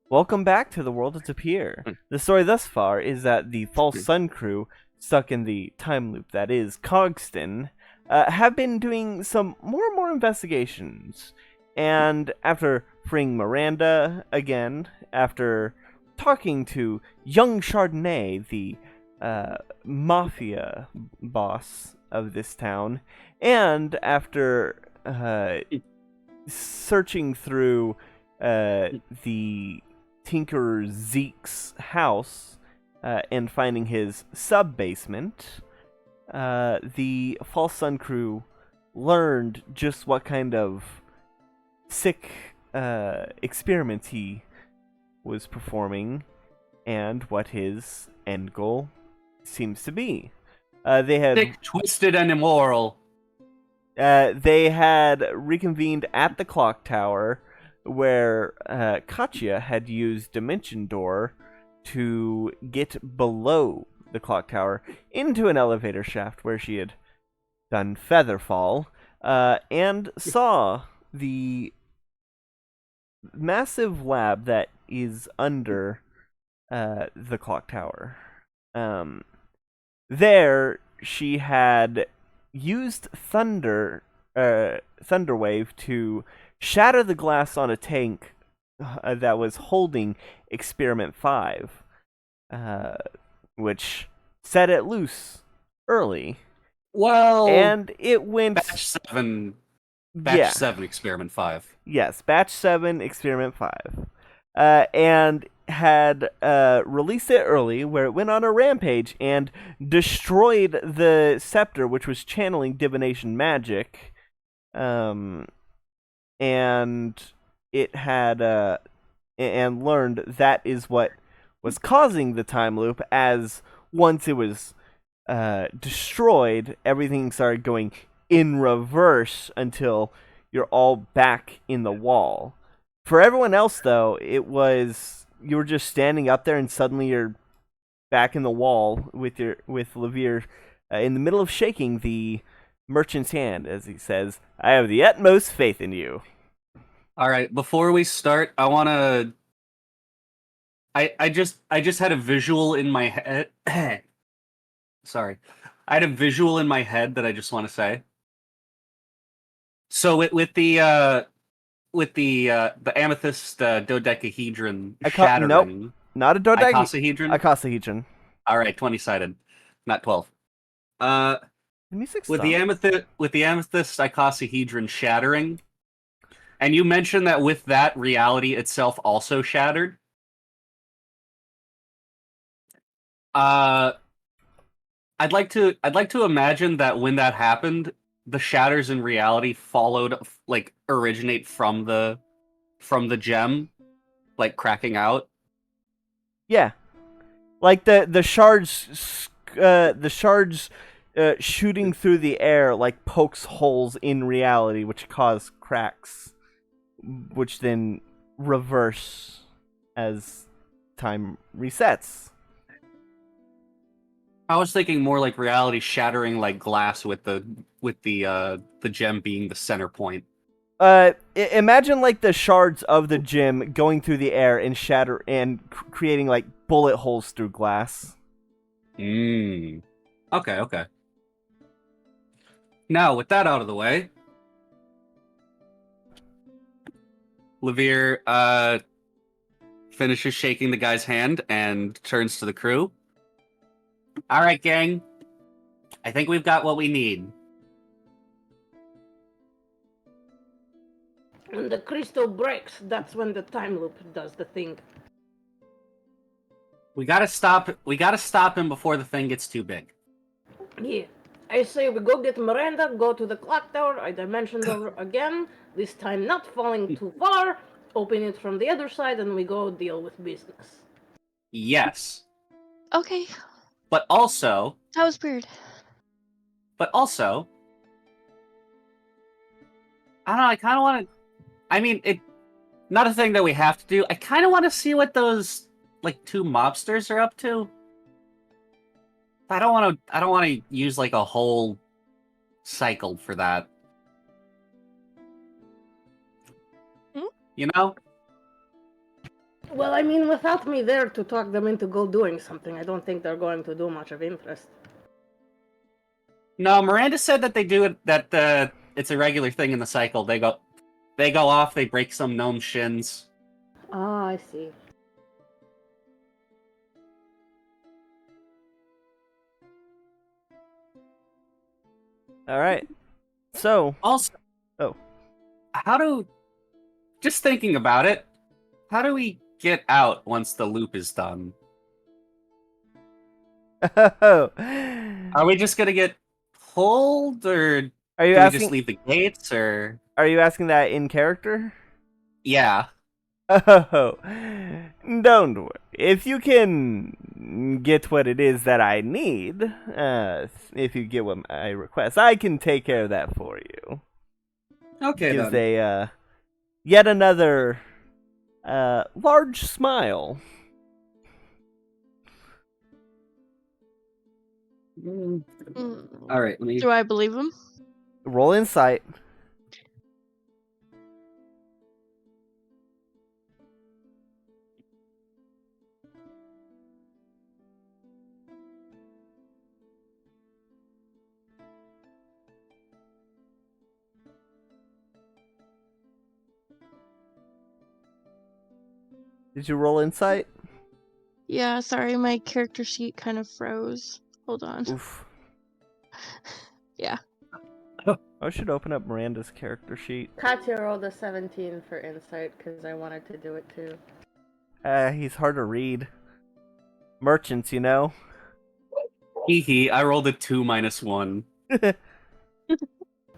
Welcome back to the world of Tapir. The story thus far is that the False Sun crew, stuck in the time loop that is Cogston, have been doing some more and more investigations. And after freeing Miranda again, after talking to young Chardonnay, the mafia boss of this town, and after searching through the Tinker Zeke's house and finding his sub basement, the False Sun crew learned just what kind of sick experiments he was performing and what his end goal seems to be. They had Sick, twisted, and immoral. They had reconvened at the clock tower where Katya had used Dimension Door to get below the clock tower into an elevator shaft where she had done Featherfall and saw the massive lab that is under the clock tower. There, she had used Thunderwave to shatter the glass on a tank that was holding Experiment 5, which set it loose early. Well, And it went. batch Yeah. 7, experiment 5. Yes, Batch 7, Experiment 5. And had released it early, where it went on a rampage and destroyed the scepter, which was channeling divination magic. And it had and learned that is what was causing the time loop. As once it was destroyed, everything started going in reverse until you're all back in the wall. For everyone else, though, it was you were just standing up there, and suddenly you're back in the wall with Levere in the middle of shaking the merchant's hand as he says, "I have the utmost faith in you." All right, before we start, I want to I just had a visual in my head. Sorry. I had a visual in my head that I just want to say. So with the amethyst dodecahedron Nope, shattering, not a icosahedron. icosahedron. All right, 20-sided, not 12. Uh, The music with the stopped. amethyst icosahedron shattering, and you mentioned that with that reality itself also shattered. Uh, I'd like to imagine that when that happened, the shatters in reality followed, like, originate from the gem, like, cracking out. Yeah, like the shards shooting through the air like pokes holes in reality, which cause cracks, which then reverse as time resets. I was thinking more like reality shattering like glass with the gem being the center point. Imagine like the shards of the gem going through the air and shatter and creating like bullet holes through glass. Mm. Okay, okay. Now, with that out of the way, Levere finishes shaking the guy's hand and turns to the crew. All right, gang. I think we've got what we need. When the crystal breaks, that's when the time loop does the thing. We gotta stop him before the thing gets too big. Yeah. I say we go get Miranda, go to the clock tower, I dimensioned over again, this time not falling too far, open it from the other side, and we go deal with business. Yes. Okay, But also, that was weird. but also, I don't know, I kind of want to. I mean, it. Not a thing that we have to do. I kind of want to see what those like two mobsters are up to. I don't want to. I don't want to use like a whole cycle for that. Hmm? You know? Well, I mean, without me there to talk them into go doing something, I don't think they're going to do much of interest. No, Miranda said that they do it. That it's a regular thing in the cycle. They go off. They break some gnome shins. Ah, I see. All right. So, Also, oh, how do? Just thinking about it, how do we get out once the loop is done? Are we just gonna get pulled, or are you do we just asking? leave the gates, or Are you asking that in character? yeah? Oh, don't worry. If you can get what it is that I need, if you get what I request, I can take care of that for you. Okay Gives then. a yet another large smile. Mm, Mm, all right, let me. Do I believe him? Roll insight. Did you roll insight? Yeah, sorry, my character sheet kind of froze. Hold on. Oof. Yeah. I should open up Miranda's character sheet. Katya rolled a 17 for insight because I wanted to do it too. He's hard to read. Merchants, you know? Hee hee. I rolled a 2 minus 1.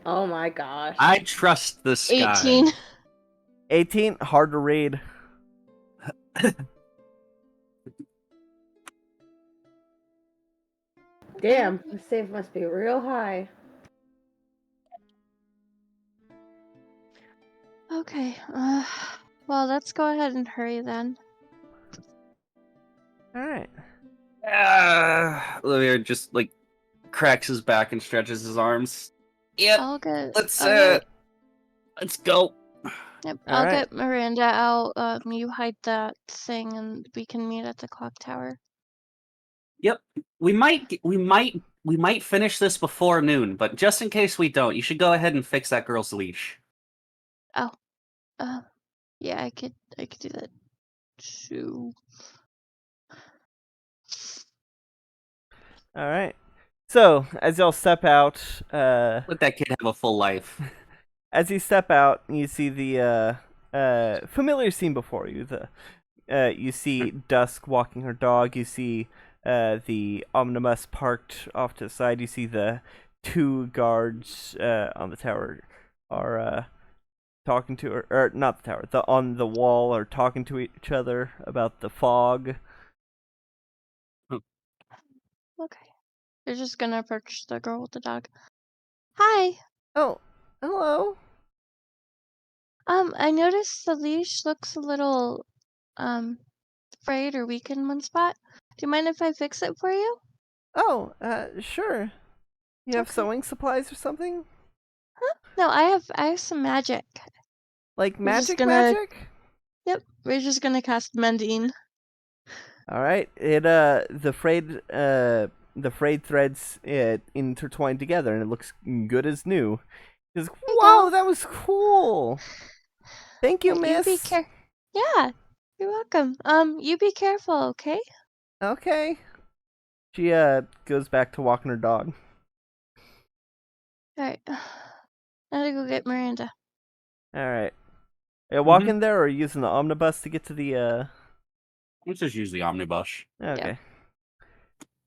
Oh my gosh. I trust this guy. 18. 18, hard to read. Damn, the save must be real high. Okay. Well, let's go ahead and hurry then. Alright. Olivia just like cracks his back and stretches his arms. Yep. I'll get. Let's I'll let's go. Yep, All I'll right. get Miranda out. You hide that thing, and we can meet at the clock tower. Yep. We might finish this before noon, but just in case we don't, you should go ahead and fix that girl's leash. Yeah, I could do that too. Alright. So, as y'all step out, Let that kid have a full life. as you step out, you see the familiar scene before you. You see Dusk walking her dog. You see the omnibus parked off to the side. You see the two guards on the tower are talking to her, or not the tower, on the wall are talking to each other about the fog. Okay. You're just gonna approach the girl with the dog. Hi. Oh, hello. I noticed the leash looks a little frayed or weak in one spot. Do you mind if I fix it for you? Oh, sure. You have Okay. sewing supplies or something? No, I have some magic. Like We're just magic gonna- magic? Yep, we're just gonna cast mending. All right. It the frayed threads intertwined together and it looks good as new. Just, There you wow, go. that was cool. Thank you, Alright, miss. Yeah, you're welcome. You be careful, okay? Okay. She goes back to walking her dog. Alright. Now to go get Miranda. All right. Are you walking there or are you using the omnibus to get to the Which is usually omnibus. Okay.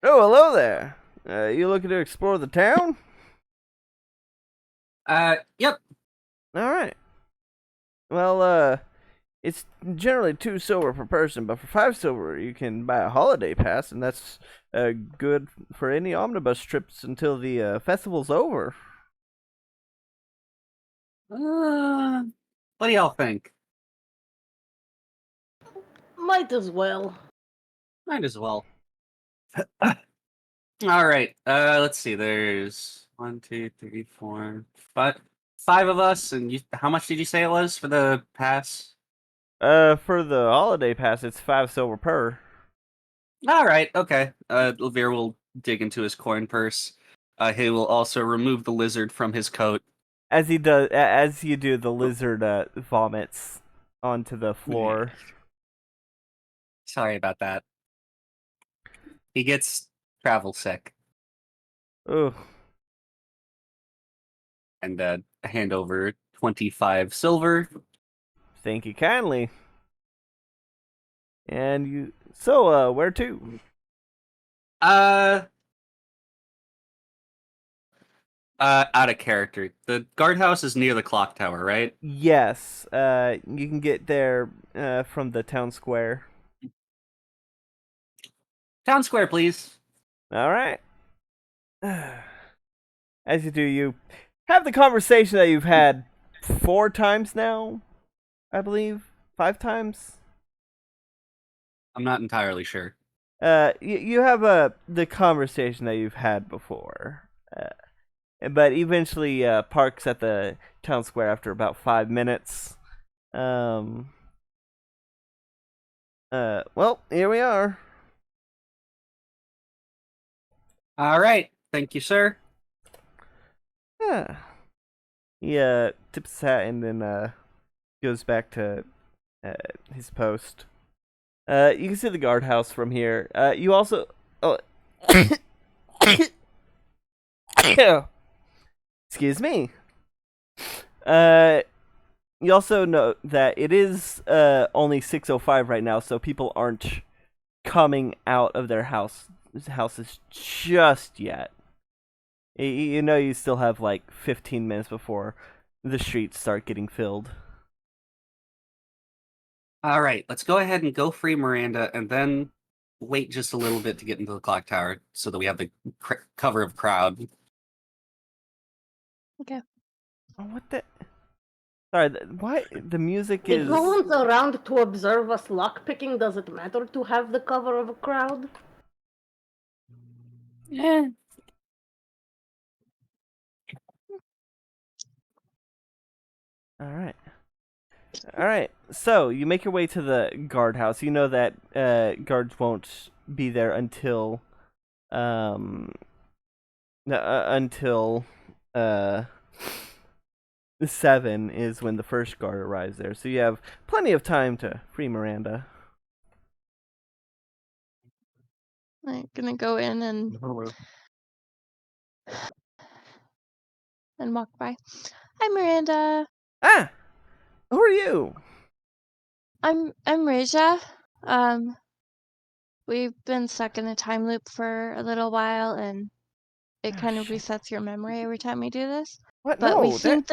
Oh, hello there. You looking to explore the town? Yep. All right. Well, it's generally 2 silver per person, but for 5 silver you can buy a holiday pass, and that's good for any omnibus trips until the festival's over. What do y'all think? Might as well. Might as well. All right. Let's see. There's 1, 2, 3, 4, 5 of us, and how much did you say it was for the pass? For the holiday pass, it's 5 silver per. All right, okay. Levere will dig into his coin purse. He will also remove the lizard from his coat. As you do, the lizard vomits onto the floor. Sorry about that. He gets travel sick. Ooh. And hand over 25 silver. Thank you kindly. And you. So, where to? Out of character. The guardhouse is near the clock tower, right? Yes. You can get there from the town square. Town square, please. All right. As you do, you have the conversation that you've had 4 times now, I believe. 5 times. I'm not entirely sure. You have the conversation that you've had before. But eventually parks at the town square after about 5 minutes. Well, here we are. All right. Thank you, sir. Yeah. He tips his hat and then goes back to his post. You can see the guardhouse from here. You also... Oh. Excuse me. You also know that it is only 6:05 right now, so people aren't coming out of their houses just yet. You know you still have like 15 minutes before the streets start getting filled. All right. Let's go ahead and go free Miranda and then wait just a little bit to get into the clock tower so that we have the cover of crowd. Okay. Oh, what the... Sorry, why the music If is... no one's around to observe us lockpicking, does it matter to have the cover of a crowd? Yeah. All right. So you make your way to the guardhouse. You know that guards won't be there until until 7 is when the first guard arrives there. So you have plenty of time to free Miranda. I'm gonna go in and walk by. Hi, Miranda. Ah, who are you? I'm Reja. We've been stuck in a time loop for a little while, and it Oh, kind of shit. resets your memory every time we do this. What? But we No, that... think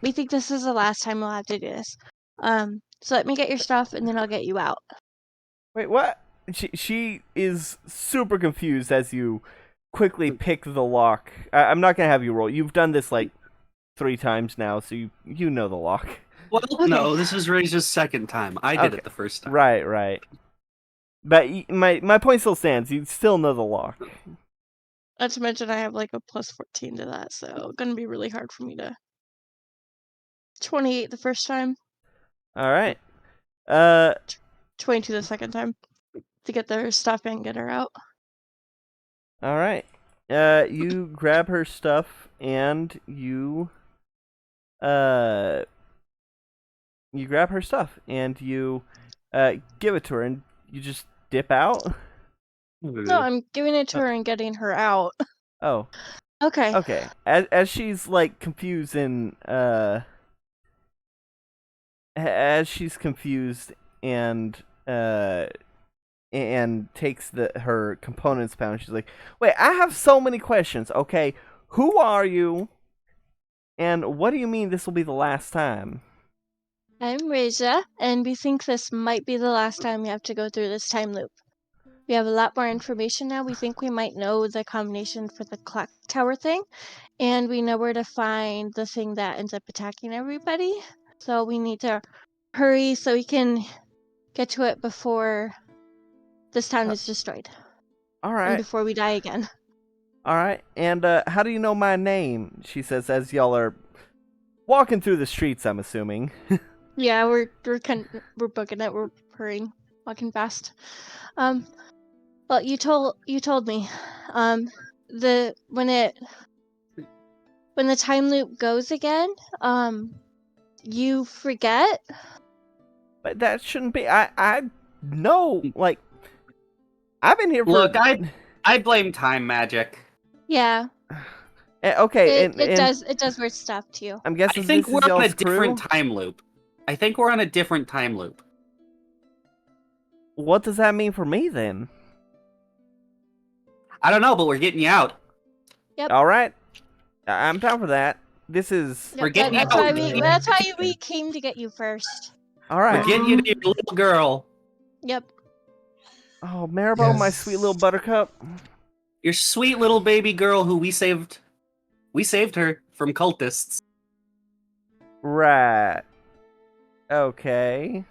we think this is the last time we'll have to do this. So let me get your stuff, and then I'll get you out. Wait, what? She is super confused as you quickly pick the lock. I'm not gonna have you roll. You've done this like 3 times now, so you know the lock. Well, Okay. no, this is Ray's second time. I did Okay. it the first time. Right. But my point still stands. You still know the lock. Not to mention I have like a plus 14 to that, so gonna be really hard for me to 28 the first time, All right. 22 the second time to get their stuff and get her out. All right. You grab her stuff and you grab her stuff and you give it to her and you just dip out. No, I'm giving it to her and getting her out. Oh. Okay. Okay. As she's like confused and as she's confused and takes her components down, she's like, "Wait, I have so many questions. Okay, who are you? And what do you mean this will be the last time?" I'm Reja, and we think this might be the last time we have to go through this time loop. We have a lot more information now. We think we might know the combination for the clock tower thing, and we know where to find the thing that ends up attacking everybody. So we need to hurry so we can get to it before this town is destroyed. All And right. before we die again. All right. And how do you know my name? She says as y'all are walking through the streets, I'm assuming. Yeah, we're booking it. We're hurrying, walking fast. Well, you told me, the when the time loop goes again, you forget. But that shouldn't be. I know. Like, I've been here for. Look, I blame time magic. Yeah, Okay, it and does weird stuff to you. I'm I guessing think this we're is on a y'all's different crew. time loop. I think we're on a different time loop. What does that mean for me then? I don't know, but we're getting you out. Yep. All right, I'm down for that. This is We're getting that's you why out. we came to get you first. all We're right. getting you to your little girl. Yep. Oh, Maribel, my sweet little buttercup. Your sweet little baby girl who we saved. We saved her from cultists. Right. Okay.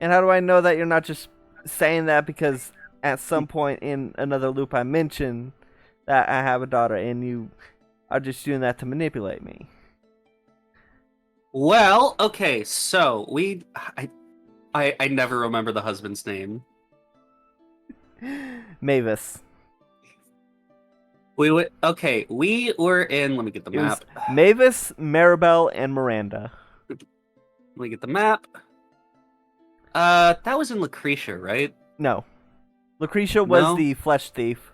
And how do I know that you're not just saying that because at some point in another loop I mentioned that I have a daughter and you are just doing that to manipulate me? Well, okay, so I never remember the husband's name. Mavis. We were in. Let me get the It was map. Mavis, Maribel, and Miranda. Let me get the map. That was in Lucretia, right? No. Lucretia was No? the flesh thief.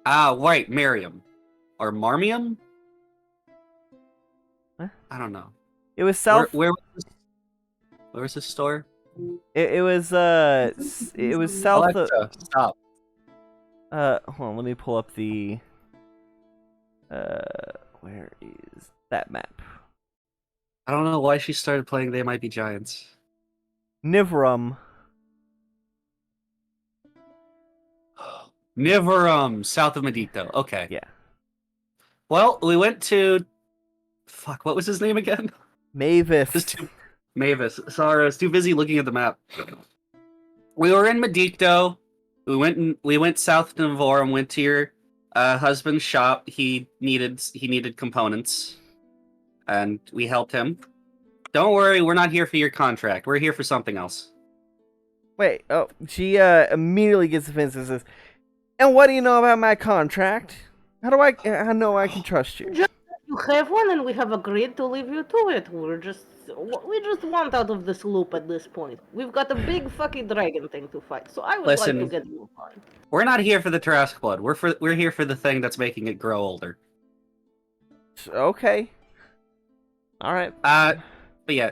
Ah, right, Miriam. Or Marmium? What? I don't know. It was south. Where was this store? It was south of. Alexa, stop. Hold on, let me pull up the. Where is that map? I don't know why she started playing They Might Be Giants. Nivram. Niverum, south of Medito. Okay. Yeah. Well, we went to. Fuck, what was his name again? Mavis. Mavis. Sorry, I was too busy looking at the map. We were in Medicto. We went south to Navorum. Went to your husband's shop. He needed components, and we helped him. Don't worry, we're not here for your contract. We're here for something else. Wait, oh, she immediately gets offensive and says, "And what do you know about my contract? How do I know I can trust you?" Just you have one, and we have agreed to leave you to it. We just want out of this loop at this point. We've got a big fucking dragon thing to fight, so I would Listen. like to get you on. We're not here for the Tarrasque blood. We're here for the thing that's making it grow older. Okay. All right. But yeah,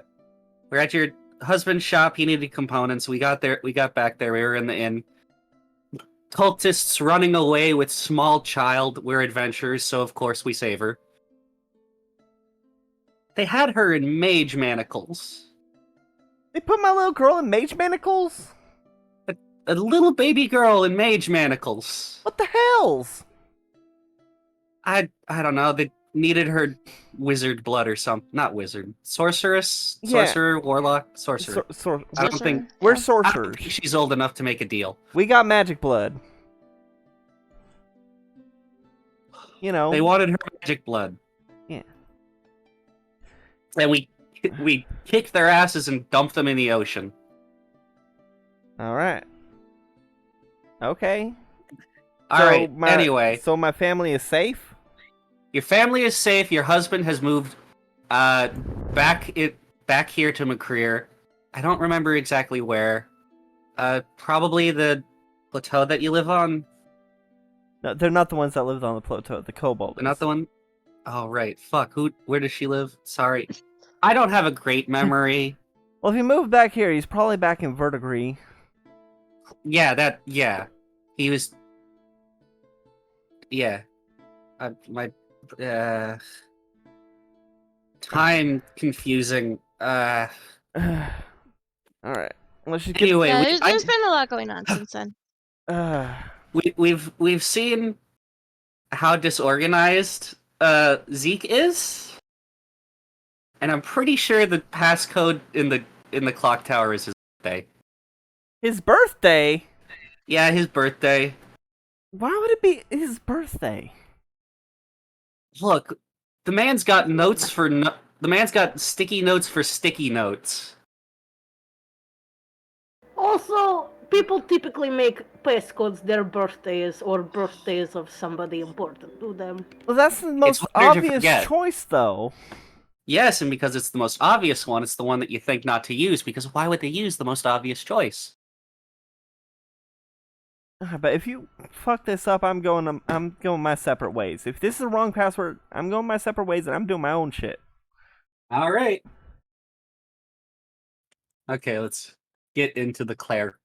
we're at your husband's shop. He needed components. We got back there. We were in the inn. Cultists running away with small child. We're adventurers, so of course we save her. They had her in mage manacles. They put my little girl in mage manacles? A little baby girl in mage manacles. What the hells? I don't know. They needed her wizard blood or something. Not wizard. Sorceress? Yeah. Sorcerer? Warlock? Sorcerer. I don't think... We're I don't sorcerers. think she's old enough to make a deal. We got magic blood. You know. They wanted her magic blood. Yeah. And we kicked their asses and dumped them in the ocean. All right. Okay. Alright, So anyway. So my family is safe? Your family is safe. Your husband has moved back here to McCreer. I don't remember exactly where. Probably the plateau that you live on. No, they're not the ones that lived on the plateau. The kobolds. Not the one. Oh right. Fuck. Where does she live? Sorry. I don't have a great memory. Well, if he moved back here, he's probably back in Verdigris. Yeah. He was. Yeah. Time confusing. All right. Let's just get. Anyway, Yeah, there's been a lot going on since then. we've seen how disorganized Zeke is, and I'm pretty sure the passcode in the clock tower is his birthday. His birthday? Yeah, his birthday. Why would it be his birthday? Look, the man's got notes for man's got sticky notes for sticky notes. Also, people typically make passcodes their birthdays or birthdays of somebody important to them. Well, that's the most weird to obvious forget. choice, though. Yes, and because it's the most obvious one, it's the one that you think not to use, because why would they use the most obvious choice? But if you fuck this up, I'm going my separate ways. If this is the wrong password, I'm going my separate ways, and I'm doing my own shit. All right. Okay, let's get into the character.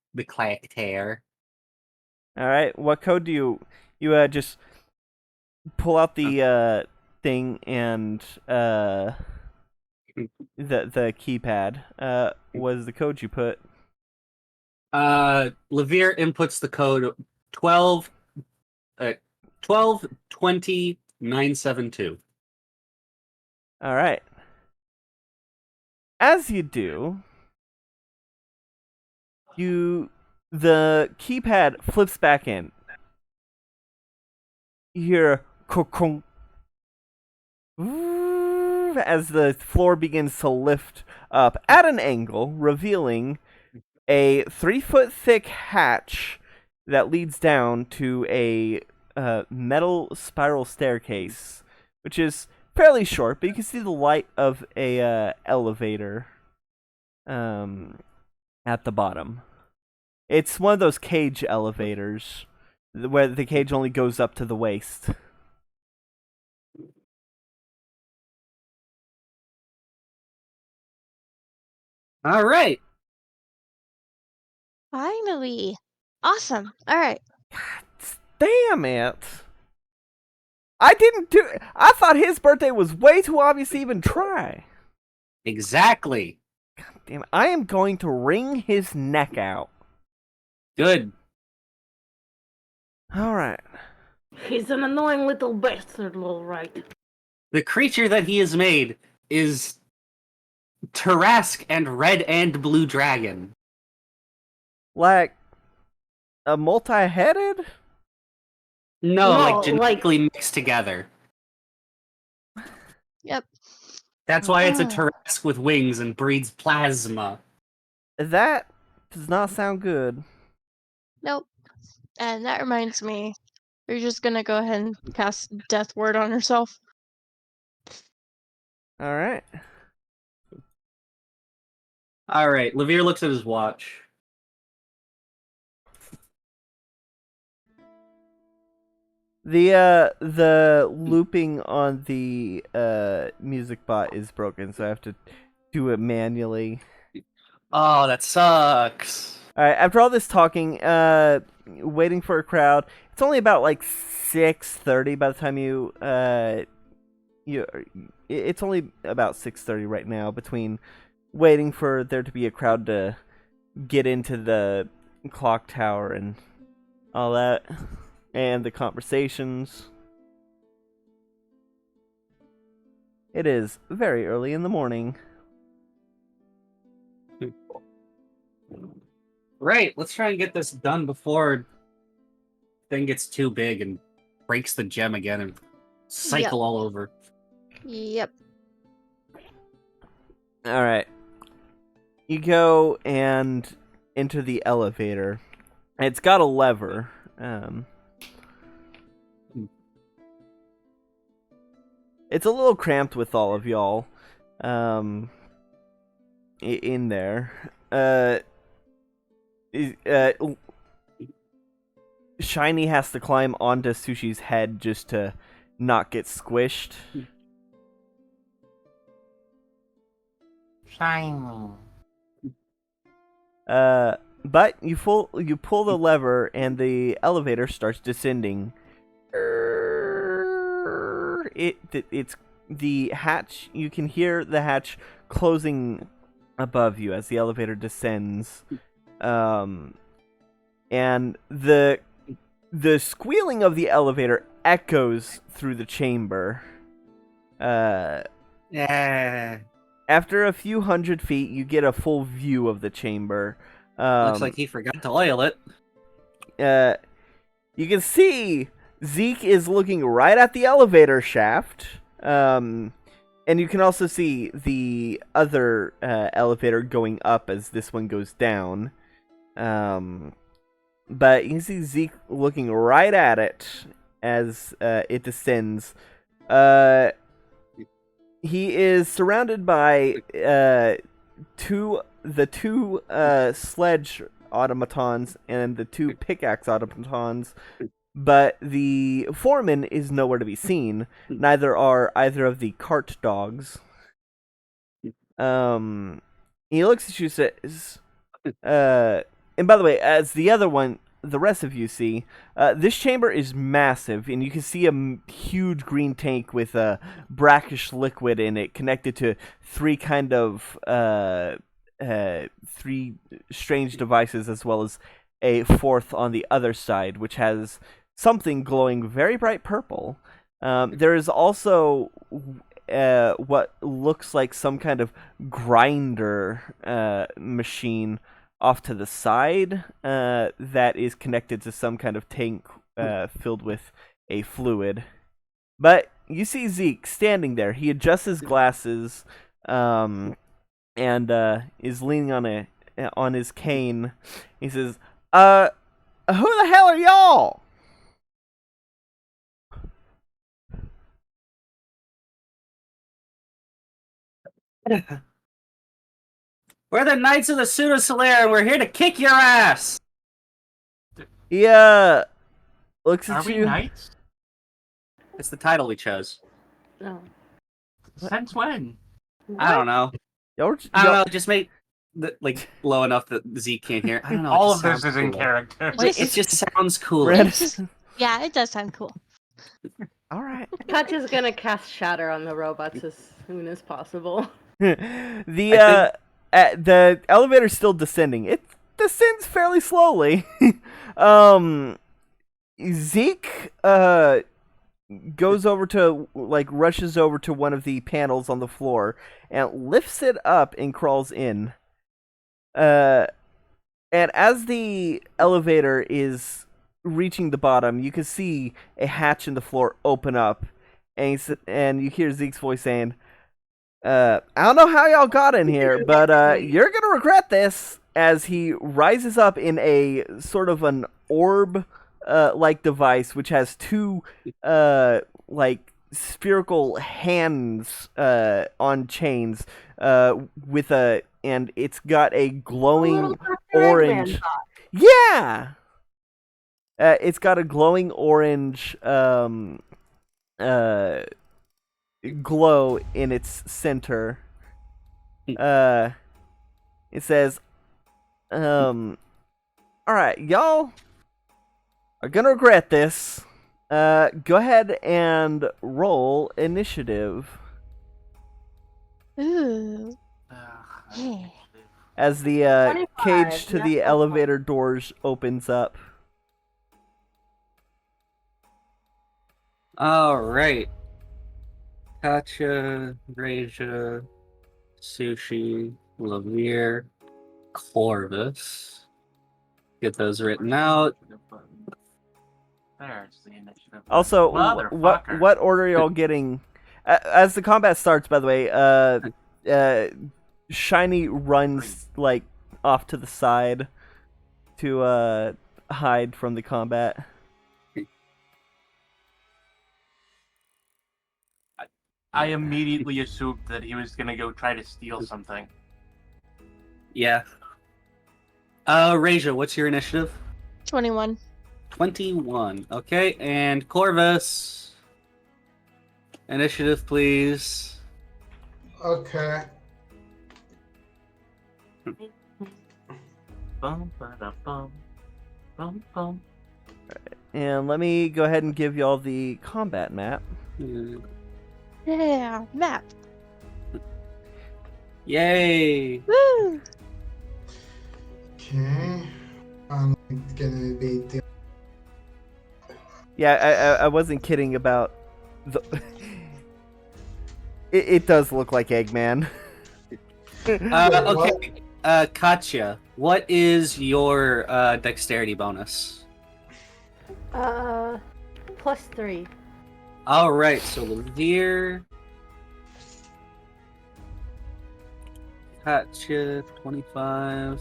All right, what code do you just pull out the thing and the keypad? Was the code you put? Levere inputs the code 12 20 972. All right. As you do, the keypad flips back in. You hear kokong as the floor begins to lift up at an angle, revealing a 3-foot thick hatch that leads down to a metal spiral staircase, which is fairly short, but you can see the light of a elevator at the bottom. It's one of those cage elevators where the cage only goes up to the waist. All right. Finally. Awesome. All right. Damn it! I thought his birthday was way too obvious to even try. Exactly. Damn it. I am going to wring his neck out. Good. Alright. He's an annoying little bastard, alright. The creature that he has made is Tarask and Red and Blue Dragon. Like, a multi-headed? No, No, like genetically mixed together. Yep. That's why it's a Ah. Tarask with wings and breeds plasma. That does not sound good. Nope. And that reminds me, we're just gonna go ahead and cast Death Ward on herself. Alright. All right, Levere looks at his watch. The looping on the music bot is broken, so I have to do it manually. Oh, that sucks. Alright, after all this talking, waiting for a crowd, it's only about like 6:30 by the time it's only about 6:30 right now between waiting for there to be a crowd to get into the clock tower and all that, and the conversations. It is very early in the morning. Right, let's try and get this done before thing gets too big and breaks the gem again and cycle all over. Yep. Alright. You go and enter the elevator. It's got a lever. It's a little cramped with all of y'all in there. Shiny has to climb onto Sushi's head just to not get squished. Shiny. But you pull the lever and the elevator starts descending. It's the hatch. You can hear the hatch closing above you as the elevator descends, and the squealing of the elevator echoes through the chamber. Yeah. After a few hundred feet, you get a full view of the chamber. Looks like he forgot to oil it. You can see Zeke is looking right at the elevator shaft, and And you can also see the other elevator going up as this one goes down. But you can see Zeke looking right at it as it descends. He is surrounded by the two sledge automatons and the two pickaxe automatons, but the foreman is nowhere to be seen. Neither are either of the cart dogs. He looks at you and says, and by the way, as the rest of you see, this chamber is massive, and you can see a huge green tank with a brackish liquid in it, connected to three strange devices, as well as a fourth on the other side, which has something glowing very bright purple. There is also what looks like some kind of grinder machine off to the side that is connected to some kind of tank filled with a fluid. But you see Zeke standing there. He adjusts his glasses and is leaning on his cane. He says, "Who the hell are y'all?" We're the Knights of the Pseudo Solaire, and we're here to kick your ass! He looks Are at we you. knights? It's the title we chose. No. Since when? I don't know. Y'all, I don't know, just make low enough that Zeke can't hear. I don't know. All it of just this is sounds in cool. character. Like, it just sounds cool. Red- Yeah, it does sound cool. All right. Katya's gonna cast Shatter on the robots as soon as possible. The elevator's still descending. It descends fairly slowly. Zeke rushes over to one of the panels on the floor and lifts it up and crawls in. And as the elevator is reaching the bottom, you can see a hatch in the floor open up, and you hear Zeke's voice saying, I don't know how y'all got in here, but you're gonna regret this, as he rises up in a sort of an orb like device, which has two spherical hands on chains and it's got a glowing orange. Yeah. It's got a glowing orange glow in its center. It says, all right, y'all are gonna regret this. Go ahead and roll initiative Ooh. Yeah. as the 25, cage to the natural elevator doors opens up. Alright. Katya, Reja, Sushi, Lavir, Corvus. Get those written out. There's the initiative. Also, Motherfucker. what order are y'all getting? As the combat starts, by the way, Shiny runs off to the side to hide from the combat. I immediately assumed that he was gonna go try to steal something. Yeah. Reja, what's your initiative? 21. 21. Okay, and Corvus. Initiative, please. Okay. Bum, ba-da-bum. Bum, bum. And let me go ahead and give y'all the combat map. Yeah, map. Yay! Woo! Okay. I'm gonna be the Yeah, I wasn't kidding about the. It does look like Eggman. Okay. Katya, what is your dexterity bonus? +3. Alright, so Lavir, Katya, 25.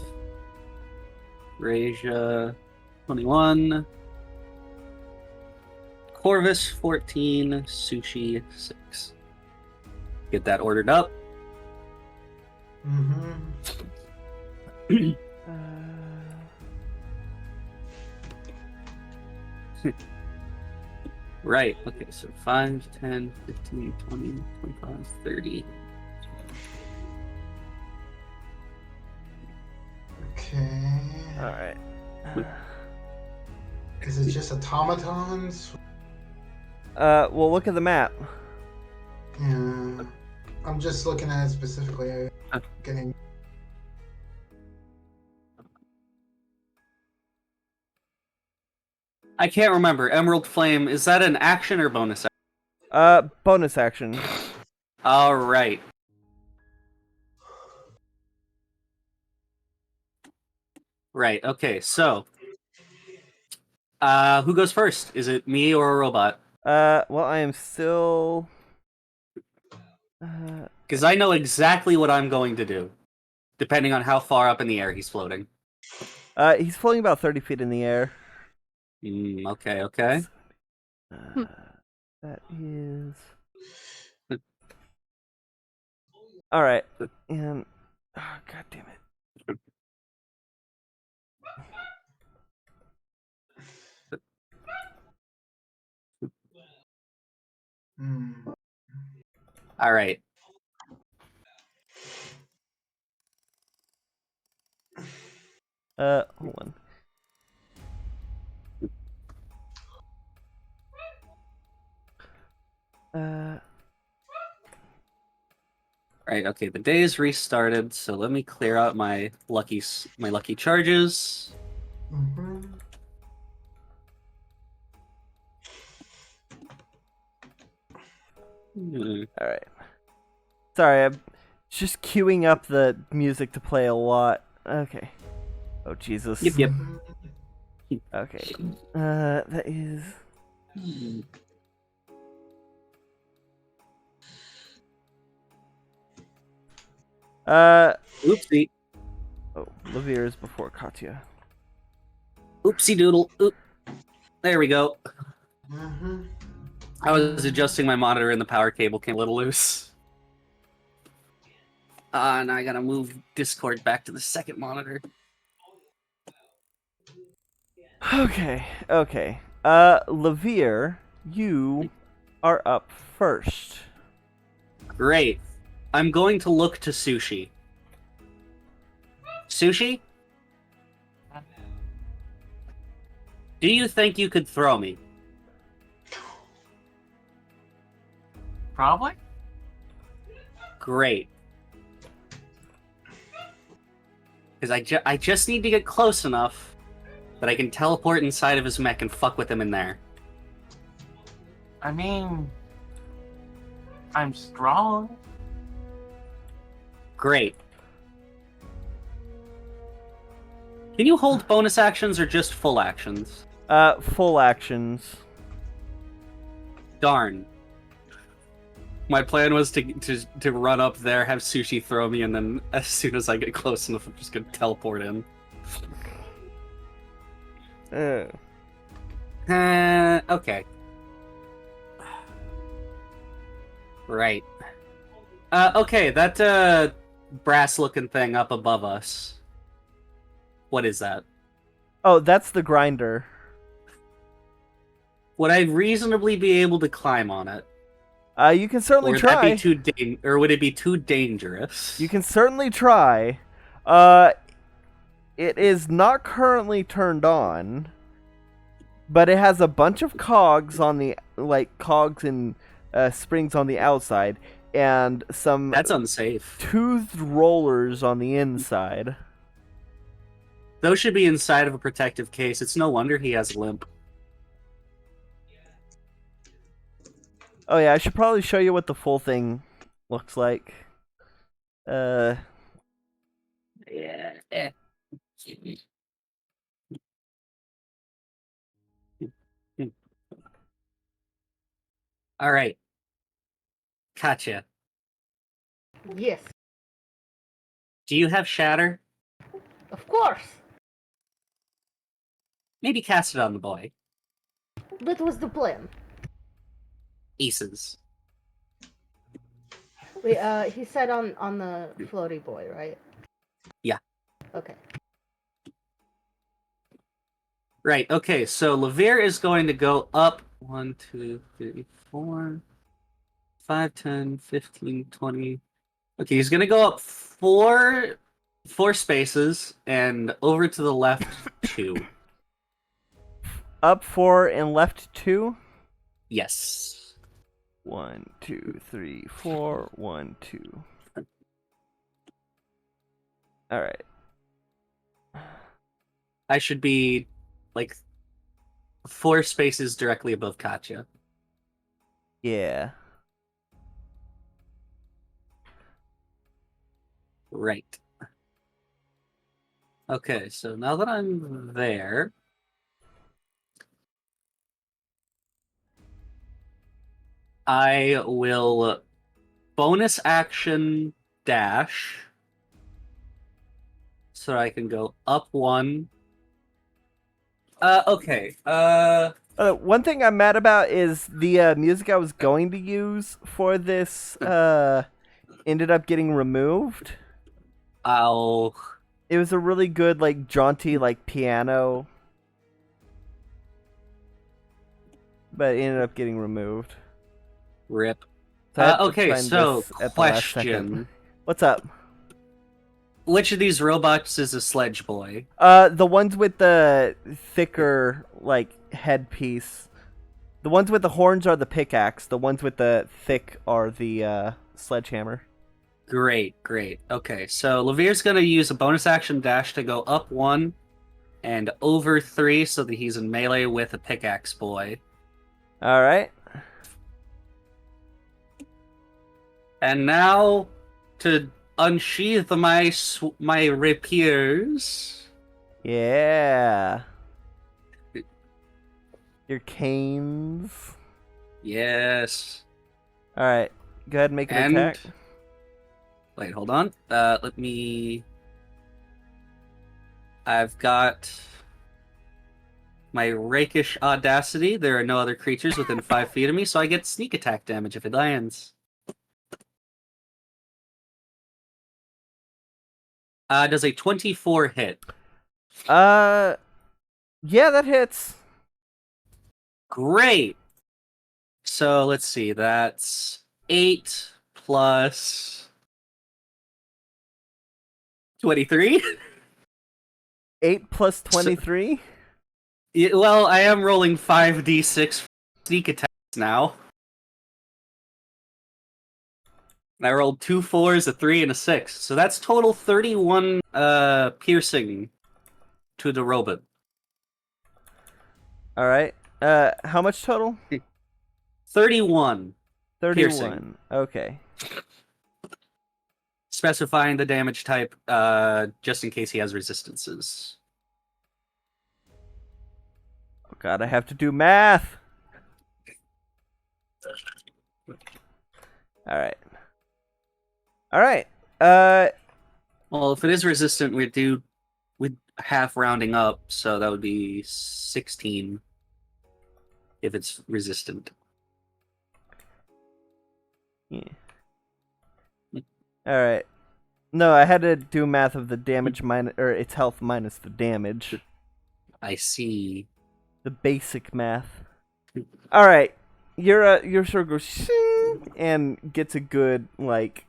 Raja, 21. Corvus, 14. Sushi, 6. Get that ordered up. Mm-hmm. Right, okay, so 5, 10, 15, 20, 25, 30. Okay. All right. Is it just automatons? Well, look at the map. Yeah. I'm just looking at it specifically. Getting. I can't remember. Emerald Flame, is that an action or bonus action? Bonus action. All right. Right, okay, so. Who goes first? Is it me or a robot? Well, I am still. Because I know exactly what I'm going to do, depending on how far up in the air he's floating. He's floating about 30 feet in the air. Okay, okay. That is. All right, and God damn it. All right. Hold on. Right, okay, the day is restarted, so let me clear out my lucky charges. Mm-hmm. All right. Sorry, I'm just queuing up the music to play a lot. Okay. Oh Jesus. Yep. Okay. That is. Oopsie. Oh, Levere is before Katya. Oopsie doodle. Oop. There we go. Mm-hmm. I was adjusting my monitor and the power cable came a little loose. And I gotta move Discord back to the second monitor. Okay. Levere, you are up first. Great. I'm going to look to Sushi. Sushi? Do you think you could throw me? Probably. Great. Because I just need to get close enough that I can teleport inside of his mech and fuck with him in there. I mean, I'm strong. Great. Can you hold bonus actions or just full actions? Full actions. Darn. My plan was to run up there, have Sushi throw me, and then as soon as I get close enough, I'm just gonna teleport in. Okay. Right. Okay, that brass-looking thing up above us. What is that? Oh, that's the grinder. Would I reasonably be able to climb on it? You can certainly Or would try. that be or would it be too dangerous? You can certainly try. It is not currently turned on, but it has a bunch of cogs on the cogs and springs on the outside, and some That's unsafe. toothed rollers on the inside. Those should be inside of a protective case. It's no wonder he has a limp. Oh yeah, I should probably show you what the full thing looks like. Yeah. All right. Gotcha. Yes. Do you have Shatter? Of course. Maybe cast it on the boy. That was the plan. Aces. He said on the floaty boy, right? Yeah. Okay. Right, okay, so Levere is going to go up 1, 2, 3, 4, 5, 10, 15, 20. Okay, he's going to go up four spaces and over to the left 2. Up 4 and left 2. Yes. 1, 2, 3, 4. 1, 2. All right. I should be like 4 spaces directly above Katya. Yeah. Right. Okay, so now that I'm there, I will bonus action dash so I can go up 1. Okay. One thing I'm mad about is the music I was going to use for this ended up getting removed. I'll... It was a really good, like, jaunty, like, piano. But it ended up getting removed. Rip. So I had to Okay, find so this at the last second. question. What's up? Which of these robots is a sledge boy? The ones with the thicker, like, headpiece. The ones with the horns are the pickaxe. The ones with the thick are the sledgehammer. Great. Okay, so Levere's going to use a bonus action dash to go up 1 and over 3 so that he's in melee with a pickaxe boy. All right. And now to unsheath my rapiers. Yeah. Your canes. Yes. All right. Go ahead and make an And attack. wait, hold on. Let me. I've got my rakish audacity. There are no other creatures within 5 feet of me, so I get sneak attack damage if it lands. Does a 24 hit? Yeah, that hits. Great. So let's see. That's 8 plus 23. 8 plus 23. Yeah, well, I am rolling 5d6 sneak attacks now. And I rolled 2 4s, a 3, and a 6. So that's total 31 piercing to the robot. All right. How much total? 31. 31. Piercing. Okay. Specifying the damage type just in case he has resistances. Oh god, I have to do math. All right. All right. Well, if it is resistant, we'd half rounding up, so that would be 16 if it's resistant. Yeah. All right. No, I had to do math of the damage minus, or its health minus the damage. I see. The basic math. All right. Your sword goes shing, and gets a good like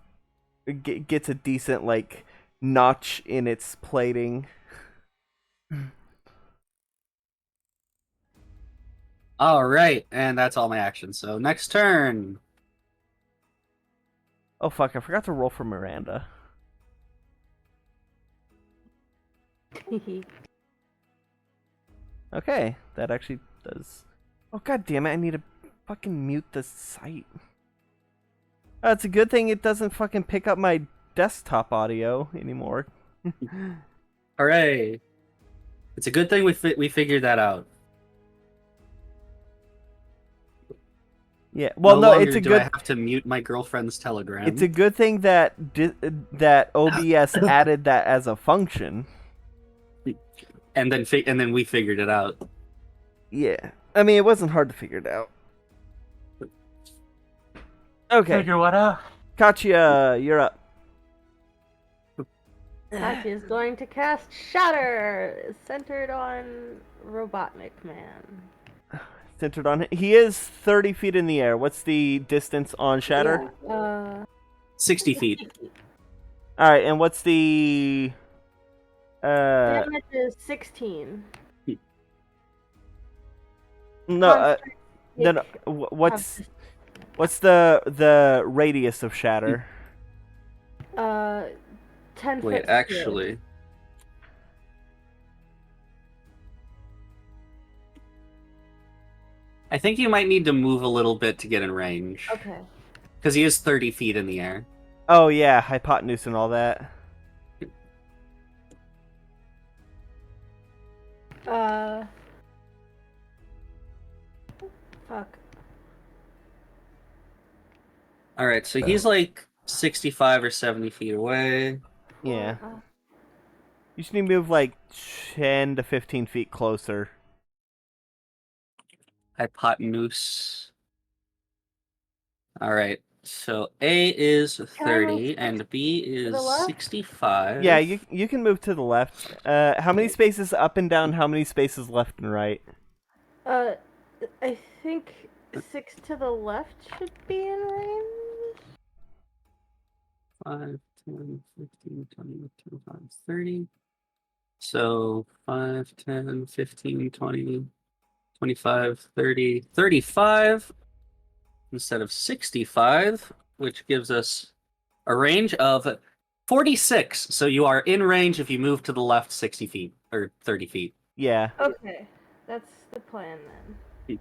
gets a decent like notch in its plating. All right, and that's all my actions. So next turn. Oh fuck, I forgot to roll for Miranda. Okay, that actually does. Oh god damn it, I need to fucking mute the site. Oh, it's a good thing it doesn't fucking pick up my desktop audio anymore. Hooray! It's a good thing we figured that out. Yeah. Well, no, longer it's a do I good. have to mute my girlfriend's telegram. It's a good thing that that OBS added that as a function. and then we figured it out. Yeah. I mean, it wasn't hard to figure it out. Okay. Figure what out? Katya, you're up. Katya is going to cast Shatter, centered on Robotnik Man. Centered on it. He is 30 feet in the air. What's the distance on Shatter? 60 feet. All right, and what's the Damage is 16. no no, no Take what's the radius of Shatter? 10 Wait, foot sphere. actually. I think you might need to move a little bit to get in range. Okay. Because he is 30 feet in the air. Oh yeah, hypotenuse and all that. Fuck. Alright, so he's like 65 or 70 feet away. Yeah. You should need to move like 10 to 15 feet closer. Hypotenuse. Alright, so A is 30 and B is the left? 65. Yeah, you can move to the left. How many spaces up and down? How many spaces left and right? I think 6 to the left should be in range. 5, 10, 15, 20, 25, 30. So 5, 10, 15, 20, 25, 30, 35 instead of 65, which gives us a range of 46. So you are in range if you move to the left 60 feet or 30 feet. Yeah. Okay, that's the plan then.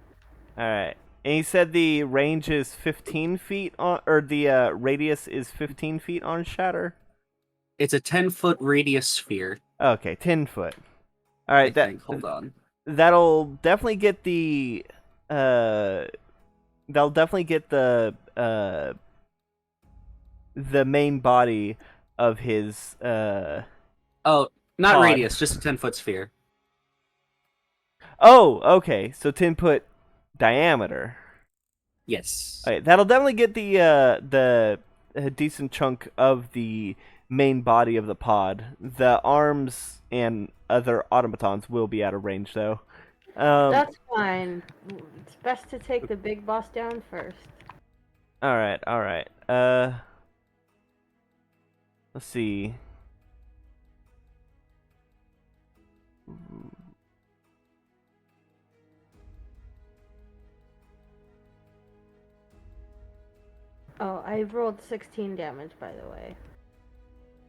All right. And he said the range is 15 feet on, or the radius is 15 feet on Shatter. It's a 10-foot radius sphere. Okay, 10 foot. All right, I think. Hold on. That'll definitely get the they'll definitely get the main body of his Oh, not pod. radius, just a 10-foot sphere. Oh, okay. So 10-foot diameter. Yes. All right, that'll definitely get the a decent chunk of the main body of the pod. The arms and other automatons will be out of range, though. That's fine. It's best to take the big boss down first. All right, all right. Let's see. Oh, I rolled 16 damage, by the way.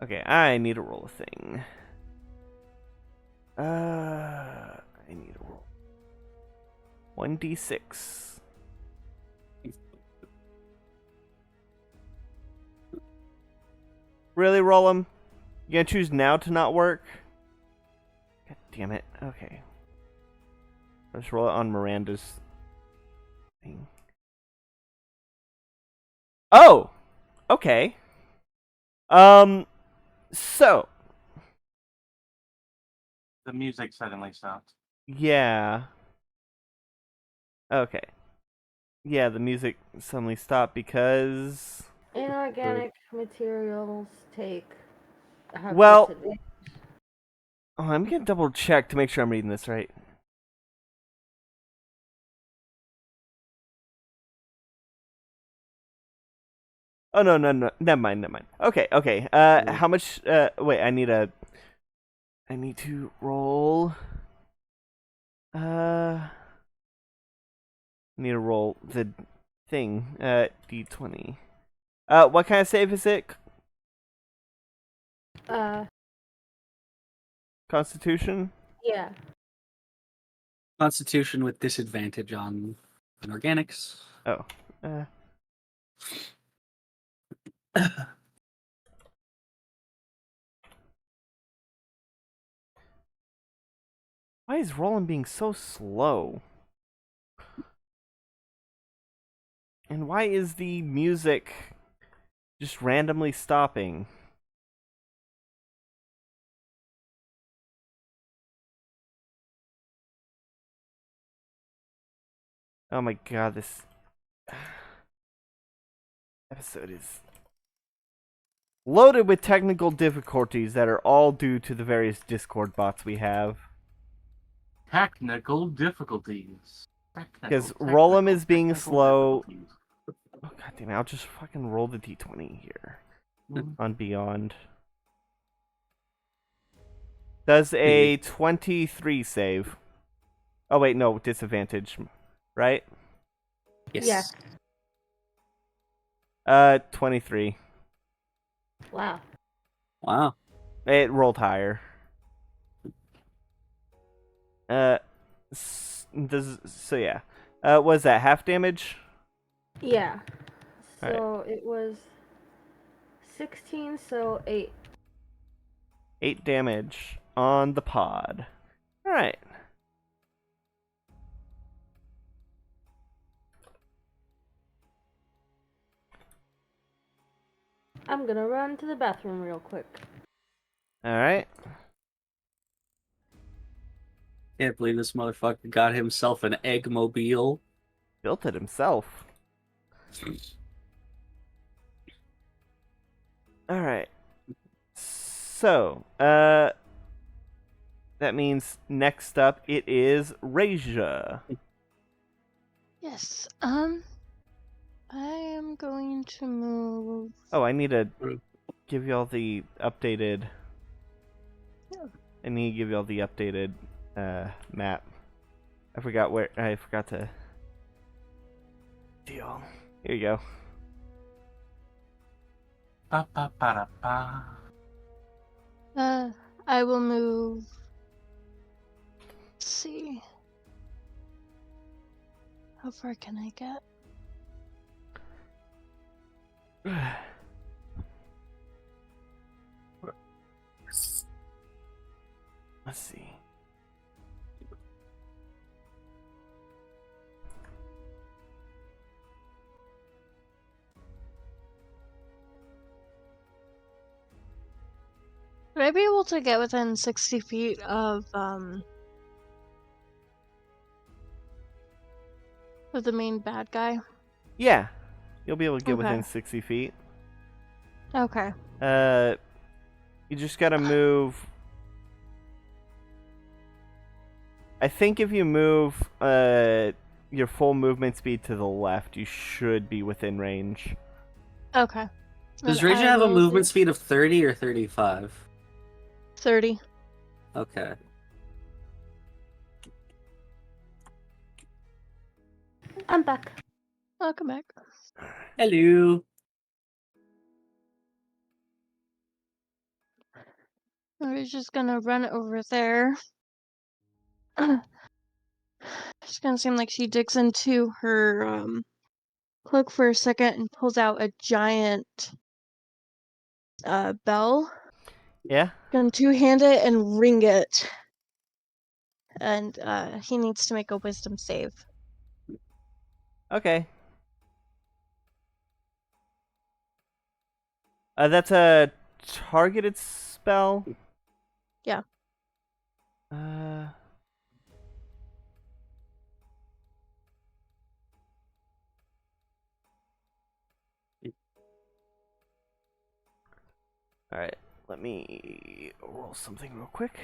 Okay, I need to roll a thing. I need to roll 1d6. Really, roll them? You gonna choose now to not work? God damn it. Okay. Let's roll it on Miranda's thing. Oh! Okay. So. The music suddenly stopped. Yeah. Okay. Yeah, the music suddenly stopped because... Inorganic materials have Well- disadvantage. Oh, I'm gonna double check to make sure I'm reading this right. Oh, no, never mind. Okay. How much, wait, I need to roll, I need to roll the thing, d20. What kind of save is it? Constitution? Yeah. Constitution with disadvantage on inorganics. Oh, why is Roland being so slow? And why is the music just randomly stopping? Oh my god, this episode is loaded with technical difficulties that are all due to the various Discord bots we have. Technical difficulties. Because Roll'em is being Technical slow. difficulties. Oh god damn it, I'll just fucking roll the d20 here. Mhm. On Beyond. Does a 23 save? Oh wait, no, disadvantage. Right? Yes. Yeah. 23. Wow. Wow. It rolled higher. So yeah. Was that half damage? Yeah. Alright. So it was 16, so 8. 8 damage on the pod. Alright. I'm gonna run to the bathroom real quick. Alright. Can't believe this motherfucker got himself an eggmobile. Built it himself. Alright. So, that means next up it is Reja. Yes. I am going to move. Oh, I need to give y'all the updated. I need to give y'all the updated map. I forgot to deal. Here you go. Ba, ba, ba, da, ba. I will move. Let's see. How far can I get? Let's see. Would I be able to get within 60 feet of the main bad guy? Yeah, you'll be able to get within Okay. 60 feet. Okay. You just gotta move. I think if you move your full movement speed to the left, you should be within range. Okay. Does Then Raja I have a will movement do speed of 30 or 35? 30. Okay. I'm back. I'll come back. Hello. We're just gonna run over there. It's gonna seem like she digs into her cloak for a second and pulls out a giant bell. Yeah? Gonna two-hand it and ring it. And he needs to make a wisdom save. Okay. That's a targeted spell? Yeah. Alright, let me roll something real quick.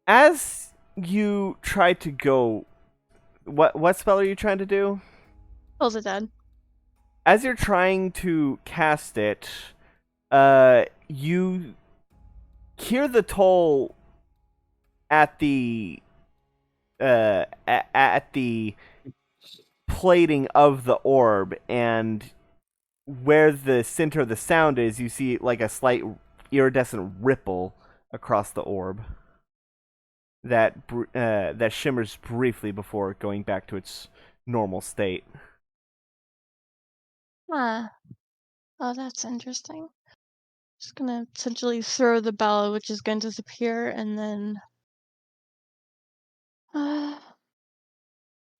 As you try to go, what spell are you trying to do? Pulls it dead. As you're trying to cast it, you hear the toll at the at the plating of the orb, and where the center of the sound is, you see like a slight iridescent ripple across the orb that that shimmers briefly before going back to its normal state. Huh. Oh, that's interesting. Just gonna essentially throw the bell, which is going to disappear, and then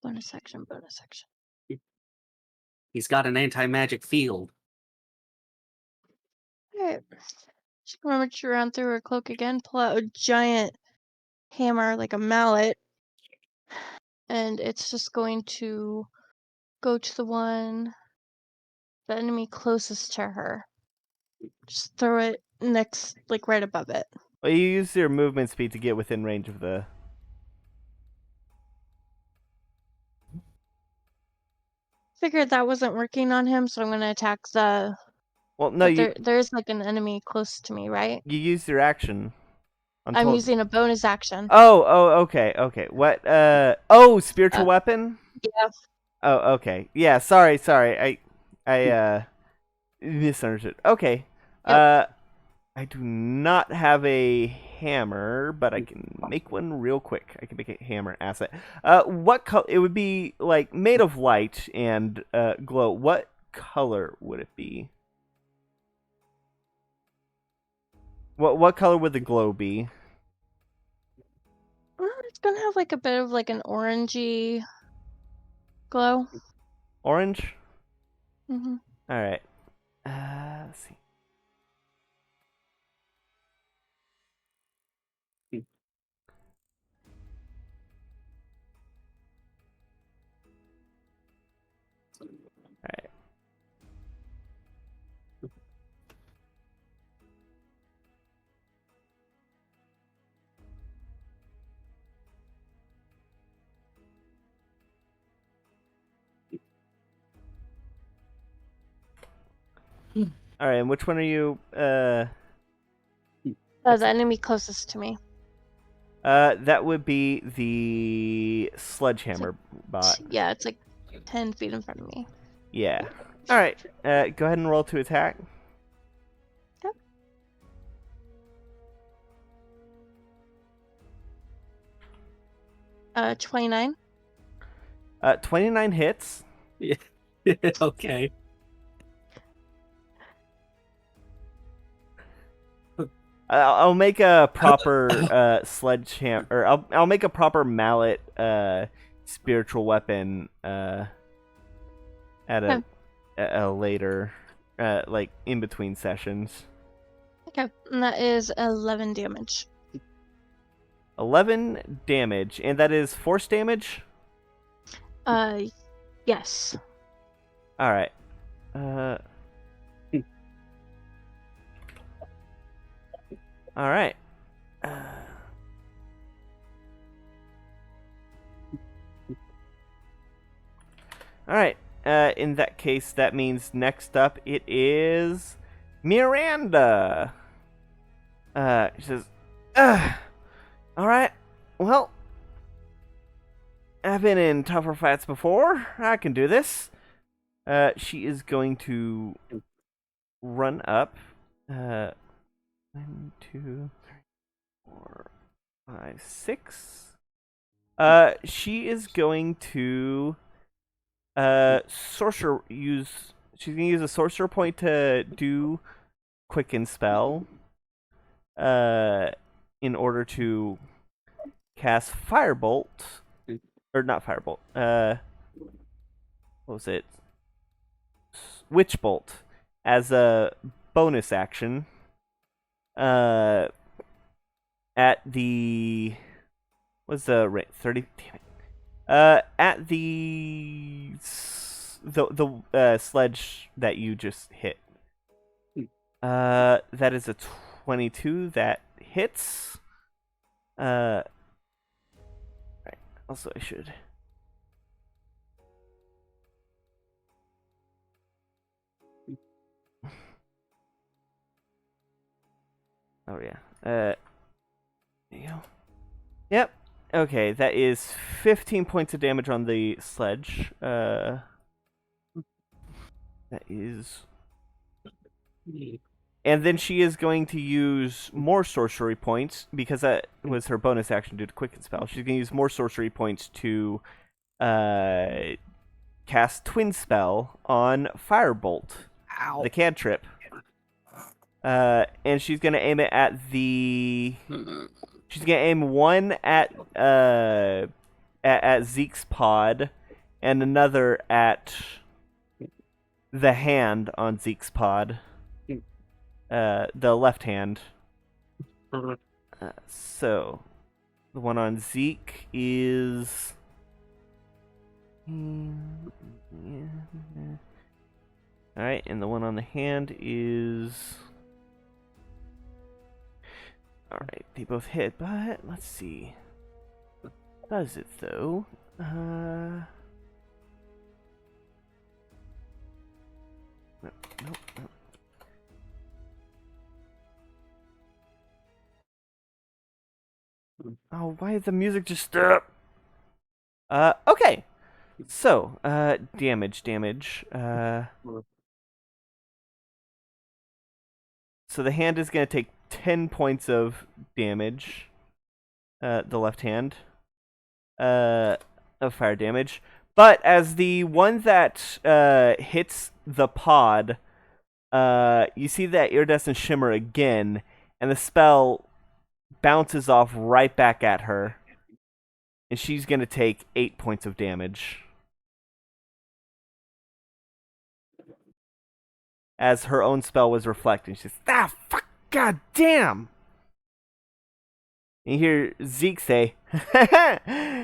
bonus action. He's got an anti-magic field. Alright. Just rummage around through her cloak again, pull out a giant hammer, like a mallet, and it's just going to go to the enemy closest to her. Just throw it next, like right above it. Well, you use your movement speed to get within range of the... Figured that wasn't working on him, so I'm gonna attack the... Well, no, But there's like an enemy close to me, right? you used your action. I'm using a bonus action. Okay. What, spiritual weapon? Yeah. Oh, okay. Yeah, sorry. I misunderstood. Okay. Yep. I do not have a hammer, but I can make one real quick. I can make a hammer asset. What color? It would be like made of light and glow. What color would it be? What color would the glow be? It's gonna have like a bit of like an orangey glow. Orange? Mm-hmm. Alright. Let's see. Alright. Alright, and which one are you, The enemy closest to me. that would be the sledgehammer bot. Yeah, it's like 10 feet in front of me. Yeah. Alright, go ahead and roll to attack. Yep. 29. 29 hits. Yeah. Okay. I'll make a proper sledgehammer, or I'll make a proper mallet spiritual weapon at a later, like in between sessions. Okay, and that is 11 damage. 11 damage, and that is force damage. Yes. All right. All right. All right. In that case, that means next up it is Miranda. She says, all right. Well, I've been in tougher fights before. I can do this. She is going to run up. 1, 2, 3, 4, 5, 6. She is going to she's gonna use a sorcerer point to do quicken spell. In order to cast firebolt, or not firebolt. What was it? Witch bolt as a bonus action. At the what's the rate? 30. Damn it. At the sledge that you just hit. That is a 22 that hits. Right. Also, I should. Oh yeah. There you go. Yep. Okay, that is 15 points of damage on the sledge. That is. And then she is going to use more sorcery points, because that was her bonus action due to quicken spell. She's going to use more sorcery points to cast twin spell on Firebolt, Ow. the cantrip. And she's gonna aim it at the. She's gonna aim one at Zeke's pod, and another at the hand on Zeke's pod. The left hand. So, the one on Zeke is. Alright, and the one on the hand is. Alright, they both hit, but let's see. Does it though? Nope, nope, nope. Oh, why did the music just stop? Okay. So, damage. So the hand is going to take 10 points of damage. The left hand. Of fire damage. But as the one that hits the pod, you see that iridescent shimmer again, and the spell bounces off right back at her. And she's going to take 8 points of damage. As her own spell was reflecting. She says, fuck, god damn! And you hear Zeke say, yeah,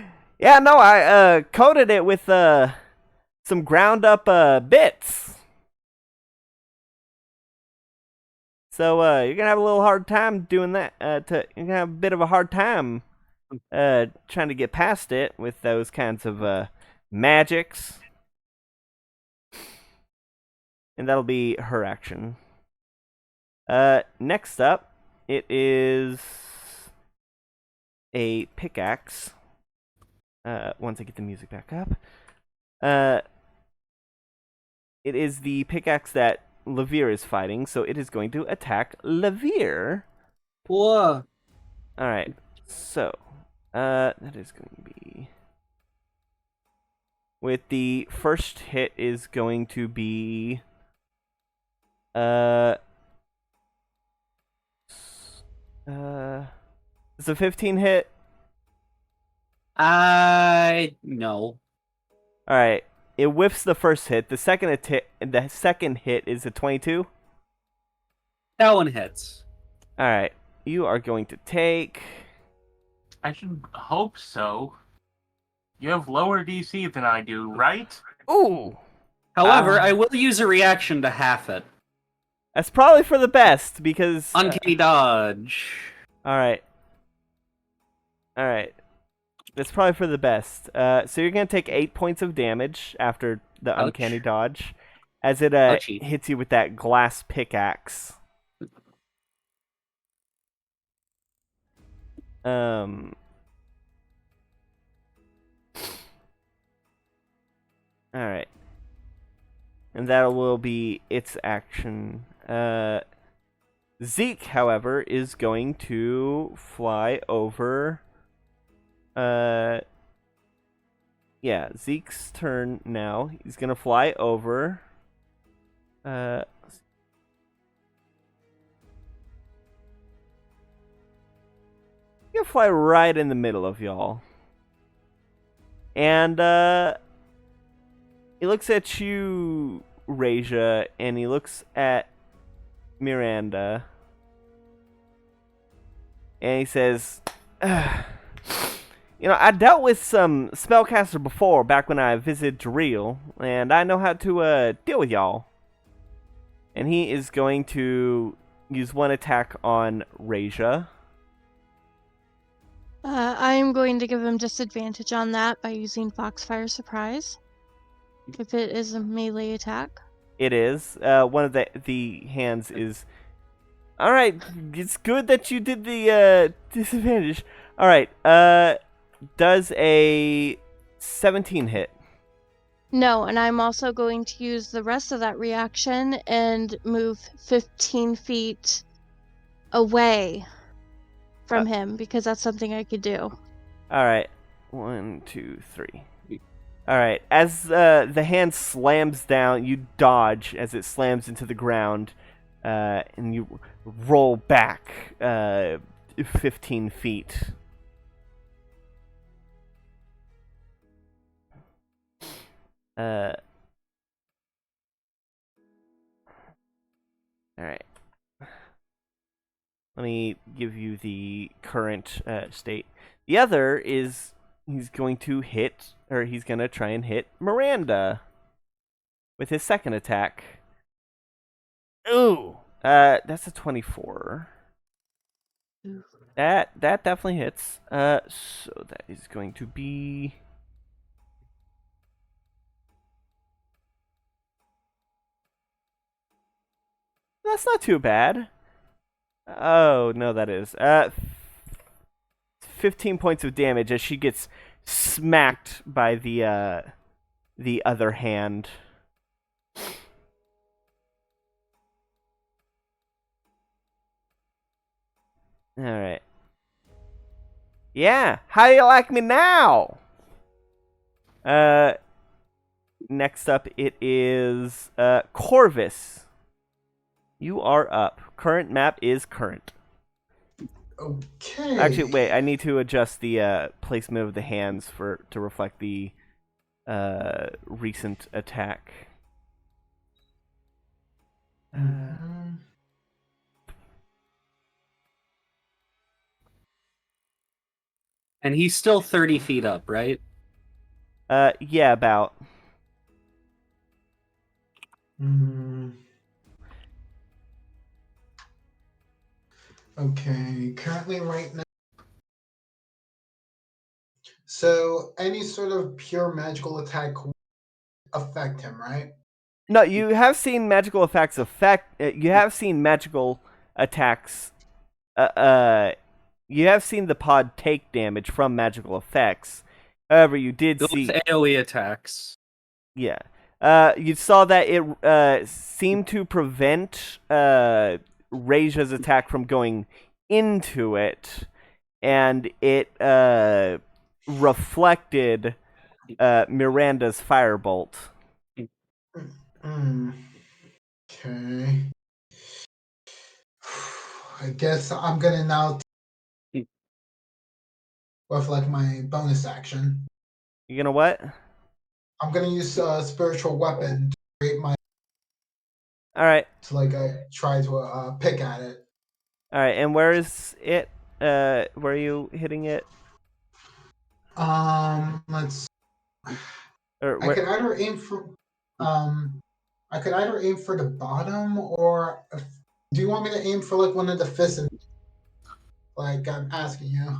no, I coated it with some ground up bits. So you're gonna have a little hard time doing that. You're gonna have a bit of a hard time trying to get past it with those kinds of magics. And that'll be her action. Next up, it is a pickaxe. Once I get the music back up. It is the pickaxe that Levere is fighting, so it is going to attack Levere. Whoa. Alright, so, that is going to be... With the first hit is going to be... It's a 15 hit. No. Alright. It whiffs the first hit. The second hit is a 22. That one hits. Alright. You are going to take... I should hope so. You have lower DC than I do, right? Ooh! However, I will use a reaction to half it. That's probably for the best, because... Uncanny dodge. Alright. Alright. That's probably for the best. So you're going to take 8 points of damage after the Ouch. uncanny dodge, as it Ouchie. hits you with that glass pickaxe. Alright. And that will be its action. Zeke, however, is going to fly over... Yeah, Zeke's turn now. He's gonna fly over. He's gonna fly right in the middle of y'all. And, he looks at you, Raja, and he looks at Miranda. And he says, you know, I dealt with some spellcaster before, back when I visited Jareel, and I know how to deal with y'all. And he is going to use one attack on Raja. I'm going to give him disadvantage on that by using Foxfire Surprise. If it is a melee attack. It is. One of the hands is... Alright, it's good that you did the disadvantage. Alright, does a 17 hit? No, and I'm also going to use the rest of that reaction and move 15 feet away from him, because that's something I could do. Alright. 1, 2, 3. Alright. As the hand slams down, you dodge as it slams into the ground. and you roll back 15 feet. All right. Let me give you the current state. The other is he's going to try and hit Miranda with his second attack. Ooh, that's a 24. That definitely hits. So that is going to be. That's not too bad. Oh no, that is 15 points of damage as she gets smacked by the other hand. All right. Yeah, how do you like me now? Next up it is Corvus. You are up. Current map is current. Okay. Actually, wait. I need to adjust the placement of the hands to reflect the recent attack. Mhm. And he's still 30 feet up, right? Yeah, about. Mm. Okay, currently right now. So any sort of pure magical attack would affect him, right? No, you have seen magical effects affect. You have seen magical attacks. You have seen the pod take damage from magical effects. However, you did Those see. AoE attacks. Yeah. You saw that it seemed to prevent Reja's attack from going into it, and it reflected Miranda's firebolt. Mm. Okay. I guess I'm gonna now with like my bonus action. You gonna what? I'm gonna use spiritual weapon to create my All right. to like try to pick at it. All right. And where is it? Where are you hitting it? Let's. Or I where? could either aim for I could either aim for the bottom or do you want me to aim for like one of the fists? Like I'm asking you.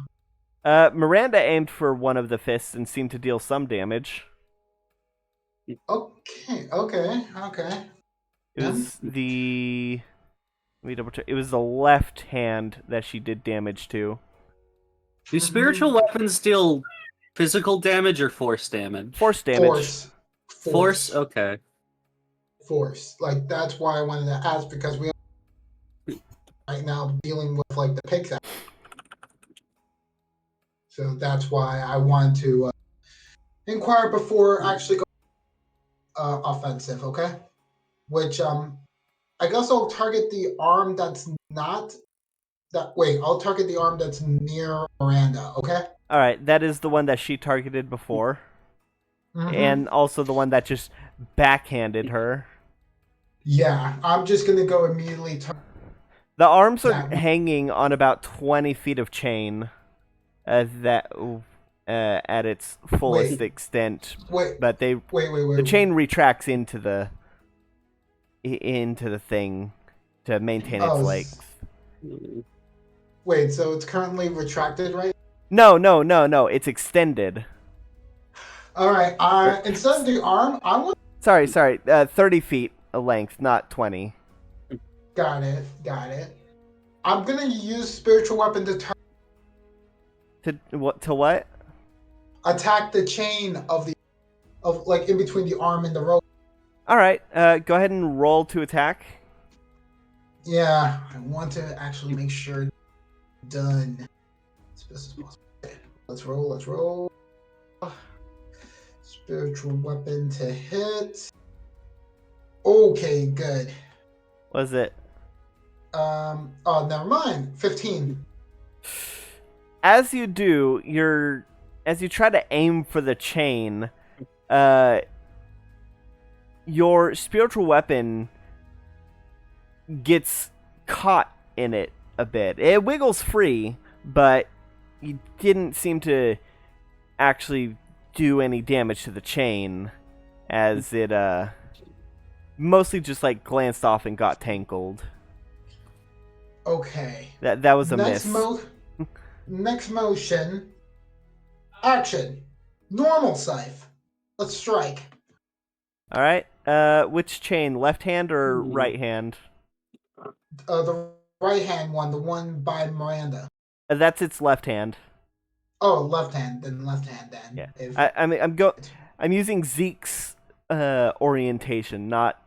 Miranda aimed for one of the fists and seemed to deal some damage. Okay. It was the. Let me double check. It was the left hand that she did damage to. Do spiritual weapons deal physical damage or force damage? Force damage. Force? Okay. Force. Like that's why I wanted to ask because we are right now dealing with like the pickaxe. So that's why I want to inquire before actually going offensive, okay? Which I guess I'll target the arm that's not that wait, I'll target the arm that's near Miranda, okay? All right, that is the one that she targeted before, and also the one that just backhanded her. Yeah, I'm just gonna go immediately. The arms are That- hanging on about 20 feet of chain, at its fullest Wait. extent, Wait, but wait. the chain retracts into the thing to maintain its Oh, length. Wait, so it's currently retracted, right? No, it's extended. All right. Instead of the arm, I want. Sorry. 30 feet length, not 20. Got it. I'm gonna use spiritual weapon to To what? attack the chain of like in between the arm and the rope. All right. Go ahead and roll to attack. Yeah, I want to actually make sure done as best as possible. Okay, let's roll. Spiritual weapon to hit. Okay, good. Was it Oh, never mind. 15. As you do, as you try to aim for the chain, your spiritual weapon gets caught in it a bit. It wiggles free, but you didn't seem to actually do any damage to the chain, as it mostly just like glanced off and got tangled. Okay. That was a Next miss. Next motion. Action. Normal scythe. Let's strike. All right. Which chain? Left hand or right hand? The right hand one, the one by Miranda. That's its left hand. Oh, left hand. Then left hand. Then. Yeah. If... I'm using Zeke's orientation, not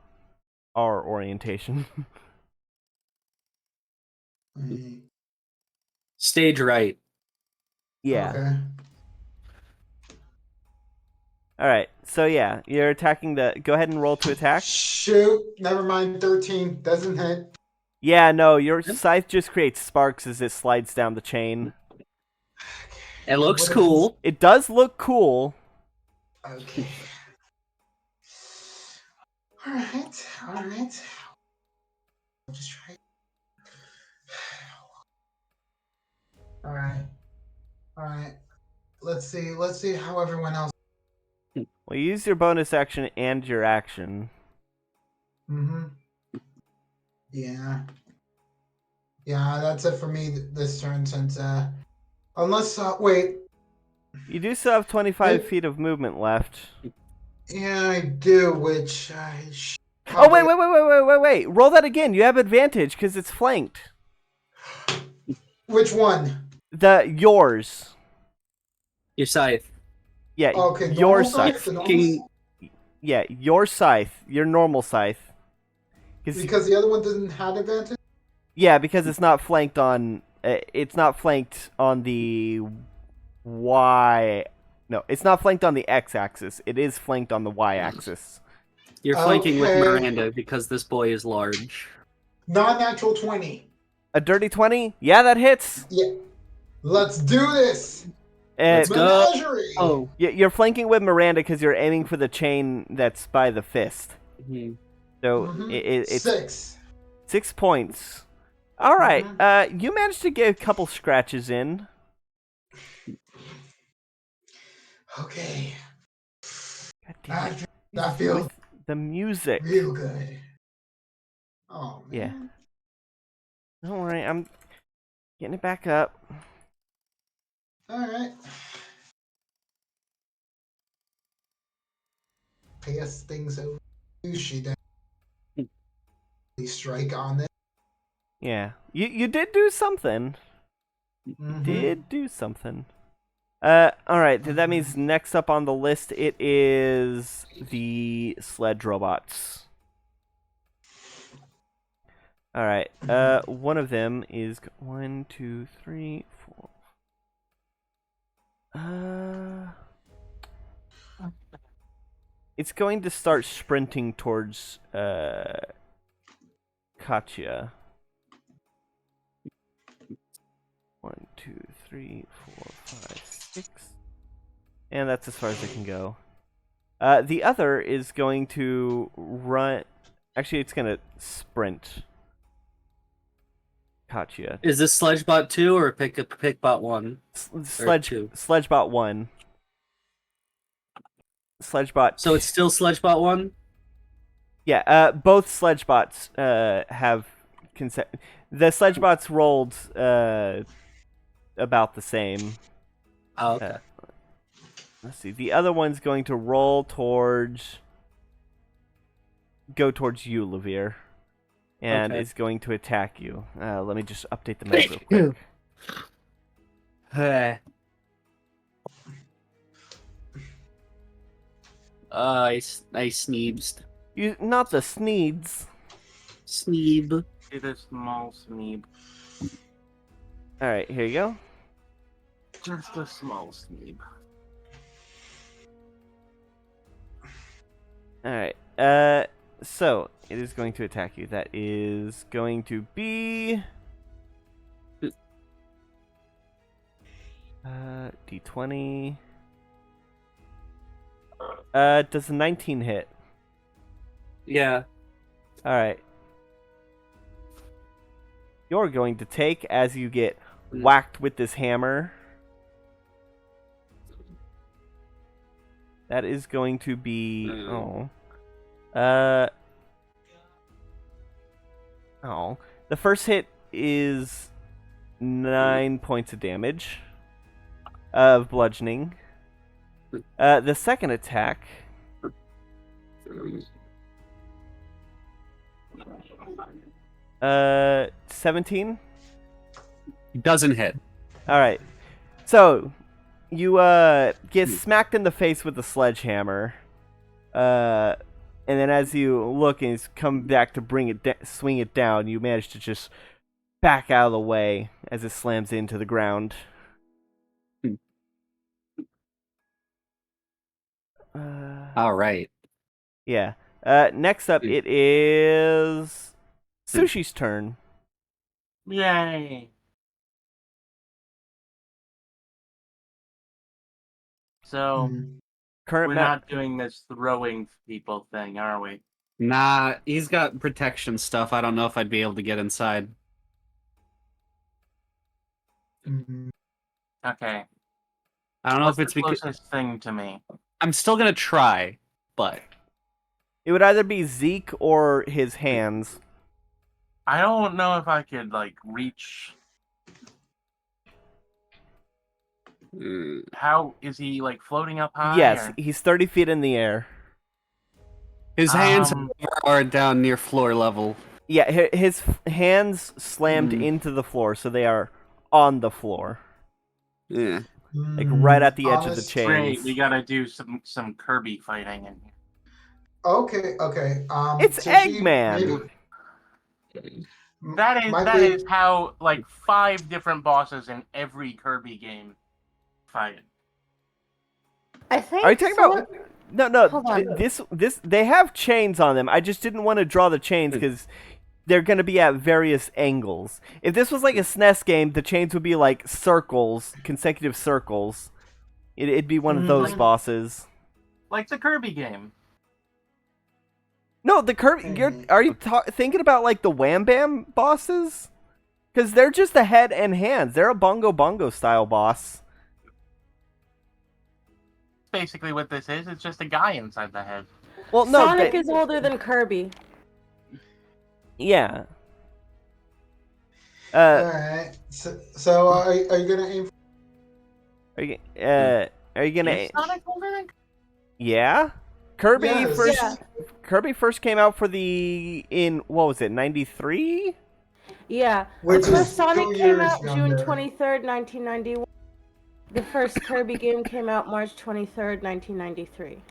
our orientation. Stage right. Yeah. Okay. All right. So yeah, you're attacking the. Go ahead and roll to attack. Shoot. Never mind. 13 doesn't hit. Yeah, no, your scythe just creates sparks as it slides down the chain. It looks cool. It does look cool. Okay. All right. All right. I'll just try. All right. All right. Let's see. Let's see how everyone else. Well, you use your bonus action and your action. Mm-hmm. Yeah. Yeah, that's it for me this turn since unless wait. You do still have 25 feet of movement left. Yeah, I do, which I Oh, wait. Roll that again. You have advantage because it's flanked. Which one? Yours. Your scythe. Yeah, Okay, your normal scythe. the normal... Yeah, your scythe. Your normal scythe. Because the other one doesn't have advantage? Yeah, because it's not flanked on... it's not flanked on the Y... No, it's not flanked on the X-axis. It is flanked on the Y-axis. You're flanking with Miranda because this boy is large. Non-natural 20. A dirty 20? Yeah, that hits. Yeah. Let's do this. Let's go. Menagerie. Oh. You're flanking with Miranda because you're aiming for the chain that's by the fist. Mm-hmm. So it's 6. 6 points. All right. You managed to get a couple scratches in. Okay. God damn it. That feels With the music. real good. Oh man. Yeah. Don't worry, I'm getting it back up. All right. I guess things over. She then strike on it. Yeah. You did do something. Mm-hmm. Did do something. Alright, that means next up on the list it is the sledge robots. Alright, one of them is 1, 2, 3, 4. It's going to start sprinting towards Katya. 1, 2, 3, 4, 5, 6. And that's as far as it can go. The other is going to run... Actually, it's going to sprint. Katya. Is this Sledgebot 2 or Pickbot 1? Sledgebot 1. Sledgebot... So it's still Sledgebot 1? Yeah, both Sledgebots have... The Sledgebots rolled about the same. Oh, okay. Let's see. The other one's going to roll towards... Go towards you, Levere. And is going to attack you. Let me just update the map real quick. I sneebs. You, not the Sneeds. Sneeb. It is small sneeb. Alright, here you go. Just a small sneeb. Alright. So it is going to attack you. That is going to be D20. Does a 19 hit? Yeah. All right. You're going to take as you get whacked with this hammer. That is going to be the first hit is 9 points of damage of bludgeoning. The second attack 17. Doesn't hit. All right. So you get smacked in the face with the sledgehammer. And then as you look and come back to bring it swing it down, you manage to just back out of the way as it slams into the ground. All right. Yeah. Next up, it is Sushi's turn. Yay! So, Current we're map. not doing this throwing people thing, are we? Nah, he's got protection stuff. I don't know if I'd be able to get inside. Okay. I don't know What's if it's the because closest thing to me? I'm still gonna try, but It would either be Zeke or his hands. I don't know if I could, reach... How... Is he, floating up high? Yes, or- he's 30 feet in the air. his hands Um, are down near floor level. Yeah, his hands slammed into the floor, so they are on the floor. Yeah. Like right at the edge of the chains. Great, we gotta do some Kirby fighting in here. Okay. It's Sushi, Eggman. That is how 5 different bosses in every Kirby game fight. I think. Are you talking someone- about? No. Hold on. This they have chains on them. I just didn't want to draw the chains because they're going to be at various angles. If this was like a SNES game, the chains would be like circles, consecutive circles. It'd be one of those bosses. Like the Kirby game. No, the Kirby. Are you thinking about like the Wham Bam bosses? Because they're just the head and hands. They're a bongo style boss. Basically what this is. It's just a guy inside the head. Well, no. Sonic is older than Kirby. Yeah. Alright. So are you gonna aim for... Are you gonna? Is Sonic older than Yeah. Kirby Yes. first. Yeah. Kirby first came out for what was it? 93. Yeah. Which the is first Sonic 2 came years out June younger. 23rd, 1991. The first Kirby game came out March 23rd, 1993.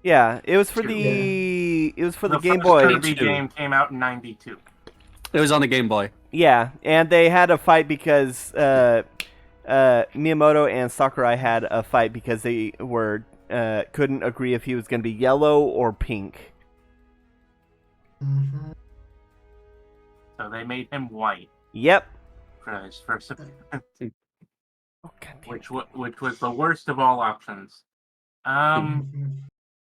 Yeah, it was for Two. the the Game first Boy. Kirby game came out in 92. It was on the Game Boy. Yeah, and they had a fight because Miyamoto and Sakurai had a fight because they were couldn't agree if he was going to be yellow or pink. Mhm. So they made him white Yep. for his first appearance, Oh, God damn. which was the worst of all options. Mhm.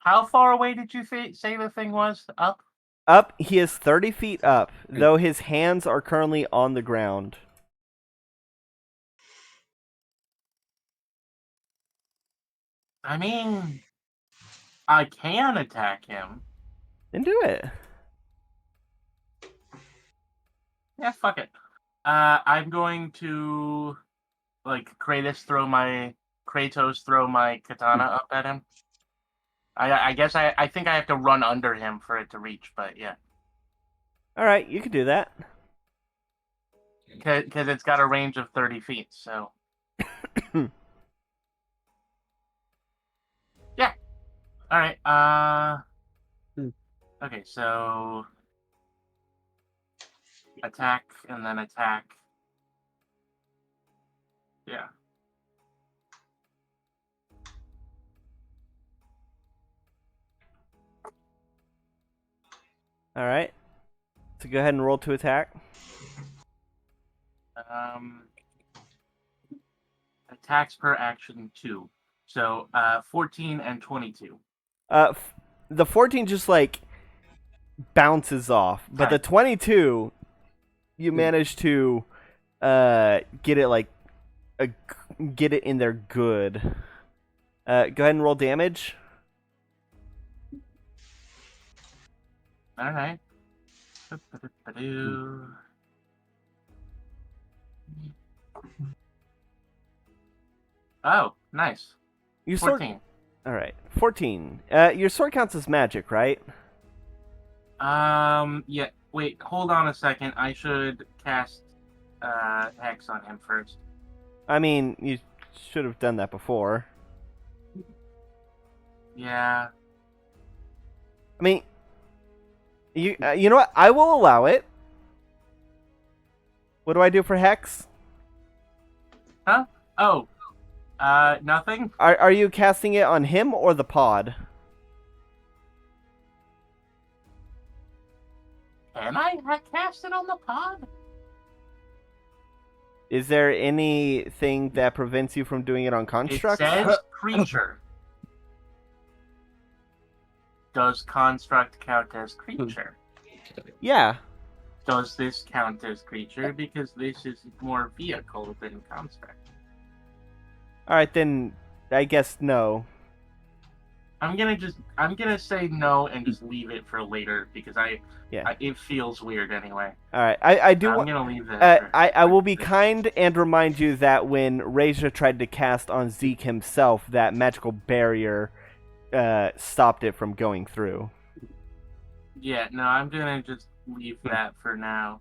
How far away did you say the thing was? Up? Up, he is 30 feet up, though his hands are currently on the ground. I mean, I can attack him. Then do it. Yeah, fuck it. I'm going to Kratos throw my katana up at him. I guess I think I have to run under him for it to reach, but yeah, All right, you can do that. because it's got a range of 30 feet. So yeah. All right. Okay, so attack and then attack. Yeah. All right. So go ahead and roll to attack. Attacks per action 2. So 14 and 22. The 14 just like bounces off, but the 22, you manage to get it like get it in there good. Go ahead and roll damage. All right. Oh, nice. Your sword. 14. All right, 14. Your sword counts as magic, right? Yeah. Wait, hold on a second. I should cast Hex on him first. I mean, you should have done that before. Yeah. I mean, you know what? I will allow it. What do I do for Hex? Huh? Oh. Nothing? Are you casting it on him or the pod? Can I cast it on the pod? Is there anything that prevents you from doing it on constructs? It says creature. Does construct count as creature? Yeah. Does this count as creature? Because this is more vehicle than construct. Alright, then I guess no. I'm gonna say no and just leave it for later because it feels weird anyway. Alright, I do I'm gonna leave that. I will be kind and remind you that when Razor tried to cast on Zeke himself, that magical barrier stopped it from going through. Yeah, no, I'm gonna just leave that for now.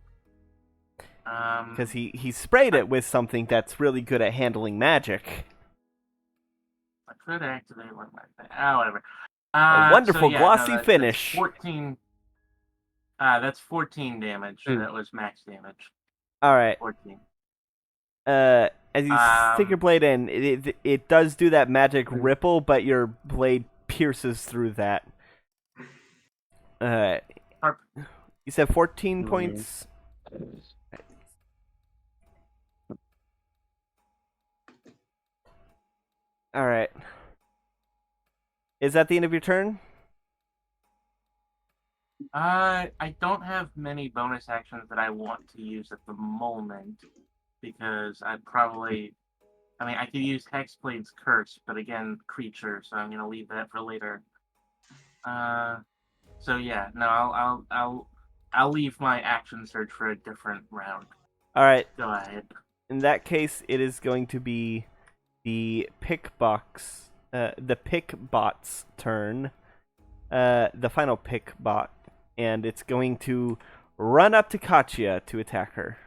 Because he sprayed it with something that's really good at handling magic. I could activate one like that. Ah, whatever. A wonderful glossy that's finish. 14. That's 14 damage. That was max damage. Alright. 14. As you stick your blade in, it does do that magic ripple, but your blade pierces through that. You said 14 points? Alright. Is that the end of your turn? I don't have many bonus actions that I want to use at the moment because I could use Hexblade's Curse, but again, creature, so I'm gonna leave that for later. So yeah, no, I'll leave my action surge for a different round. All right. Go ahead. In that case, it is going to be the pickbot's turn. The final pickbot, and it's going to run up to Katya to attack her.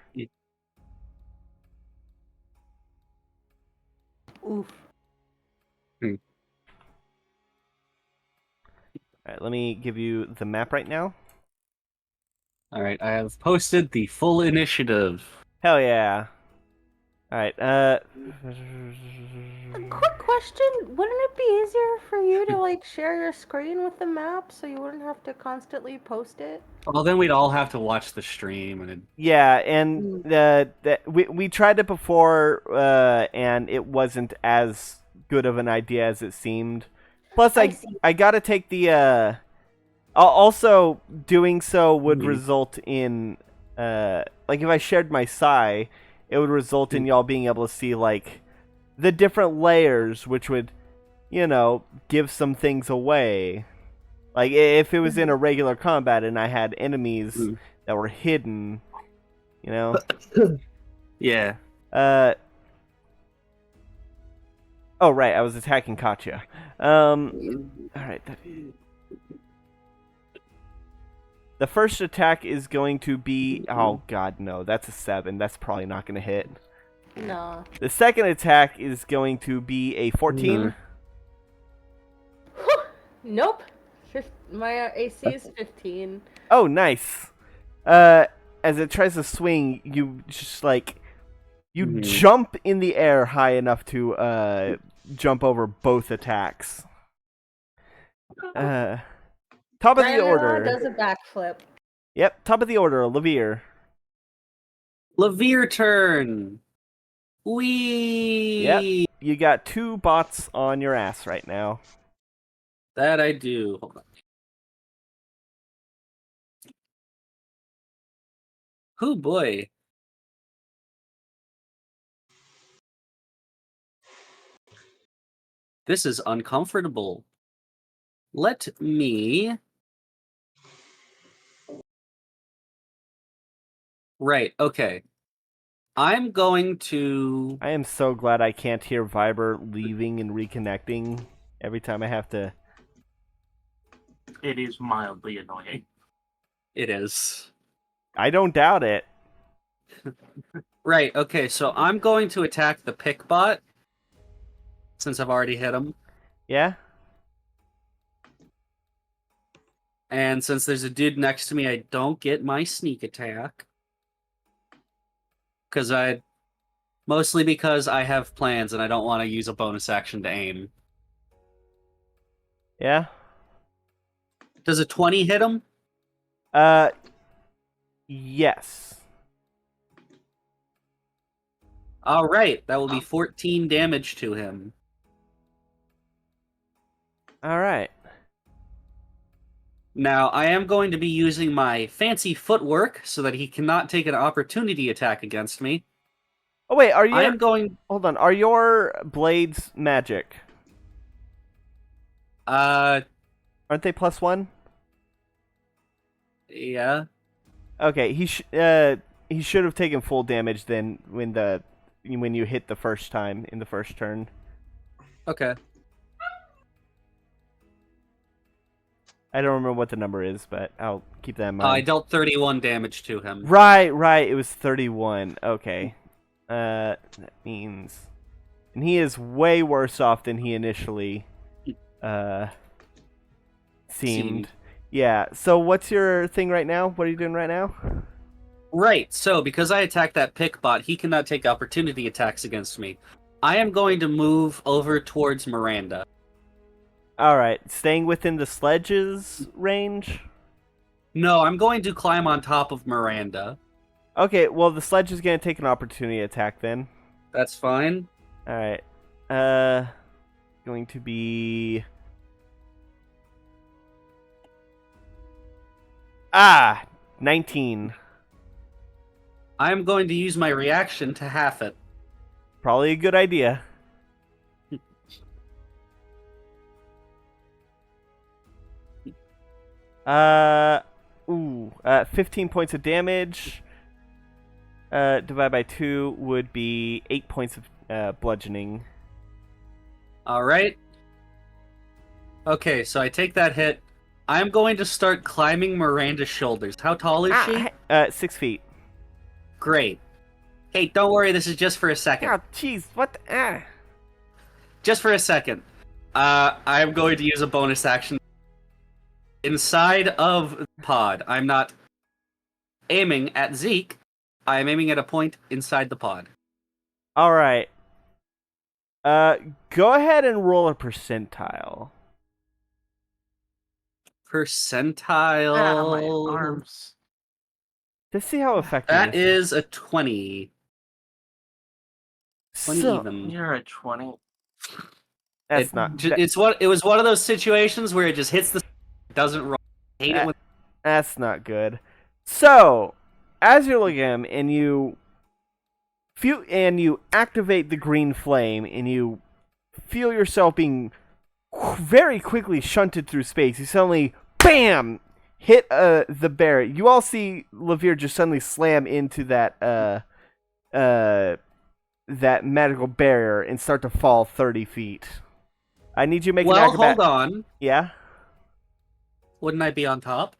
Oof. Alright, let me give you the map right now. Alright, I have posted the full initiative. Hell yeah. Alright, A quick question: wouldn't it be easier for you to like share your screen with the map so you wouldn't have to constantly post it? Well, then we'd all have to watch the stream, and yeah, and we tried it before, and it wasn't as good of an idea as it seemed. Plus, I gotta take the. Also, doing so would result in, like if I shared my Psy, it would result in y'all being able to see like the different layers, which would, give some things away. Like if it was in a regular combat and I had enemies that were hidden, Yeah. Oh right, I was attacking Katya. All right. The first attack is going to be. Oh god, no, that's a 7. That's probably not going to hit. No. The second attack is going to be a 14. Nope. My AC is 15. Oh, nice. As it tries to swing, you just jump in the air high enough to jump over both attacks. Top of the order. Does a backflip. Yep, top of the order, Levere. Levere turn. Wee. Yep, you got 2 bots on your ass right now. That I do. Hold on. Oh boy. This is uncomfortable. Let me... Right, okay. I'm going to... I am so glad I can't hear Viber leaving and reconnecting every time I have to. It is mildly annoying. It is. I don't doubt it. Right, okay, so I'm going to attack the pick bot, since I've already hit him. Yeah? And since there's a dude next to me, I don't get my sneak attack. Mostly because I have plans and I don't want to use a bonus action to aim. Yeah? Does a 20 hit him? Yes. Alright, that will be 14 damage to him. Alright. Now, I am going to be using my fancy footwork so that he cannot take an opportunity attack against me. Oh, wait, I am going... Hold on, are your blades magic? Aren't they +1? Yeah. Okay, he should have taken full damage then when you hit the first time in the first turn. Okay. I don't remember what the number is, but I'll keep that in mind. I dealt 31 damage to him. Right, it was 31. Okay. That means... And he is way worse off than he initially seemed. Yeah, so what's your thing right now? What are you doing right now? Right, so because I attacked that pick bot, he cannot take opportunity attacks against me. I am going to move over towards Miranda. Alright, staying within the sledge's range? No, I'm going to climb on top of Miranda. Okay, well, the sledge is going to take an opportunity attack then. That's fine. Alright. Going to be... 19. I am going to use my reaction to half it. Probably a good idea. Uh, 15 points of damage. Divided by 2 would be 8 points of bludgeoning. Alright. Okay, so I take that hit. I'm going to start climbing Miranda's shoulders. How tall is she? 6 feet. Great. Hey, don't worry, this is just for a second. Oh, jeez, what? Just for a second. I'm going to use a bonus action. Inside of the pod, I'm not aiming at Zeke. I'm aiming at a point inside the pod. Alright. Go ahead and roll a percentile. Percentile. My arms. To see how effective That this is a 20. 20 So, even. You're at 20. that's not... It was one of those situations where it just hits the... doesn't roll. I hate it when... That's not good. So, as you're looking at him, and you activate the green flame, and you feel yourself being very quickly shunted through space, you suddenly, BAM! Hit the bear. You all see Levere just suddenly slam into that magical barrier and start to fall 30 feet. I need you to make an acrobat. Hold on. Yeah? Wouldn't I be on top?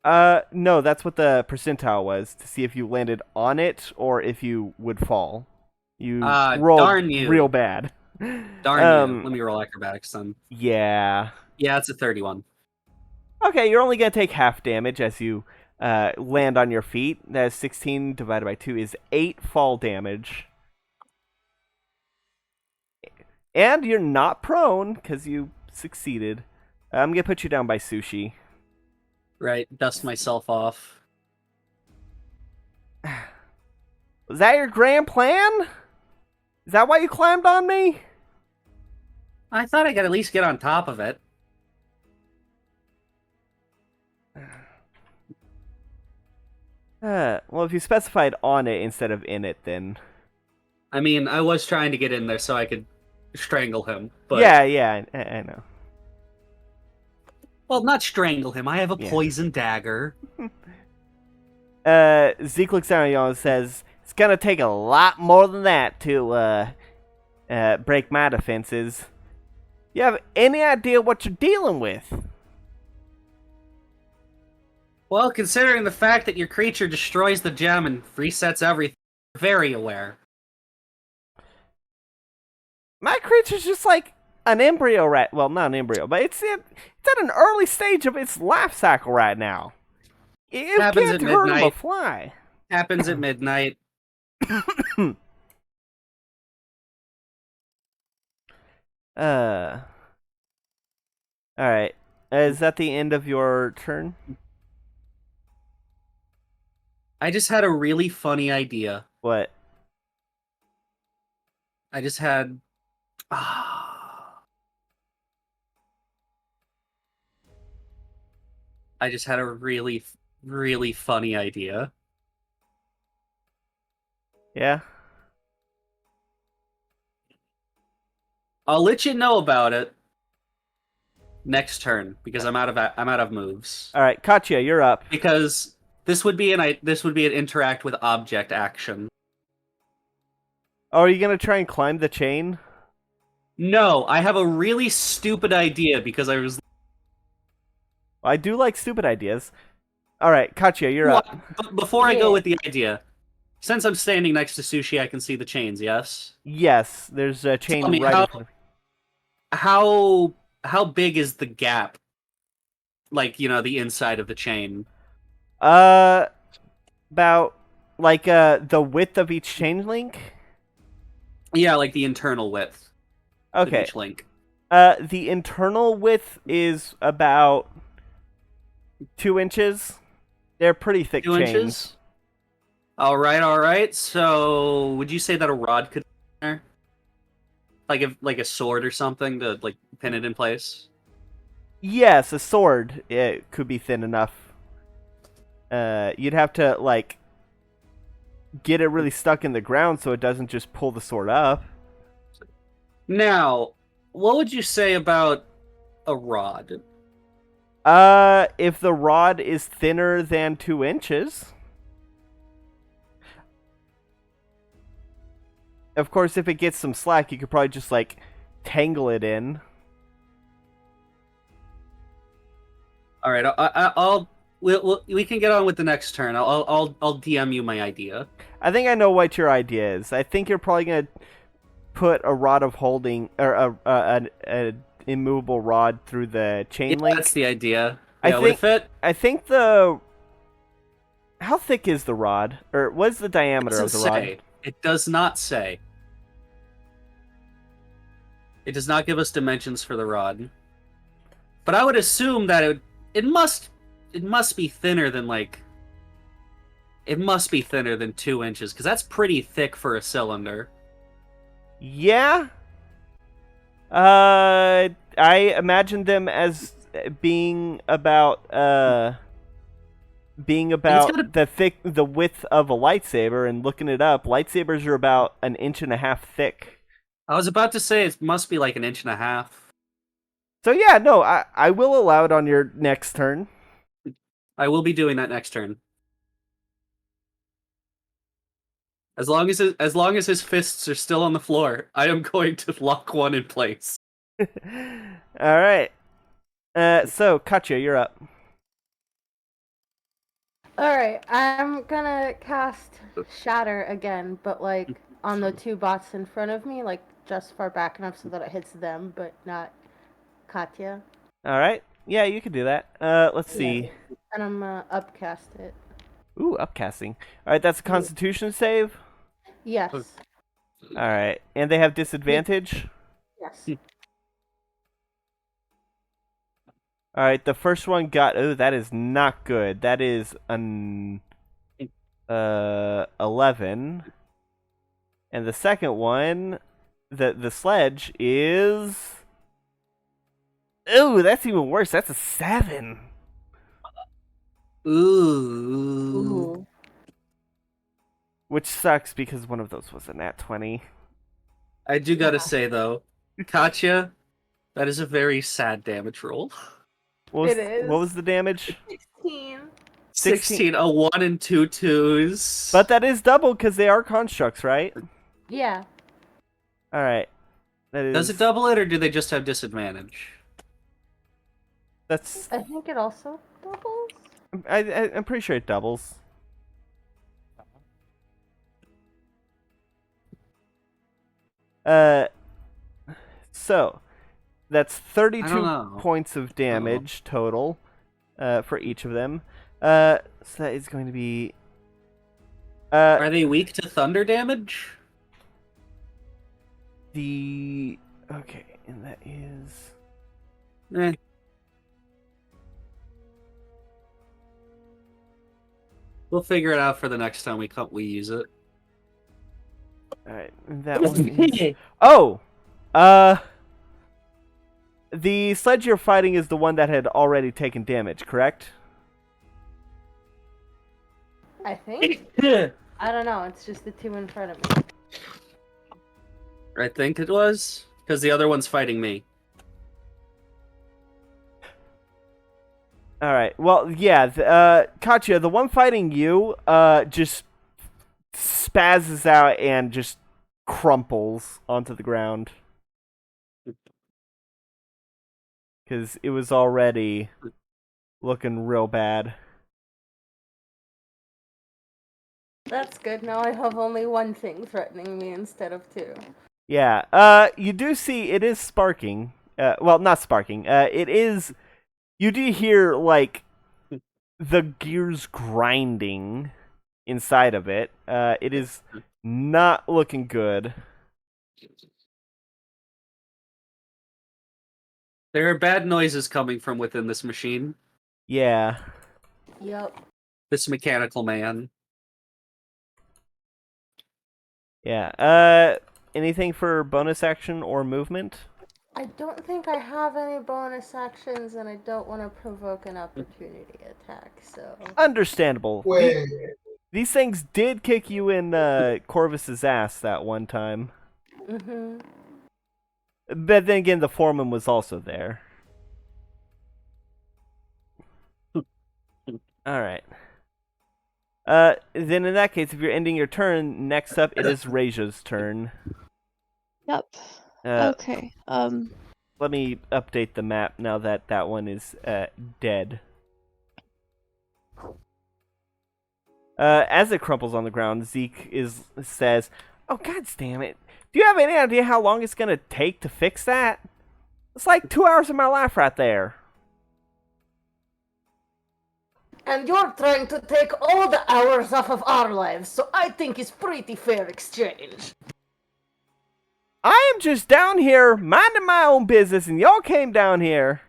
No, that's what the percentile was, to see if you landed on it or if you would fall. You rolled darn you. real bad. Darn you. Let me roll acrobatics then. Yeah. Yeah, it's a 31. Okay, you're only going to take half damage as you land on your feet. That is 16 divided by 2 is 8 fall damage. And you're not prone, because you succeeded. I'm going to put you down by Sushi. Right, dust myself off. Was that your grand plan? Is that why you climbed on me? I thought I could at least get on top of it. Well, if you specified on it instead of in it, then... I mean, I was trying to get in there so I could strangle him, but... Yeah, I know. Well, not strangle him. I have a Yeah. poison dagger. Zeke looks down at y'all and says, it's gonna take a lot more than that to, break my defenses. You have any idea what you're dealing with? Well, considering the fact that your creature destroys the gem and resets everything, very aware. My creature's just like an embryo rat. Well, not an embryo, but it's at an early stage of its life cycle right now. It Happens can't at hurt him a midnight. fly. Happens at midnight. Alright. Is that the end of your turn? I just had a really funny idea. What? I just had... I just had a really, really funny idea. Yeah? I'll let you know about it next turn because I'm out of moves. Alright, Katya, you're up. Because this would be an interact with object action. Oh, are you gonna try and climb the chain? No, I have a really stupid idea because I was... I do like stupid ideas. Alright, Katya, you're up. But before I go with the idea, since I'm standing next to Sushi, I can see the chains, yes? Yes, there's a chain Tell me, right in front of how big is the gap? Like, the inside of the chain. About like the width of each chain link? Yeah, like the internal width of Okay. each link. The internal width is about 2 inches. They're pretty thick 2 chains. inches? Alright. So, would you say that a rod could be there? Like a sword or something to, like, pin it in place? Yes, a sword it could be thin enough. You'd have to, like, get it really stuck in the ground so it doesn't just pull the sword up. Now, what would you say about a rod? If the rod is thinner than 2 inches. Of course, if it gets some slack, you could probably just, like, tangle it in. All right, we can get on with the next turn. I'll DM you my idea. I think I know what your idea is. I think you're probably gonna put a rod of holding or a immovable rod through the chain link. That's the idea. I Yeah, think- with it. I think how thick is the rod, or what is the diameter of the rod? Say. It does not say. It does not give us dimensions for the rod. But I would assume that it must be thinner than it must be thinner than 2 inches because that's pretty thick for a cylinder. Yeah. I imagine them as being about the width of a lightsaber, and looking it up, lightsabers are about 1.5 inches thick. I was about to say it must be like 1.5 inches. So yeah, no, I will allow it on your next turn. I will be doing that next turn. As long as his fists are still on the floor, I am going to lock one in place. All right. So Katya, you're up. Alright, I'm gonna cast Shatter again, but like on the 2 bots in front of me, like just far back enough so that it hits them, but not Katya. All right. Yeah, you can do that. Let's see. And I'm upcast it. Ooh, upcasting. All right, that's a Constitution save. Yes. All right, and they have disadvantage. Yes. All right, the first one got. Oh, that is not good. That is an 11, and the second one, the sledge is. Oh, that's even worse. That's a 7. Ooh. Which sucks because one of those was a nat 20. I do gotta say though, Katya, that is a very sad damage roll. What It is. was the damage? 16. 16, a 1 and 2 2s. But that is double because they are constructs, right? Yeah. All right. That is. Does it double it, or do they just have disadvantage? That's. I think it also doubles. I'm pretty sure it doubles. So that's 32 know. points of damage total for each of them. So that is going to be. Are they weak to thunder damage? Okay, and that is. Eh. We'll figure it out for the next time we use it. All right, and that one is. Oh, the sledge you're fighting is the one that had already taken damage, correct? I think. I don't know. It's just the two in front of me. I think it was, because the other one's fighting me. All right. Well, yeah. Katya, the one fighting you, just spazzes out and just crumples onto the ground because it was already looking real bad. That's good. Now I have only one thing threatening me instead of two. Yeah. You do see it is sparking. Well, not sparking. It is. You do hear like the gears grinding inside of it. It is not looking good. There are bad noises coming from within this machine. Yeah. Yep. This mechanical man. Yeah. Anything for bonus action or movement? I don't think I have any bonus actions, and I don't want to provoke an opportunity attack, so... Understandable. Wait, These things did kick you in Corvus's ass that one time. Mm-hmm. But then again, the foreman was also there. Alright. Then in that case, if you're ending your turn, next up it is Reja's turn. Yep. Uh, Okay. Let me update the map now that that one is dead. As it crumples on the ground, Zeke says, "Oh, god damn it. Do you have any idea how long it's going to take to fix that? It's like 2 hours of my life right there." And you're trying to take all the hours off of our lives, so I think it's pretty fair exchange. I am just down here minding my own business, and y'all came down here.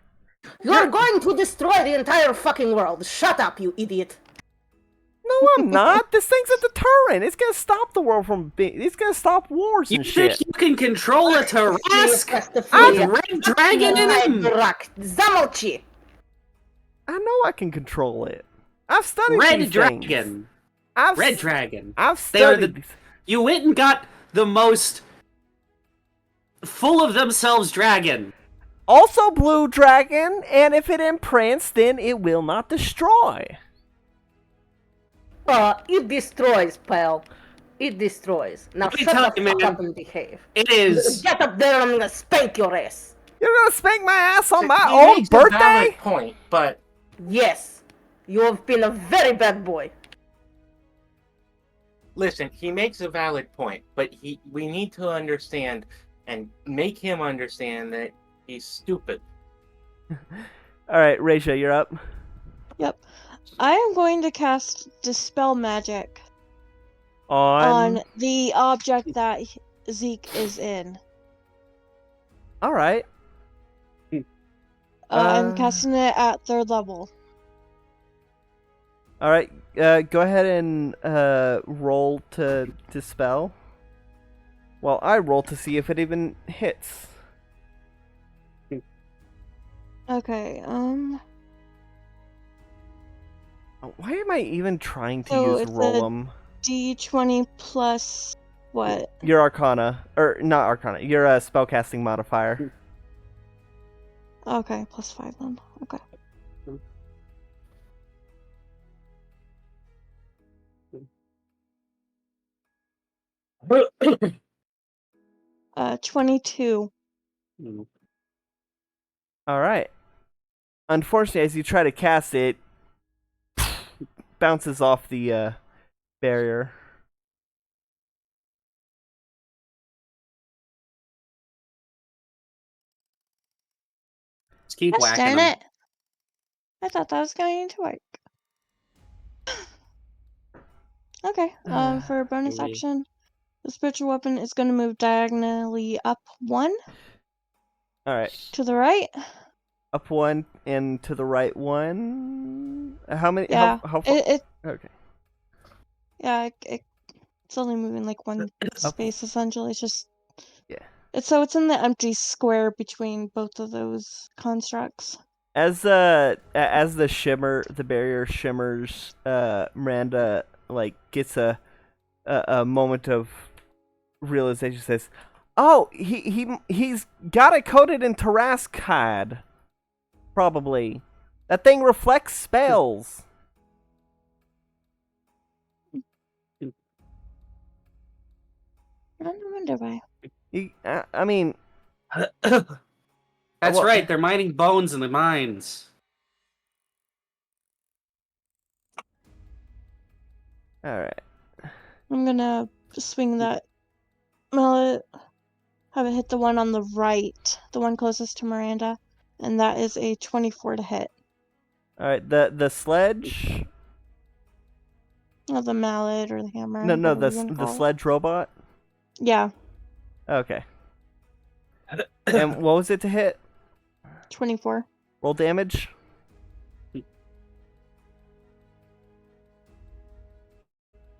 You're going to destroy the entire fucking world. Shut up, you idiot. No, I'm not. This thing's a deterrent. It's gonna stop the world from being. It's gonna stop wars You and think shit. you can control a Tarrasque I'm with Red Dragon in him? Zamochi. I know I can control it. I've studied Red these Dragon. things. Red Dragon. I've They are studied. the. You went and got the most full of themselves dragon. Also blue dragon, and if it imprints, then it will not destroy. It destroys, pal. It destroys. Now Let me shut tell the you, fuck man. up and behave. It is. Get up there and I'm gonna spank your ass. You're gonna spank my ass on my He own makes a valid birthday? point, but Yes. You have been a very bad boy. listen, he makes a valid point, but we need to understand and make him understand that he's stupid. All right, Reisha, you're up. Yep. I am going to cast Dispel Magic On. on the object that Zeke is in. All right. I'm casting it at 3rd level. All right. Go ahead and roll to dispel. Well, I roll to see if it even hits. Okay, Why am I even trying to So use it's a- Roll'em? D20 plus what? Your Arcana, or not Arcana. Your spellcasting modifier. Okay, plus 5 then. Okay. 22. All right. Unfortunately, as you try to cast it, bounces off the barrier. Let's keep Gosh whacking darn them. it! I thought that was going to work. Okay, for a bonus Maybe. action, the spiritual weapon is going to move diagonally up 1 All right. to the right. Up 1 and to the right 1. How many? Yeah, How far? it Okay. yeah, it's only moving like 1 space essentially. It's just Yeah. it's in the empty square between both of those constructs. As the barrier shimmers, Miranda like gets a moment of realization. Says, "Oh, he's got it coated in Tarrascad. Probably that thing reflects spells." I don't wonder why. I mean, That's well, right. They're mining bones in the mines. all right. I'm gonna swing that mallet, have it hit the one on the right, the one closest to Miranda, and that is a 24 to hit. All right. The sledge. Or the mallet or the hammer. No, whatever you wanna the call it. sledge robot. Yeah, Okay. And what was it to hit? 24. Roll damage.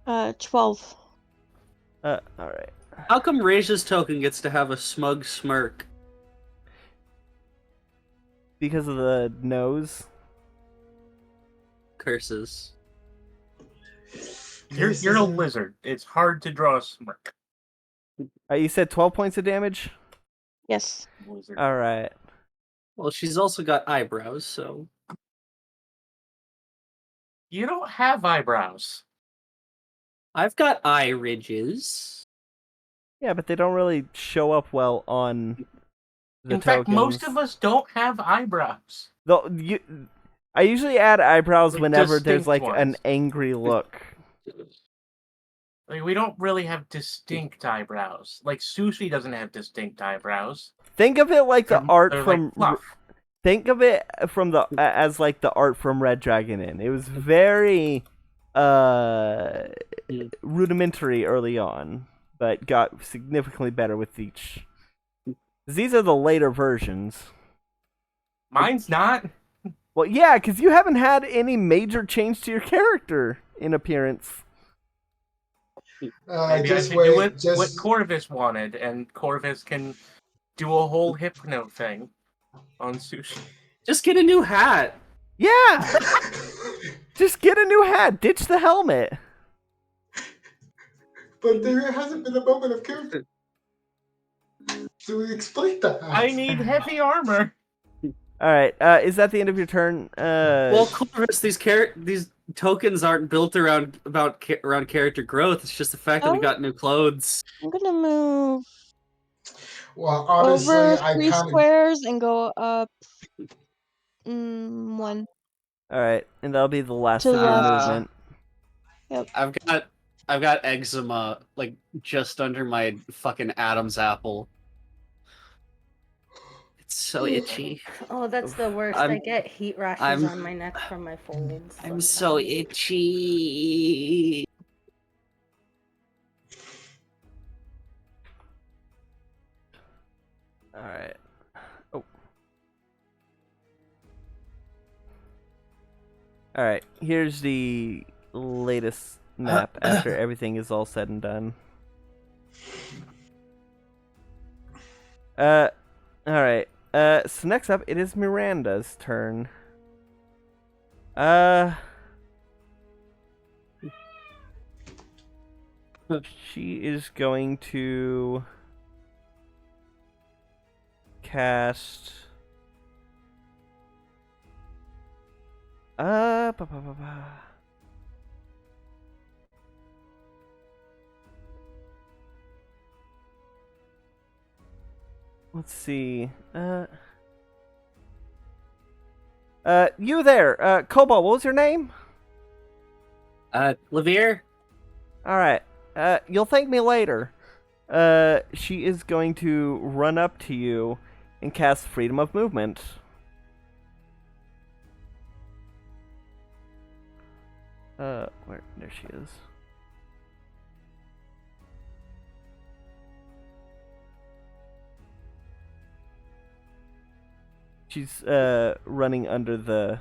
12. All right. How come Reja's token gets to have a smug smirk? Because of the nose. Curses. You're a lizard. It's hard to draw a smirk. You said 12 points of damage. Yes. Lizard. All right. Well, she's also got eyebrows, so You don't have eyebrows. I've got eye ridges. Yeah, but they don't really show up well on the In fact, most tokens. of us don't have eyebrows. I usually add eyebrows Like whenever there's distinct like an ones. angry look. Like, we don't really have distinct eyebrows. Like, Sushi doesn't have distinct eyebrows. Think of it like the art They're from. like fluff. Think of it from the as like the art from Red Dragon Inn. It was very rudimentary early on, but got significantly better with each. These are the later versions. Mine's not. Well, yeah, because you haven't had any major change to your character in appearance. Maybe Just I should wait. do what Corvus wanted, and Corvus can do a whole hypno thing on Sushi. Just get a new hat. Yeah! Just get a new hat. Ditch the helmet. But there hasn't been a moment of character. So we explain that. I need heavy armor. All right. Is that the end of your turn? Well, Corvus, these tokens aren't built around character growth. It's just the fact that we Oh. got new clothes. I'm gonna move Well, honestly, over I 3 kind of. squares and go up 1. All right, and that'll be the last To of the your left. movement. Yep. I've got eczema like just under my fucking Adam's apple. It's so itchy. Oh, that's the worst. I get heat rashes on my neck from my folds. I'm so itchy. All right. Oh. All right, here's the latest map after everything is all said and done. All right. So next up, it is Miranda's turn. She is going to cast. Ba, ba, ba, ba. Let's see. You there, Cobalt, what was your name? Levere? Alright. You'll thank me later. She is going to run up to you and cast Freedom of Movement. There she is. She's running under the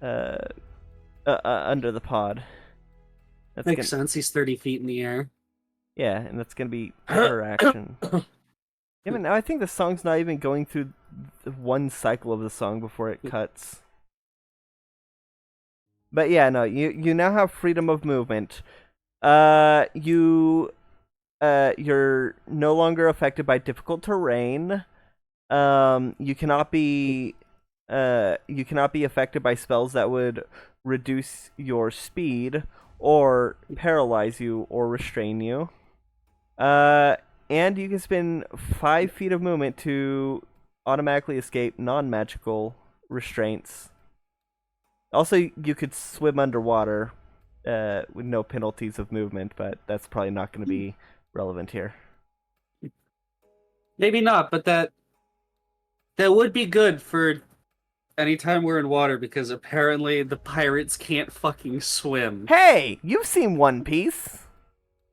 under the pod. That's Makes sense. He's 30 feet in the air. Yeah, and that's gonna be her action. Yeah, but now I think the song's not even going through one cycle of the song before it cuts. But yeah, no, you now have freedom of movement. You're no longer affected by difficult terrain. You cannot be affected by spells that would reduce your speed or paralyze you or restrain you. And you can spend 5 feet of movement to automatically escape non-magical restraints. Also, you could swim underwater with no penalties of movement, but that's probably not going to be relevant here. Maybe not, but that would be good for anytime we're in water, because apparently the pirates can't fucking swim. Hey, you've seen One Piece.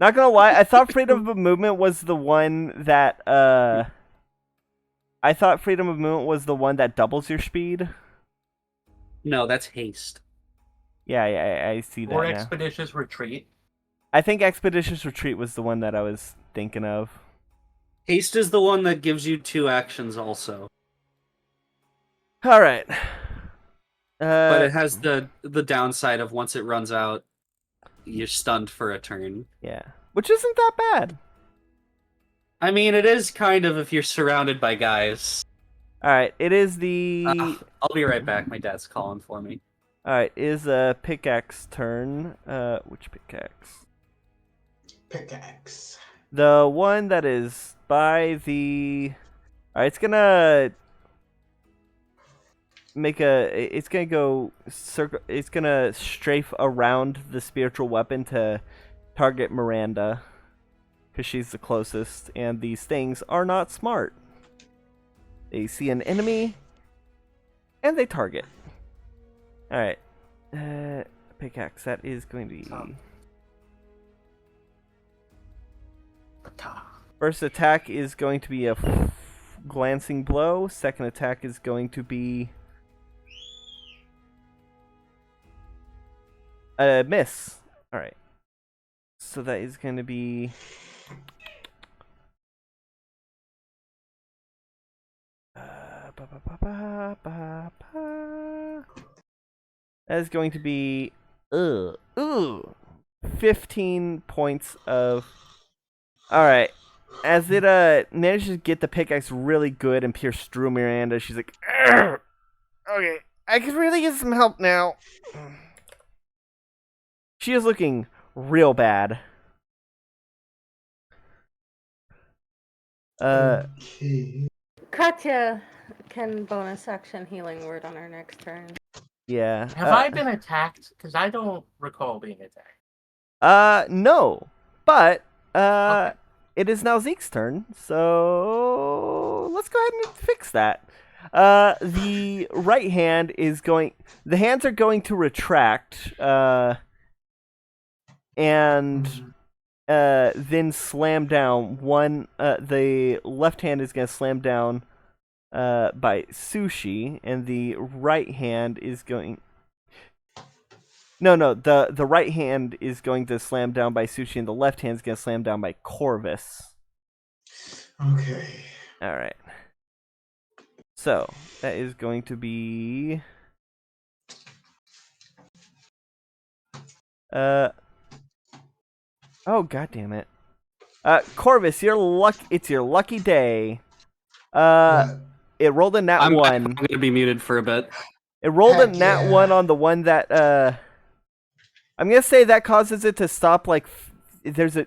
Not gonna lie, I thought freedom of movement was the one that doubles your speed. No, that's haste. Yeah, I see that Or now. Expeditious Retreat. I think Expeditious Retreat was the one that I was thinking of. Haste is the one that gives you 2 actions also. All right. But it has the downside of once it runs out, you're stunned for a turn. Yeah, which isn't that bad. I mean, it is kind of if you're surrounded by guys. All right, it is the. I'll be right back. My dad's calling for me. All right, is a pickaxe turn. Which pickaxe? Pickaxe. The one that is by the. All right, it's gonna it's gonna go circle. It's gonna strafe around the spiritual weapon to target Miranda, because she's the closest, and these things are not smart. They see an enemy, and they target. All right, pickaxe. That is going to be. First attack is going to be a glancing blow. Second attack is going to be a miss. All right. So that is going to be that is going to be 15 points of. All right. As it manages to get the pickaxe really good and pierce through Miranda, she's like, "Argh! Okay, I could really use some help now." She is looking real bad. Okay. Katya can bonus action healing word on her next turn. Yeah. Have I been attacked? Because I don't recall being attacked. No. But, Okay. it is now Zeke's turn, so let's go ahead and fix that. The right hand is going... The hands are going to retract, and then slam down. The left hand is going to slam down by Sushi, and the right hand is going... No. The right hand is going to slam down by Sushi, and the left hand is going to slam down by Corvus. Okay. All right. So that is going to be. Oh, god damn it. Corvus, it's your lucky day. What? It rolled a nat I'm 1. going to be muted for a bit. It rolled a Heck nat yeah. 1 on the one that, I'm gonna say that causes it to stop, like, there's a...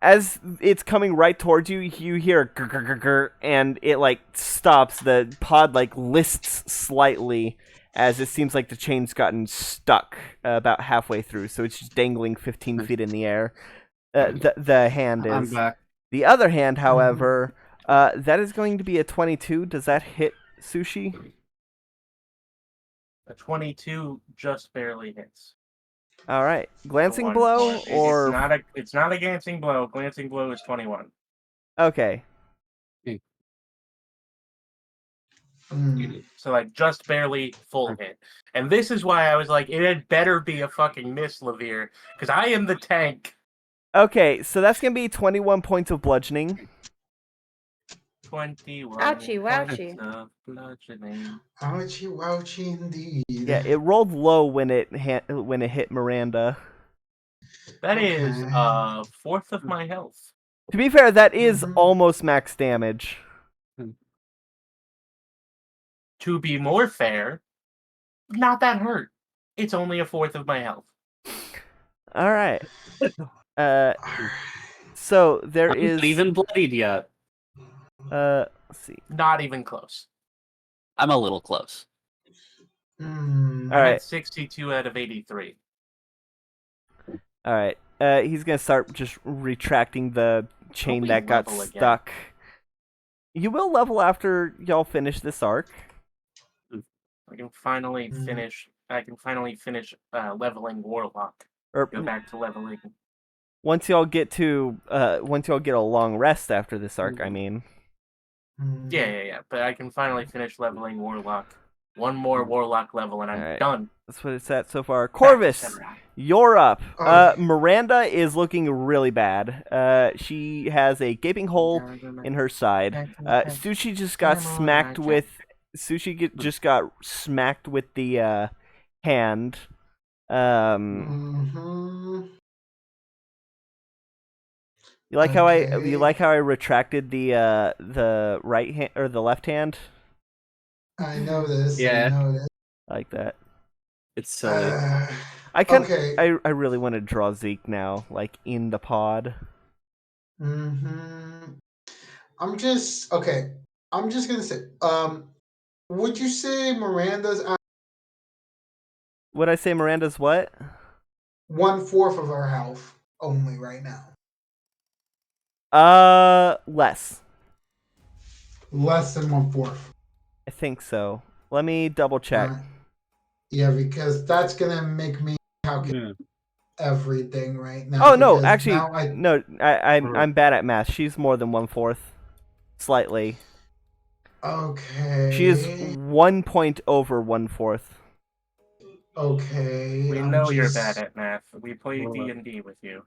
As it's coming right towards you, you hear a grr, grr, grr, grr, and it, like, stops. The pod, like, lists slightly as it seems like the chain's gotten stuck about halfway through, so it's just dangling 15 feet in the air. The hand I'm is. back. The other hand, however, that is going to be a 22. Does that hit Sushi? A 22 just barely hits. All right. Glancing One blow, point. or It's not a glancing blow. Glancing blow is 21. okay. So like just barely full hit. And this is why I was like, it had better be a fucking miss, Levere, because I am the tank. Okay, so that's gonna be 21 points of bludgeoning. 21 Ouchie, points wouchie. of bludgeoning. Ouchie, wouchie, indeed. Yeah, it rolled low when it hit Miranda. That is Okay. a fourth of my health. To be fair, that is Mhm. almost max damage. To be more fair, not that hurt. It's only a fourth of my health. All right. So there I'm is not even bloodied yet. let's see. Not even close. I'm a little close. Mm. All I right. had 62 out of 83. All right. He's gonna start just retracting the chain we that got level again? stuck. You will level after y'all finish this arc. I can finally Mhm. finish. I can finally finish leveling Warlock. Or Go back to leveling. once y'all get a long rest after this arc, I mean. Mm. Yeah. But I can finally finish leveling Warlock. One more Warlock level, and I'm Alright. done. That's what it's at so far. Back to Corvus, Samurai. you're up. Okay. Miranda is looking really bad. She has a gaping hole in her side. Sushi just got smacked with. Just got smacked with the hand. Mhm. You like how Okay. I retracted the right hand or the left hand? I know this. Yeah. I know this. I like that. It's silly. Okay. I really want to draw Zeke now, like in the pod. Mm-hmm. I'm just gonna say, would you say Miranda's at Would I say Miranda's what? 1/4 of her health only right now? Less. Less than 1/4. I think so. Let me double check. Yeah, because that's gonna make me calculate everything right now. Oh no, because actually, now no. I'm bad at math. She's more than 1/4, slightly. Okay. She is 1 point over 1/4. Okay. We know you're bad at math. We play D&D with you.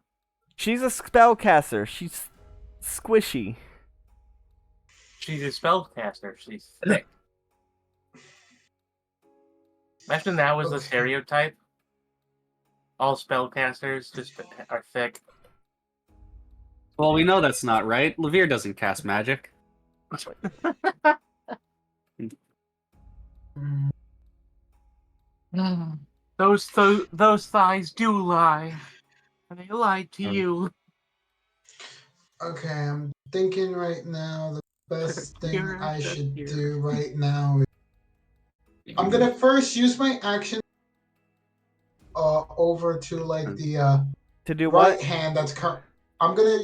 She's a spellcaster. She's squishy. She's a spellcaster. She's thick. Imagine that was the Okay. stereotype. All spellcasters just are thick. Well, we know that's not right. Levere doesn't cast magic. Those thighs do lie. And they lied to you. Okay, I'm thinking right now the best thing You're I just should here. do right now is I'm gonna first use my action over to like the To do right what? hand I'm gonna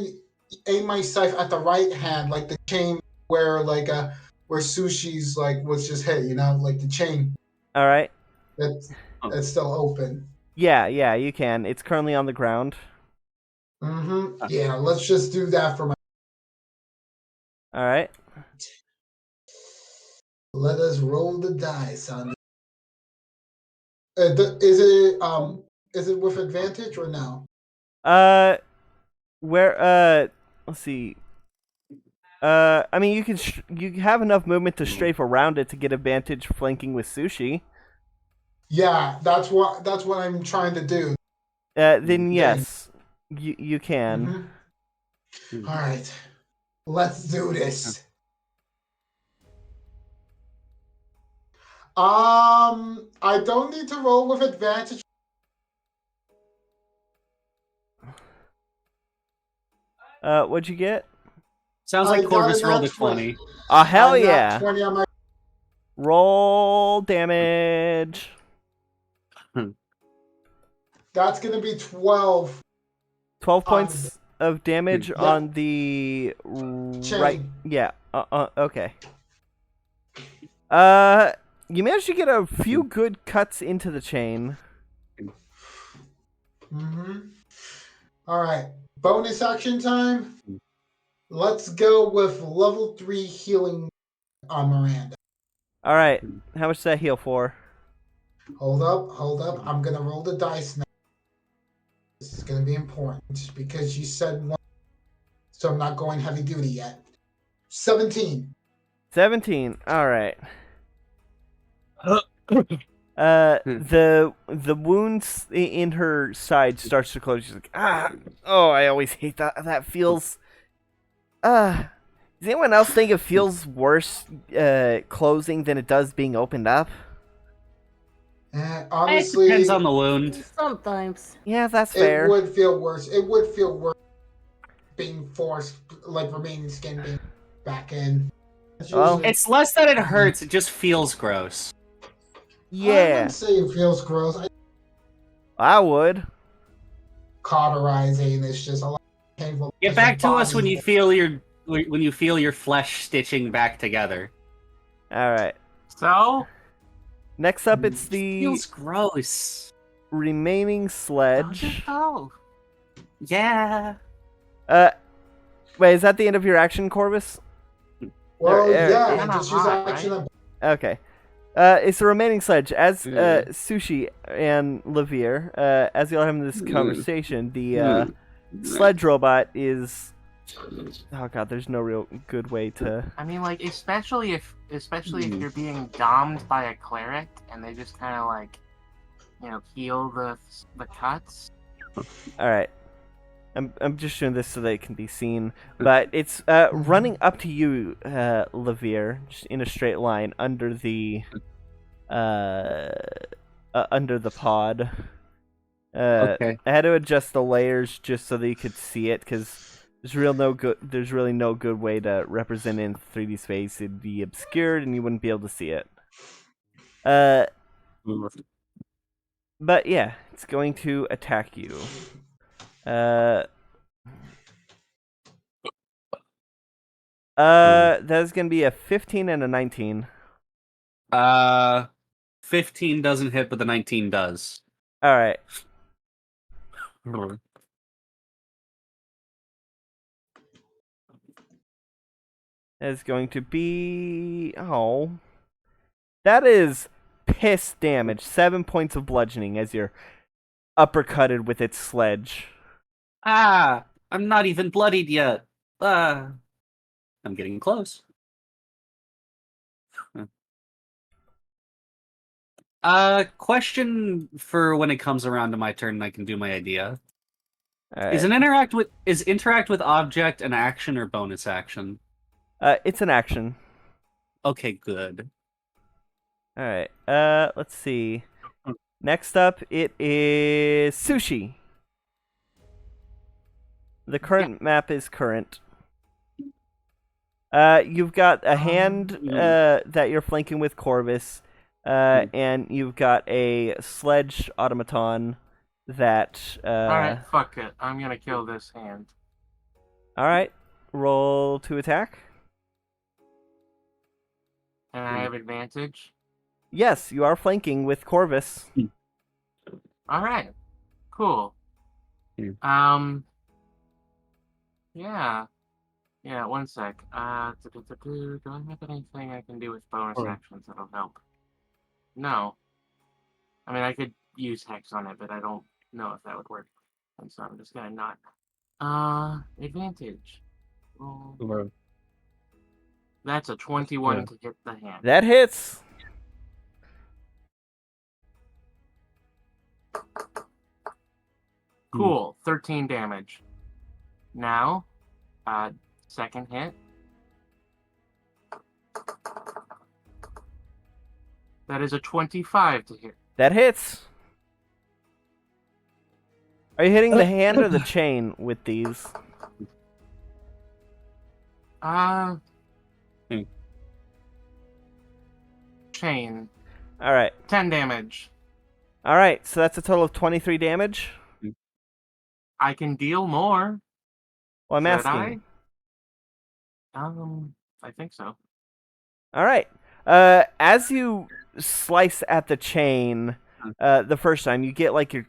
aim my sight at the right hand, like the chain where where Sushi's like was just hit, like the chain All right. that's still open. Yeah, you can. It's currently on the ground. Mm-hmm. Yeah, let's just do that for my. All right. Let us roll the dice on. Is it Is it with advantage or no? Let's see. I mean, you have enough movement to strafe around it to get advantage flanking with Sushi. Yeah, that's what I'm trying to do. Then yes, you can. All right, let's do this. I don't need to roll with advantage. What'd you get? Sounds like I got Corvus a rolled nat a 20. Oh hell a nat yeah! 20 on my. Roll damage. That's gonna be 12. 12 On points of damage Yep. on the right. Chain. Yeah. Okay. You managed to get a few good cuts into the chain. All right. Bonus action time. Let's go with level 3 healing on Miranda. All right. How much does that heal for? Hold up. I'm gonna roll the dice now. This is gonna be important because you said one, so I'm not going heavy duty yet. 17. 17. All right. The wounds in her side starts to close. She's like, oh, I always hate that. That feels. Does anyone else think it feels worse closing than it does being opened up? Honestly, It depends on the wound. Sometimes. Yeah, that's it fair. would feel worse. It would feel worse being forced, like remaining skin being back in. Well, It's less that it hurts, it just feels gross. I Yeah, wouldn't say it feels gross. I would. Cauterizing is just a lot painful. Get back to us when you feel your flesh stitching back together. All right. So, Next up, it's the Feels gross. remaining sledge. oh, Yeah. Wait, is that the end of your action, Corvus? Well, yeah, kinda just use hot, action. right? Okay. It's the remaining sledge. As Sushi and Levere, as you're having this conversation, the sledge robot is. Oh god, there's no real good way to. I mean, like, especially if you're being domed by a cleric and they just kind of like, heal the cuts. All right. I'm just doing this so that it can be seen, but it's running up to you, Levere, just in a straight line under the pod. Okay. I had to adjust the layers just so that you could see it, because there's really no good way to represent it in 3D space. It'd be obscured and you wouldn't be able to see it. But yeah, it's going to attack you. That is going to be a 15 and a 19. 15 doesn't hit, but the 19 does. All right. That is going to be that is piss damage. 7 points of bludgeoning as you're uppercutted with its sledge. I'm not even bloodied yet. I'm getting close. Question for when it comes around to my turn and I can do my idea. Right. Is interact with object an action or bonus action? It's an action. Okay, good. All right. Let's see. Next up, it is Sushi. The current map is current. You've got a hand that you're flanking with Corvus, and you've got a sledge automaton that. Alright, fuck it. I'm gonna kill this hand. Alright, roll to attack. And I have advantage. Yes, you are flanking with Corvus. Alright. Cool. Yeah. Yeah, one sec. Do I have anything I can do with bonus actions that'll help? No. I mean, I could use Hex on it, but I don't know if that would work. And so I'm just gonna not. Advantage. Roll. That's a 21 to hit the hand. That hits. Cool. 13 damage. Now, second hit. That is a 25 to hit. That hits. Are you hitting the hand or the chain with these? Chain. All right. 10 damage. All right. So that's a total of 23 damage. I can deal more. Well, I'm Should asking. I think so. All right. As you slice at the chain, the first time you get like your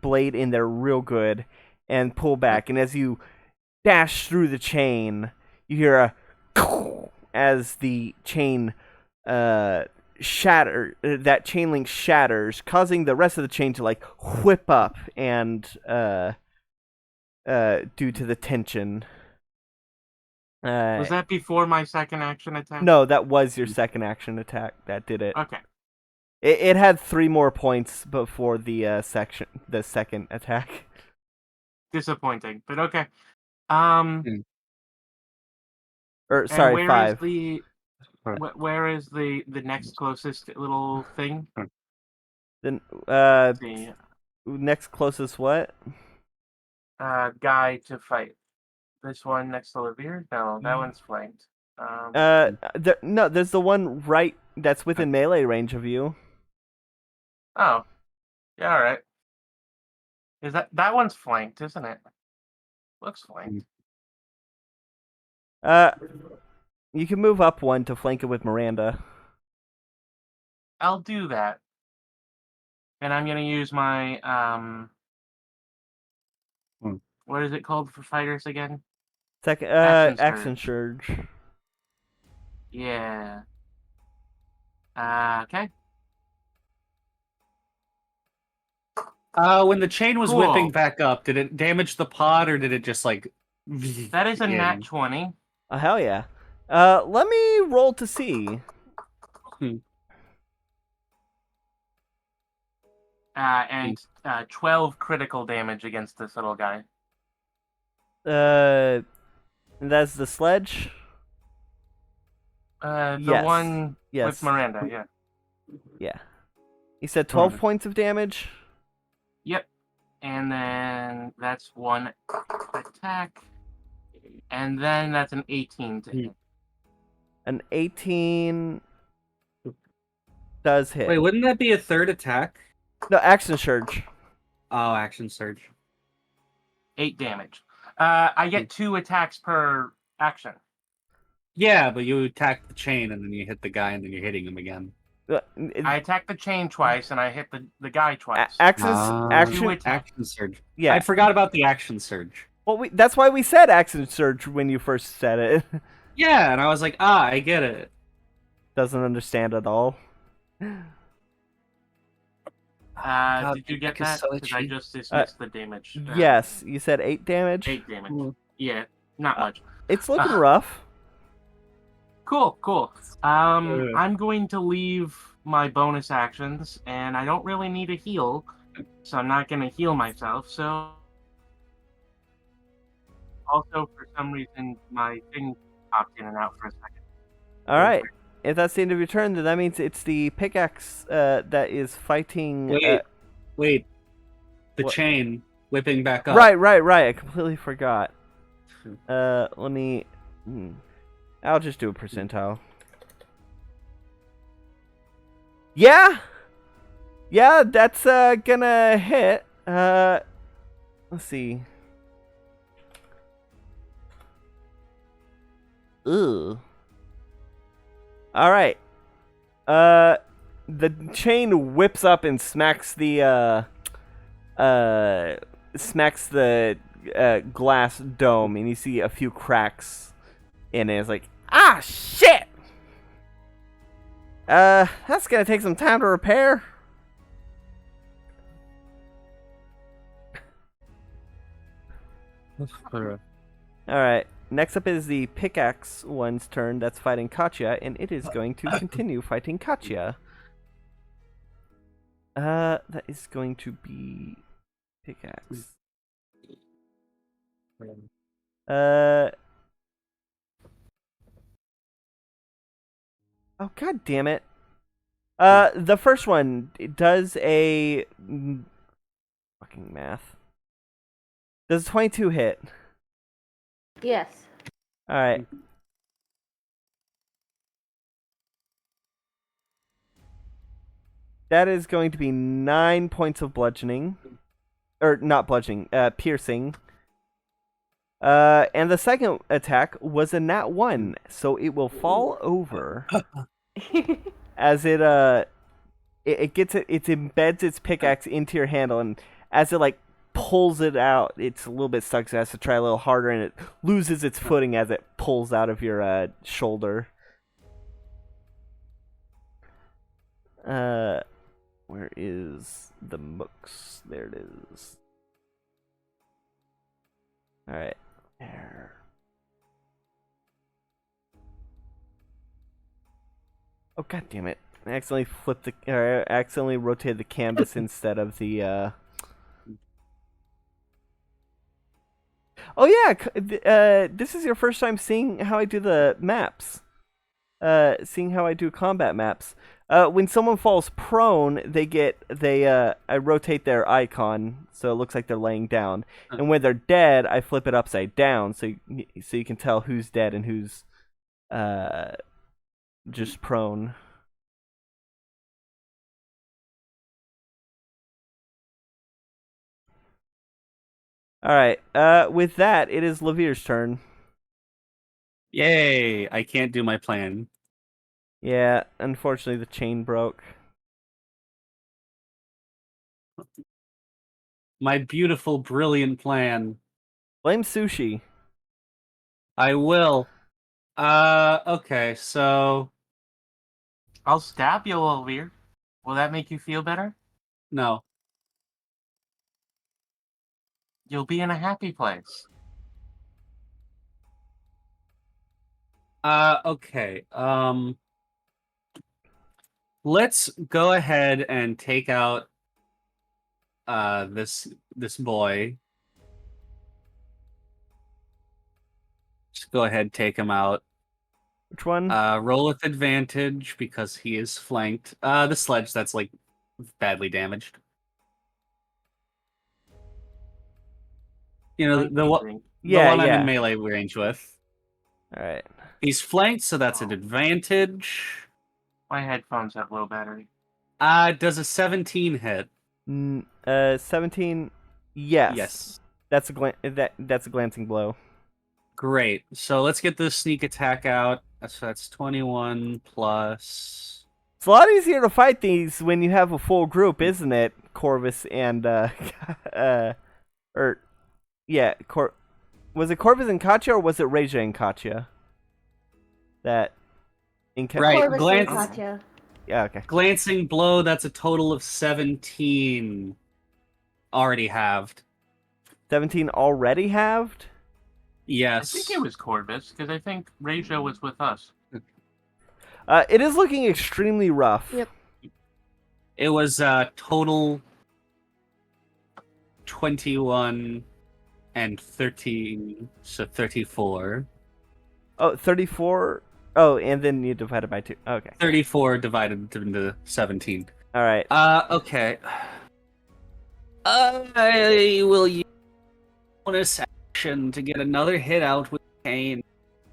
blade in there real good and pull back, and as you dash through the chain, you hear a as the chain that chain link shatters, causing the rest of the chain to like whip up and due to the tension. Was that before my second action attack? No, that was your second action attack. That did it. Okay. It had 3 more points before the second attack. Disappointing, but okay. Or sorry, where 5. Where is the next closest little thing? Then Let's see. next closest what? Guy to fight. This one next to Levere? No, that one's flanked. There's the one right that's within melee range of you. Oh. Yeah, alright. Is that one's flanked, isn't it? Looks flanked. You can move up one to flank it with Miranda. I'll do that. And I'm gonna use my what is it called for fighters again? Second Action action surge. Yeah. Okay. When the chain was Cool. whipping back up, did it damage the pod or did it just like? That is a nat 20. Oh hell yeah. Let me roll to see. And 12 critical damage against this little guy. That's the sledge. The Yes. one Yes. with Miranda, yeah. Yeah. You said 12 points of damage? Yep. And then that's one attack. And then that's an 18 to hit. An 18 does hit. Wait, wouldn't that be a third attack? No, action surge. Oh, action surge. 8 damage. I get 2 attacks per action. Yeah, but you attack the chain and then you hit the guy and then you're hitting him again. I attack the chain twice and I hit the guy twice. Action surge. Yeah. I forgot about the action surge. Well, that's why we said action surge when you first said it. Yeah, and I was like, I get it. Doesn't understand at all. Did you get that? Because I just dismissed the damage. Yes, you said 8 damage? 8 damage. Yeah, not much. It's looking rough. Cool. I'm going to leave my bonus actions, and I don't really need a heal, so I'm not going to heal myself, so... Also, for some reason, my thing popped in and out for a second. Alright. If that's the end of your turn, then that means it's the pickaxe that is fighting... Wait. The chain whipping back up. Right. I completely forgot. Let me... I'll just do a percentile. Yeah, that's gonna hit. Let's see. Ugh. All right. The chain whips up and smacks the glass dome, and you see a few cracks in it. It's like, ah, shit! That's gonna take some time to repair. All right. Next up is the pickaxe one's turn. That's fighting Katya, and it is going to continue fighting Katya. That is going to be pickaxe. Oh, god damn it. The first one it does a fucking math. Does a 22 hit? Yes. All right. That is going to be 9 points of bludgeoning, or not bludgeoning, piercing. And the second attack was a nat 1, so it will fall over as it embeds its pickaxe into your handle, and as it like pulls it out, it's a little bit stuck, so it has to try a little harder, and it loses its footing as it pulls out of your shoulder. Where is the mooks? There it is. Alright. There. Oh, god damn it. I accidentally rotated the canvas instead of the, Oh yeah, this is your first time seeing how I do the maps. Seeing how I do combat maps. When someone falls prone, I rotate their icon so it looks like they're laying down. And when they're dead, I flip it upside down so you can tell who's dead and who's just prone. Alright, with that, it is Lavir's turn. Yay! I can't do my plan. Yeah, unfortunately the chain broke. My beautiful, brilliant plan. Blame Sushi. I will. Okay, so... I'll stab you, Olivia. Will that make you feel better? No. You'll be in a happy place. Okay, let's go ahead and take out this boy. Just go ahead, take him out. Which one? Roll with advantage because he is flanked. The sledge that's like badly damaged. You know, the one I'm in melee range with. Alright. He's flanked, so that's an advantage. My headphones have low battery. Does a 17 hit? 17. Yes. Yes. That's a glancing blow. Great. So let's get the sneak attack out. So that's 21 plus. It's a lot easier to fight these when you have a full group, isn't it? Corvus and was it Corvus and Katya or was it Reja and Katya? That Right. Corvus and Katya. Yeah, okay. Glancing blow, that's a total of 17 already halved. 17 already halved? Yes. I think it was Corvus, because I think Reja was with us. It is looking extremely rough. Yep. It was total 21 and 13, so 34. Oh, 34? Oh, and then you divide it by 2. Okay. 34 divided into 17. Alright. Okay. I will use bonus action to get another hit out with cane.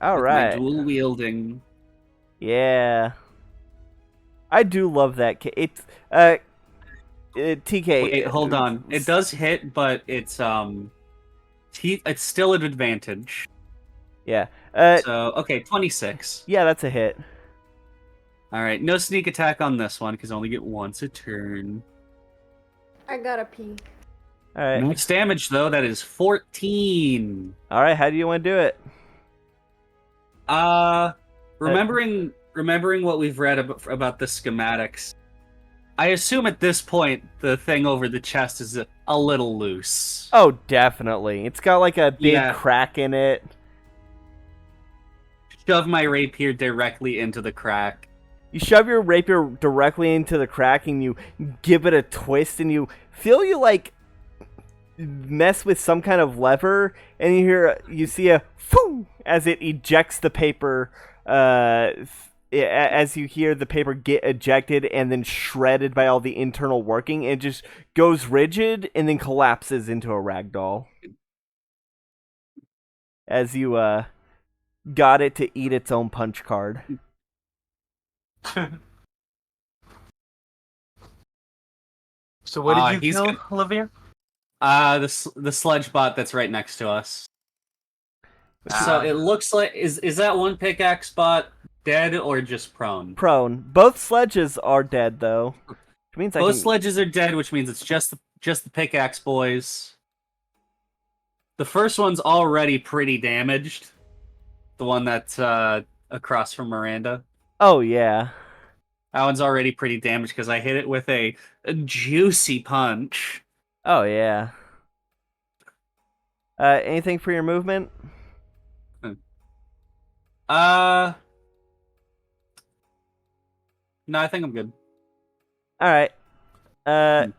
Alright. Dual wielding. Yeah. I do love that. It's TK. Wait, hold on. It does hit, but it's still an advantage. Yeah. So okay, 26. Yeah, that's a hit. All right, no sneak attack on this one because I only get once a turn. I gotta pee. All right. Max damage though, that is 14. All right. How do you want to do it? Remembering what we've read about the schematics, I assume at this point the thing over the chest is a little loose. Oh, definitely. It's got like a big Yeah. crack in it. Shove my rapier directly into the crack. You shove your rapier directly into the crack and you give it a twist and you feel you like mess with some kind of lever and you see a phoo as it ejects the paper as you hear the paper get ejected and then shredded by all the internal working. It just goes rigid and then collapses into a ragdoll as you got it to eat its own punch card. So what did you he's kill, good. Olivia? The sledge bot that's right next to us. So it looks like is that one pickaxe bot dead or just prone? Prone. Both sledges are dead though. Which means Both sledges are dead, which means it's just the pickaxe boys. The first one's already pretty damaged. The one that's across from Miranda. Oh yeah. That one's already pretty damaged because I hit it with a juicy punch. Oh yeah. Anything for your movement? No, I think I'm good. All right.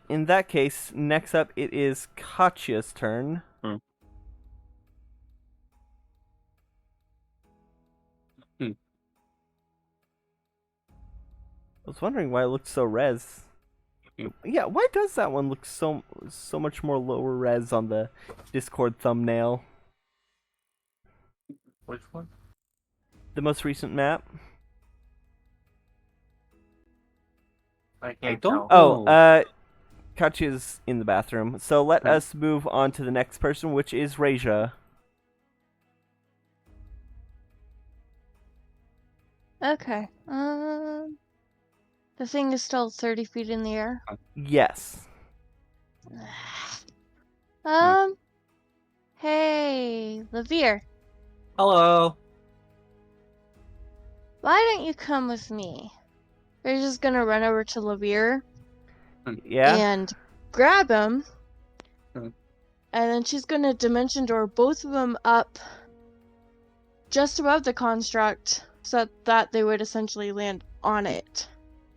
In that case, next up it is Katya's turn. I was wondering why it looked so res. Yeah, why does that one look so much more lower res on the Discord thumbnail? Which one? The most recent map. I can't don't- tell. Oh, Katya's in the bathroom. So let us move on to the next person, which is Reja. Okay. The thing is still 30 feet in the air. Yes. Hey, Levere, Hello. why don't you come with me? We're just gonna run over to Levere Yeah. and grab him, Hmm. and then she's gonna dimension door both of them up just above the construct so that they would essentially land on it.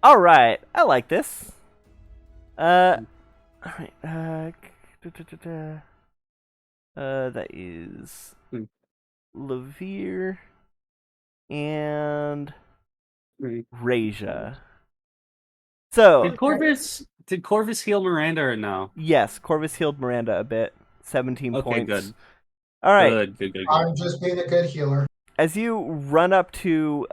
All right. I like this. All right. That is Levere and Reja. So Did Corvus heal Miranda or no? yes, Corvus healed Miranda a bit. 17 Okay, points. good. All right. Good. I'm just being a good healer. As you run up to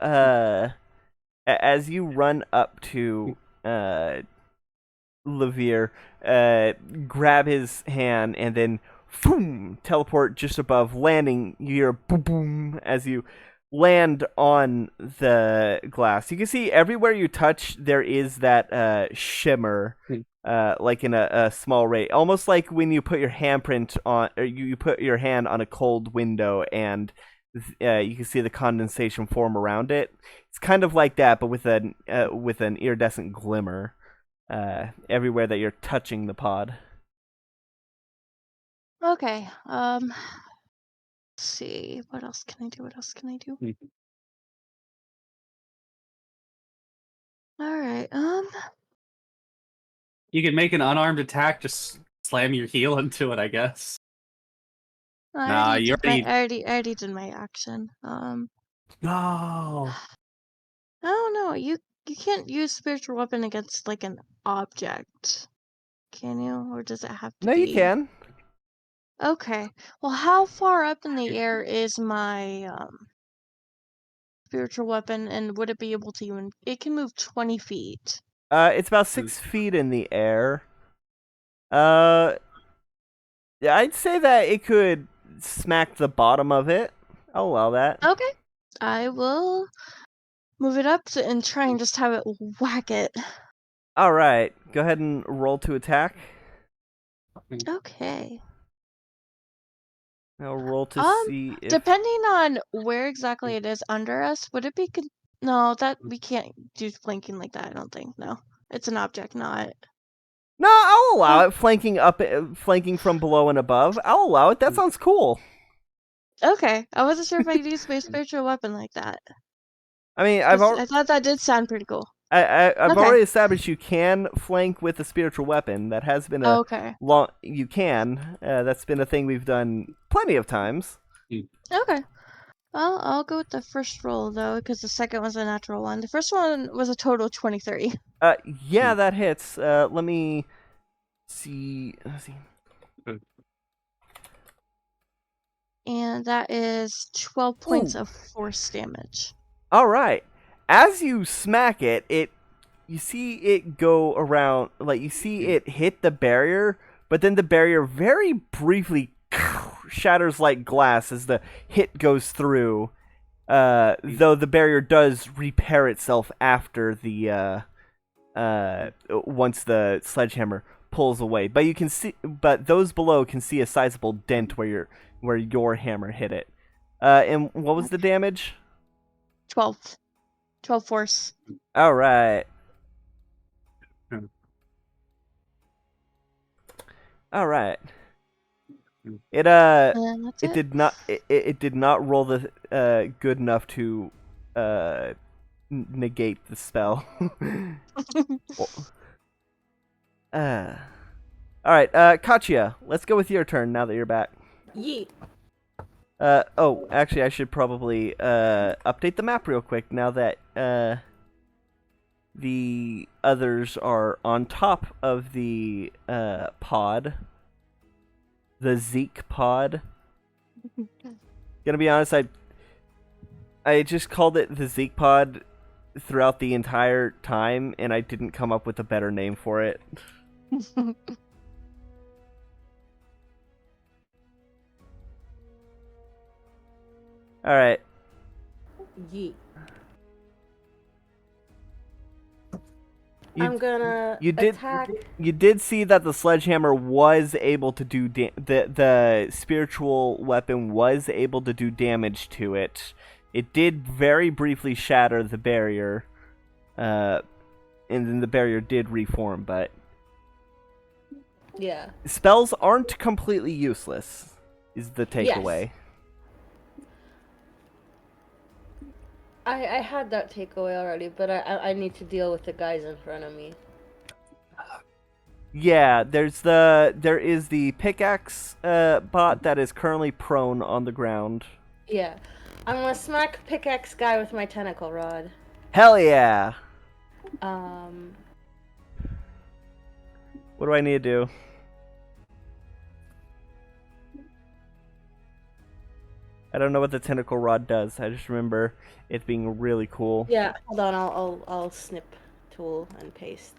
Levere, grab his hand and then boom, teleport just above, landing. You hear boom boom as you land on the glass. You can see everywhere you touch there is that shimmer, like in a small ray, almost like when you put your handprint on, or you put your hand on a cold window and you can see the condensation form around it. It's kind of like that, but with an iridescent glimmer everywhere that you're touching the pod. Okay. Let's see. What else can I do? All right. You can make an unarmed attack, just slam your heel into it, I guess. I you already did my action. No. I don't know. You can't use spiritual weapon against like an object, can you? Or does it have to No, be? you can. Okay. Well, how far up in the air is my spiritual weapon, and would it be able to even? It can move 20 feet. It's about 6 feet in the air. Yeah, I'd say that it could smack the bottom of it. I'll allow that. Okay. I will move it up and try and just have it whack it. All right, go ahead and roll to attack. Okay. I'll roll to see if... Depending on where exactly it is under us, would it be no, that we can't do flanking like that, I don't think. No. It's an object, not. No, I'll allow it. Flanking from below and above. I'll allow it. That sounds cool. Okay, I wasn't sure if I could use my spiritual weapon like that. I mean, I thought that did sound pretty cool. I've Okay. already established you can flank with a spiritual weapon. That has been a Okay. long. You can. That's been a thing we've done plenty of times. Okay. Well, I'll go with the first roll though, because the second was a natural one. The first one was a total 23. Yeah, that hits. Let me see. Let's see. And that is 12 points Ooh. of force damage. All right. As you smack it, you see it go around. Like you see it hit the barrier, but then the barrier very briefly shatters like glass as the hit goes through. Though the barrier does repair itself after the once the sledgehammer pulls away. But you can see, but those below can see a sizable dent where your hammer hit it. And what was the damage? 12. 12 force. All right. All right. It And that's it did not it did not roll the good enough to negate the spell. All right, Katya, let's go with your turn now that you're back. Yeet. Oh, actually, I should probably update the map real quick now that the others are on top of the pod. The Zeke pod. Gonna be honest, I just called it the Zeke pod throughout the entire time, and I didn't come up with a better name for it. All right. Yeet. You, I'm gonna you did attack. you did see that the sledgehammer was able to do the spiritual weapon was able to do damage to it. It did very briefly shatter the barrier, and then the barrier did reform. But Yeah. spells aren't completely useless, is the takeaway. Yes. I had that takeaway already, but I need to deal with the guys in front of me. Yeah, there is the pickaxe bot that is currently prone on the ground. Yeah. I'm gonna smack pickaxe guy with my tentacle rod. Hell yeah! What do I need to do? I don't know what the tentacle rod does. I just remember it being really cool. Yeah, hold on, I'll snip tool and paste.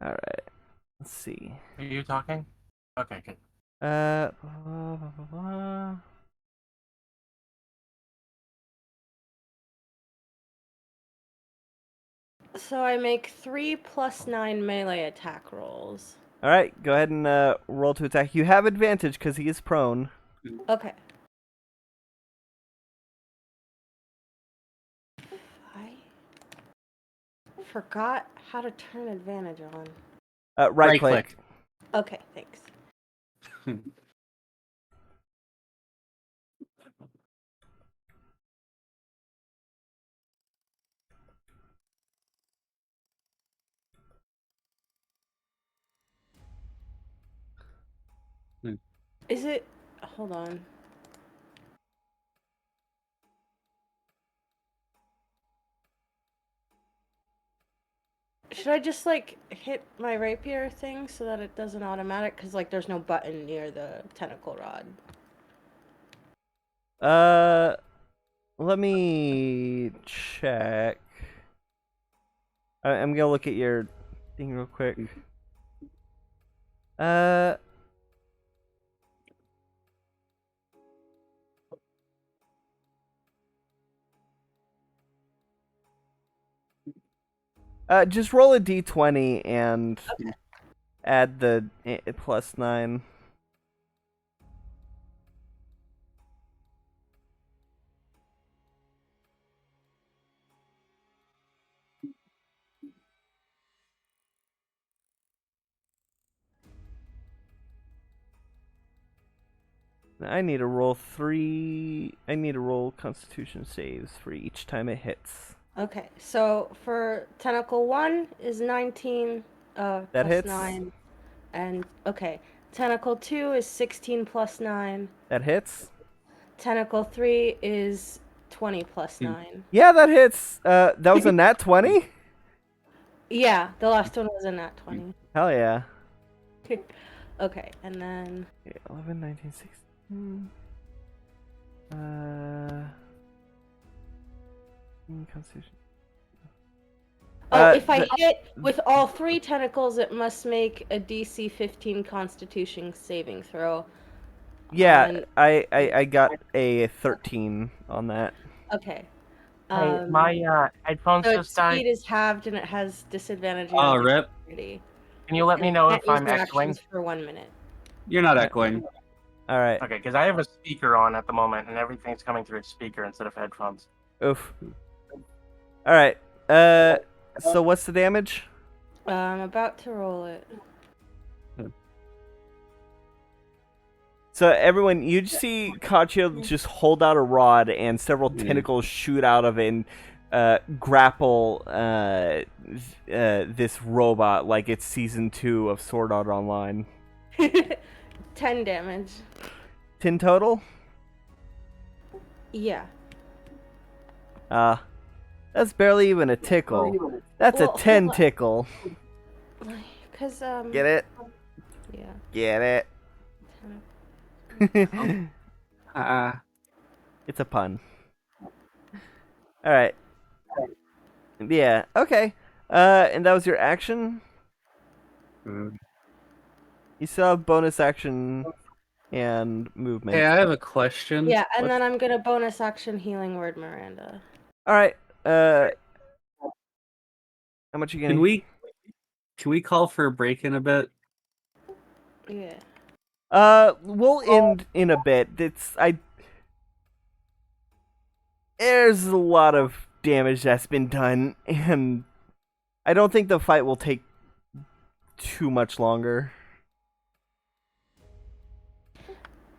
All right. Let's see. Are you talking? Okay, good. Blah, blah, blah, blah. So I make 3 + 9 melee attack rolls. All right, go ahead and roll to attack. You have advantage because he is prone. Okay. I forgot how to turn advantage on. Right click. Okay, thanks. Is it... Hold on. Should I just, like, hit my rapier thing so that it doesn't automatic? Because, like, there's no button near the tentacle rod. Let me check. I'm gonna look at your thing real quick. Just roll a d20 and add the plus 9. I need to roll 3. I need to roll Constitution saves for each time it hits. Okay, so for Tentacle 1 is 19 That plus hits. 9. And, okay, Tentacle 2 is 16 plus 9. That hits. Tentacle 3 is 20 plus 9. Yeah, that hits. That was a nat 20? Yeah, the last one was a nat 20. Hell yeah. Okay, and then... Okay, 11, 19, 16. Constitution. Oh, if I hit with all 3 tentacles, it must make a DC 15 Constitution saving throw. Yeah, I got a 13 on that. Okay. Hey, my headphones So just its died. speed is halved and it has disadvantage. Oh, rip. Dexterity. Can you let me And know can't if use I'm their echoing? actions for 1 minute. You're not echoing. All right. Okay, because I have a speaker on at the moment, and everything's coming through a speaker instead of headphones. Oof. All right. So what's the damage? I'm about to roll it. So everyone, you see Kachio just hold out a rod, and several tentacles shoot out of it and grapple this robot like it's season 2 of Sword Art Online. 10 damage. 10 total? Yeah. That's barely even a tickle. That's Well, a 10 hold on. tickle. Because, Get it? yeah. Get it? It's a pun. Alright. Yeah, okay. And that was your action? You still have bonus action and movement. Hey, I have a question. Yeah, and then I'm gonna bonus action healing word Miranda. Alright, how much you Can getting? we call for a break in a bit? Yeah. We'll end in a bit. There's a lot of damage that's been done, and I don't think the fight will take too much longer.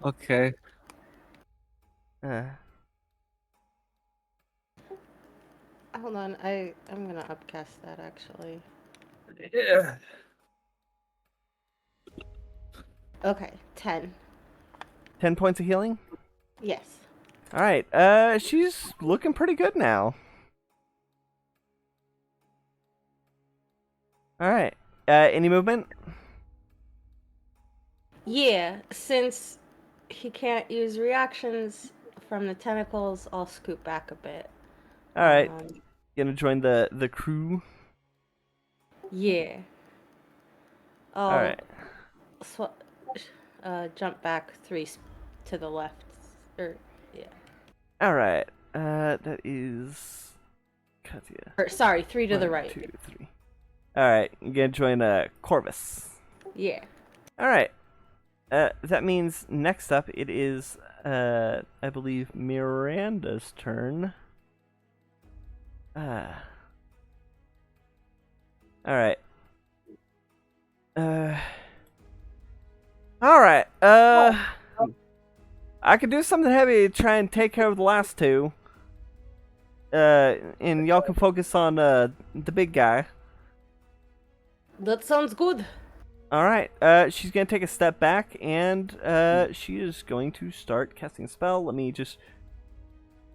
Okay. Hold on, I'm gonna upcast that actually. Yeah. Okay, 10. 10 points of healing? Yes. Alright, she's looking pretty good now. Alright, any movement? Yeah, since he can't use reactions from the tentacles, I'll scoot back a bit. Alright, gonna join the crew? Yeah. Alright. Jump back 3 to the left. Yeah. Alright, that is... Katya. Or, sorry, 3 to the 1, right. 2, 3. Alright, you're gonna join Corvus. Yeah. Alright. That means next up it is, I believe, Miranda's turn. Alright. Alright, I could do something heavy to try and take care of the last 2. And y'all can focus on, the big guy. That sounds good. Alright, she's gonna take a step back, and, she is going to start casting a spell. Let me just...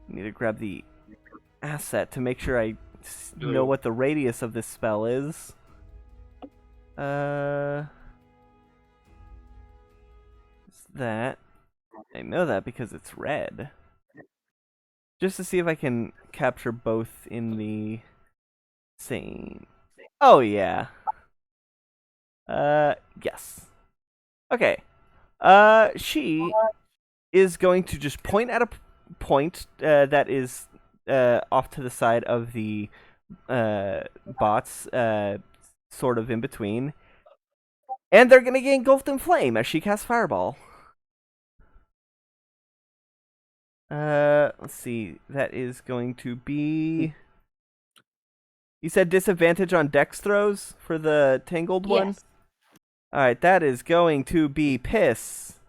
need to grab the asset to make sure I know what the radius of this spell is. It's that. I know that because it's red. Just to see if I can capture both in the same... Oh, yeah. Yes. Okay. She is going to just point at a point that is off to the side of the bots, sort of in between, and they're gonna get engulfed in flame as she casts Fireball. Let's see. That is going to be. You said disadvantage on Dex throws for the Tangled one? Yes. Alright, that is going to be Piss.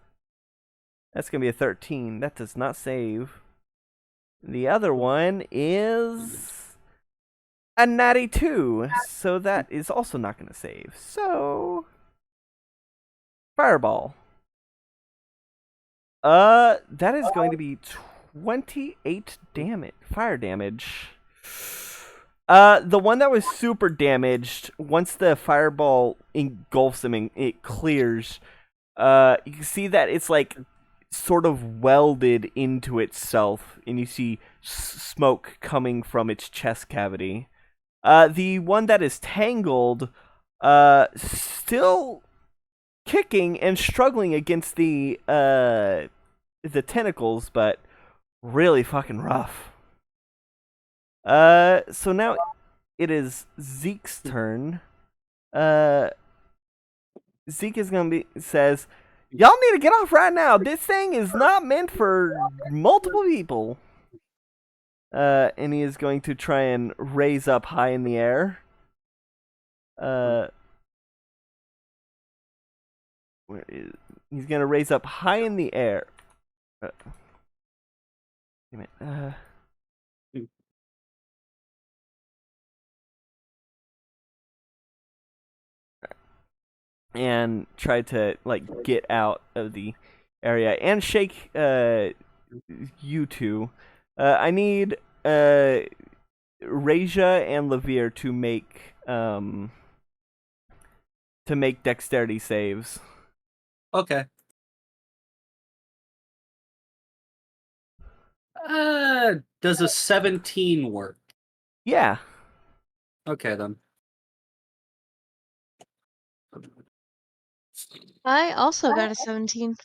That's going to be a 13. That does not save. The other one is a natty 2. So that is also not going to save. So. Fireball. That is going to be 28 damage. Fire damage. The one that was super damaged, once the fireball engulfs him and it clears, you can see that it's like sort of welded into itself, and you see smoke coming from its chest cavity. The one that is tangled, still kicking and struggling against the tentacles, but really fucking rough. So now it is Zeke's turn. Zeke is gonna says, "Y'all need to get off right now. This thing is not meant for multiple people." And he is going to try and raise up high in the air. Where is he's gonna raise up high in the air? Damn it. And try to like get out of the area and shake you two. I need Raja and Levere to make dexterity saves. Okay. Does a 17 work? Yeah. Okay then. I also got a 17.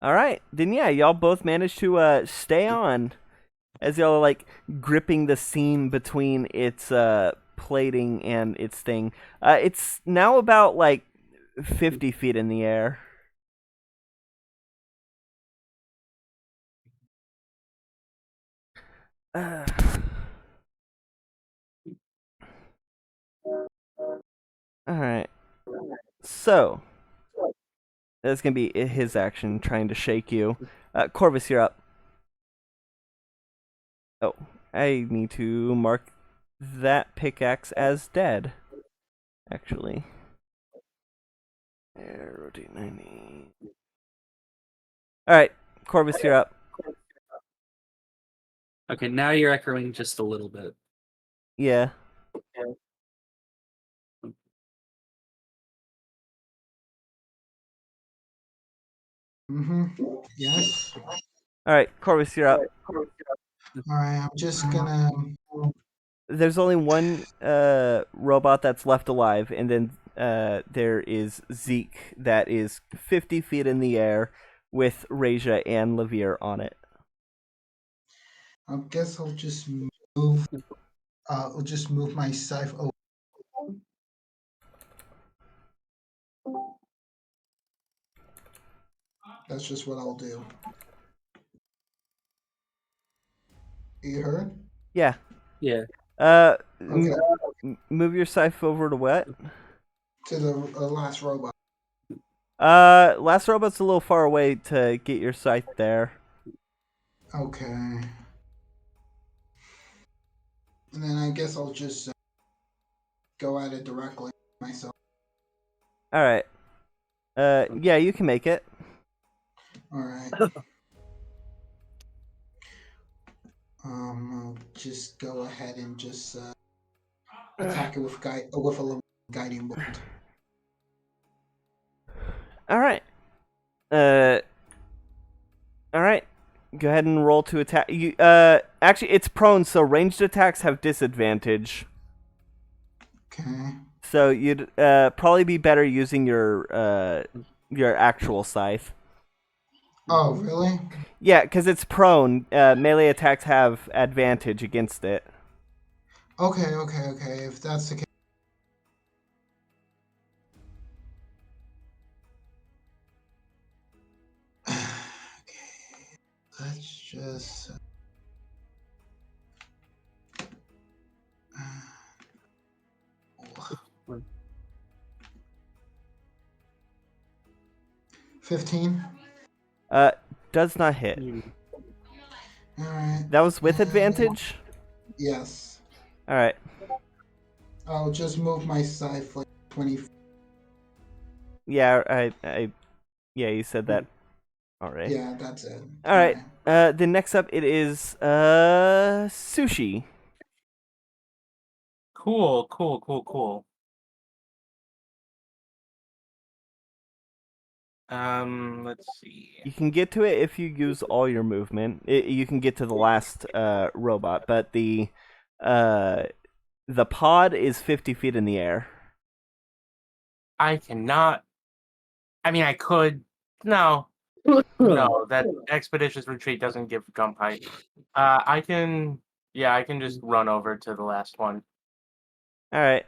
All right. Then yeah, y'all both managed to stay on as y'all are like gripping the seam between its plating and its thing. It's now about like 50 feet in the air. Alright. So, that's going to be his action, trying to shake you. Corvus, you're up. Oh, I need to mark that pickaxe as dead, actually. Rotate 90. Alright, Corvus, you're up. Okay, now you're echoing just a little bit. Yeah. Yes. Alright, Corvus, you're up. All right. I'm just gonna. There's only one robot that's left alive, and then there is Zeke that is 50 feet in the air with Raja and Levere on it. I guess I'll just move. I'll just move my scythe over. That's just what I'll do. You heard? Yeah. Yeah. Okay. Move your scythe over to what? To the last robot. Last robot's a little far away to get your scythe there. Okay. And then I guess I'll just go at it directly myself. All right. Yeah, you can make it. All right. I'll just go ahead and just attack it with a little guiding bolt. All right. All right. Go ahead and roll to attack. You actually it's prone, so ranged attacks have disadvantage. Okay. So you'd probably be better using your actual scythe. Oh, really? Yeah, because it's prone. Melee attacks have advantage against it. Okay. If that's the case. Okay. Let's just. 15. Does not hit. All right. That was with advantage? Yes. Alright. I'll just move my scythe like 20. Yeah, yeah, you said that already. Yeah, that's it. Alright. Then next up it is Sushi. Cool. Let's see. You can get to it if you use all your movement. You can get to the last robot, but the pod is 50 feet in the air. I cannot. I mean, I could. No, that expeditious retreat doesn't give jump height. I can. Yeah, I can just run over to the last one. Alright.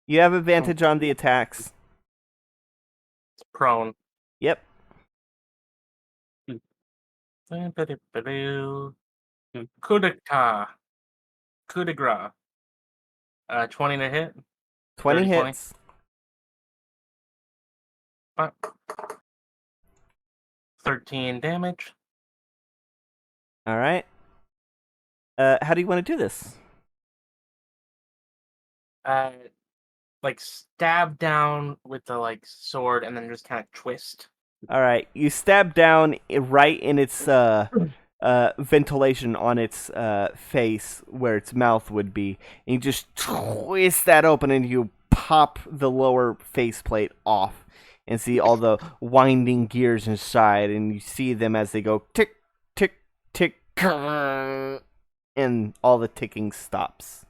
You have advantage on the attacks. It's prone. Yep. Coup d'etat. Coup de grace. 20 to hit. 20 30, 20. hits. 13 damage. Alright. How do you want to do this? Like stab down with the sword and then just kind of twist. Alright. You stab down right in its ventilation on its face where its mouth would be, and you just twist that open and you pop the lower faceplate off and see all the winding gears inside, and you see them as they go tick, tick, tick, and all the ticking stops.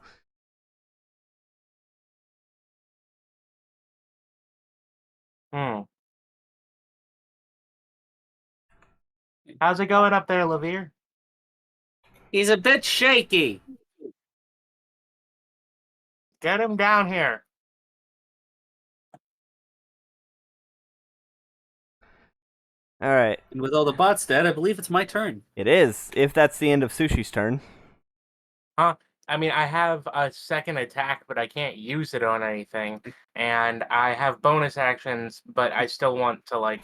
How's it going up there, Levere? He's a bit shaky. Get him down here. Alright. And with all the bots dead, I believe it's my turn. It is, if that's the end of Sushi's turn. I mean, I have a second attack, but I can't use it on anything. And I have bonus actions, but I still want to,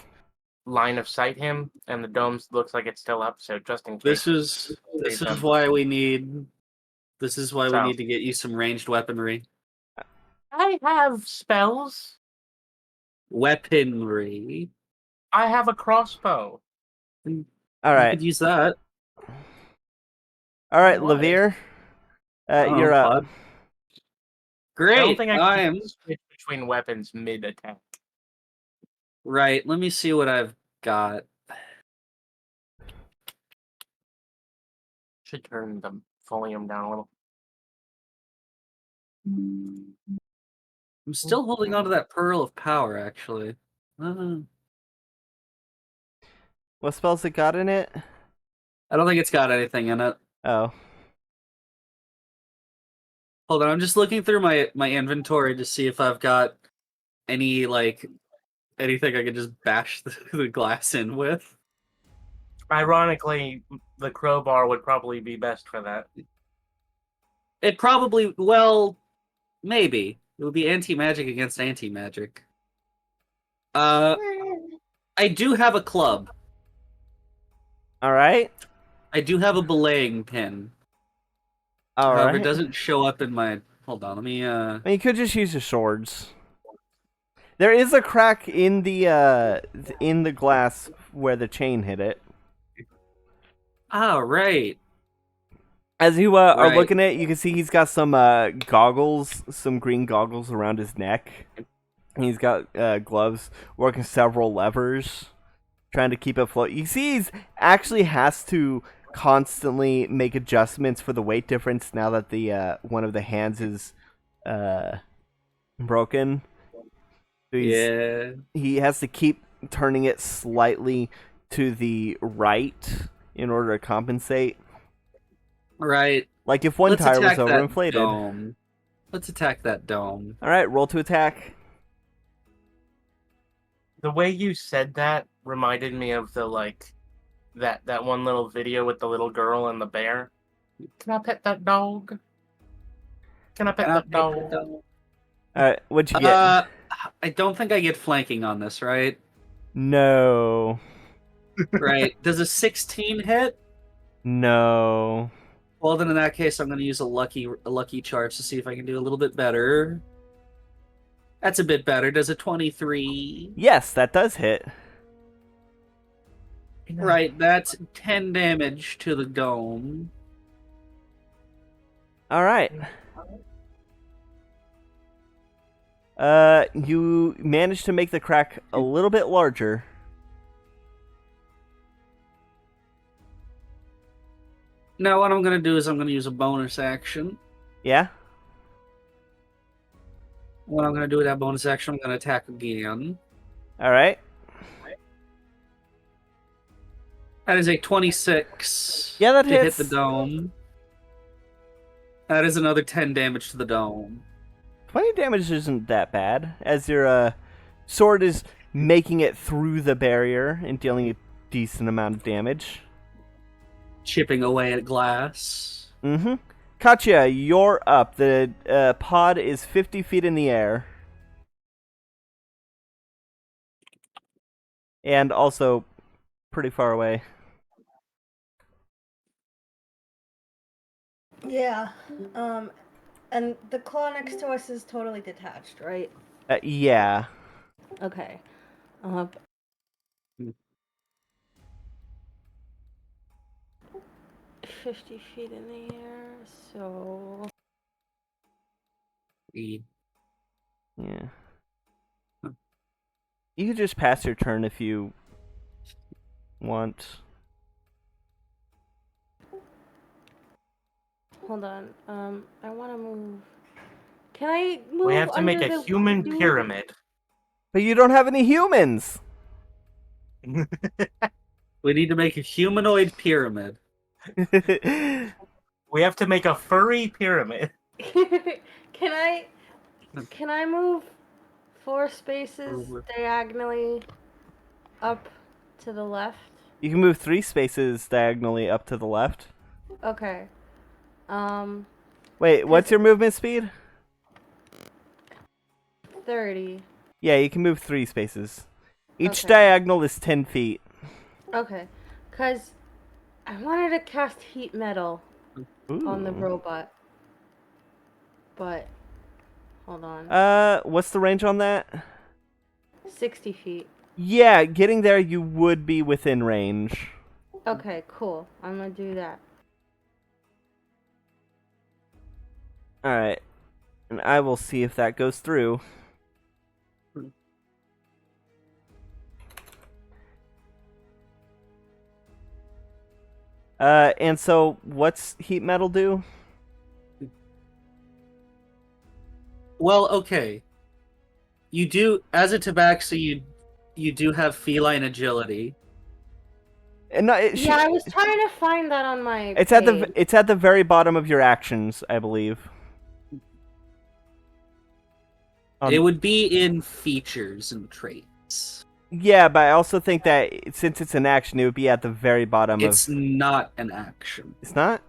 line of sight him. And the dome looks like it's still up, so just in case. This is why we need... This is why we So. need to get you some ranged weaponry. I have spells. Weaponry? I have a crossbow. You Alright. could use that. Alright, Why? Levere. You're up. Bud. Great. I don't think I am can switch between weapons mid-attack. right. Let me see what I've got. Should turn the volume down a little. I'm still holding on to that Pearl of Power, actually. What spells it got in it? I don't think it's got anything in it. Oh. Hold on, I'm just looking through my inventory to see if I've got any, anything I could just bash the glass in with. Ironically, the crowbar would probably be best for that. It probably, well, maybe. It would be anti-magic against anti-magic. I do have a club. Alright. I do have a belaying pin. Alright. However, it doesn't show up in my... Hold on, let me... I mean, you could just use your swords. There is a crack in the glass where the chain hit it. Ah, right. As you are Right. looking at it, you can see he's got some goggles, some green goggles around his neck. And he's got gloves, working several levers, trying to keep it afloat. You see he's actually has to constantly make adjustments for the weight difference now that the one of the hands is broken. So he has to keep turning it slightly to the right in order to compensate. Right. Like if one Let's tire was attack that overinflated. dome. Let's attack that dome. All right, roll to attack. The way you said that reminded me of the that one little video with the little girl and the bear. Can I pet that dog? Can I pet that dog? All right, what'd you get? I don't think I get flanking on this, right? No. Right. Does a 16 hit? No. Well, then in that case, I'm going to use a lucky charge to see if I can do a little bit better. That's a bit better. Does a 23? Yes, that does hit. Right, that's 10 damage to the dome. All right. You managed to make the crack a little bit larger. Now what I'm going to do is I'm going to use a bonus action. Yeah? What I'm going to do with that bonus action, I'm going to attack again. All right. That is a 26 Yeah, that to hits. hit the dome. That is another 10 damage to the dome. 20 damage isn't that bad, as your sword is making it through the barrier and dealing a decent amount of damage. Chipping away at glass. Mm-hmm. Katya, you're up. The pod is 50 feet in the air. And also pretty far away. Yeah. And the claw next to us is totally detached, right? Yeah. Okay. 50 feet in the air, so... Yeah. You could just pass your turn if you want. Hold on. I want to move... Can I move We have to make under a the human dude? pyramid. But you don't have any humans! We need to make a humanoid pyramid. We have to make a furry pyramid. Can I move 4 spaces Over. diagonally up to the left? You can move 3 spaces diagonally up to the left. Okay. Wait, what's your movement speed? 30. Yeah, you can move 3 spaces. Each Okay. diagonal is 10 feet. Okay. Because I wanted to cast heat metal on the Ooh. robot. But, hold on. What's the range on that? 60 feet. Yeah, getting there you would be within range. Okay, cool. I'm gonna do that. Alright. And I will see if that goes through. And so what's heat metal do? Well, okay. You do, as a tabaxi, you do have feline agility. And no, Yeah, I was trying to find that on my it's page. at the very bottom of your actions, I believe. It would be in features and traits. Yeah, but I also think that since it's an action, it would be at the very bottom It's of... not an action. It's not?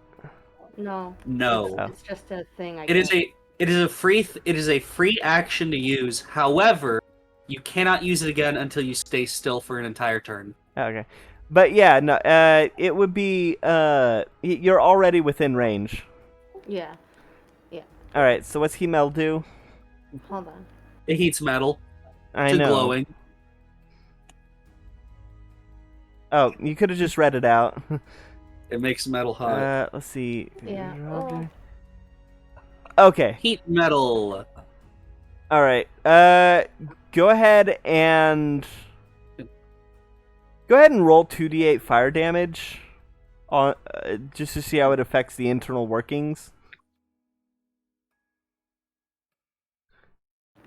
No. No. It's just a thing. It is a free action to use. However, you cannot use it again until you stay still for an entire turn. Okay. But yeah, no, it would be, you're already within range. Yeah. Alright, so what's heat metal do? Hold on. It heats metal I to know. glowing. Oh, you could have just read it out. It makes metal hot. Let's see. Yeah. Oh. Okay. Heat metal. Alright. Go ahead and roll 2d8 fire damage on just to see how it affects the internal workings.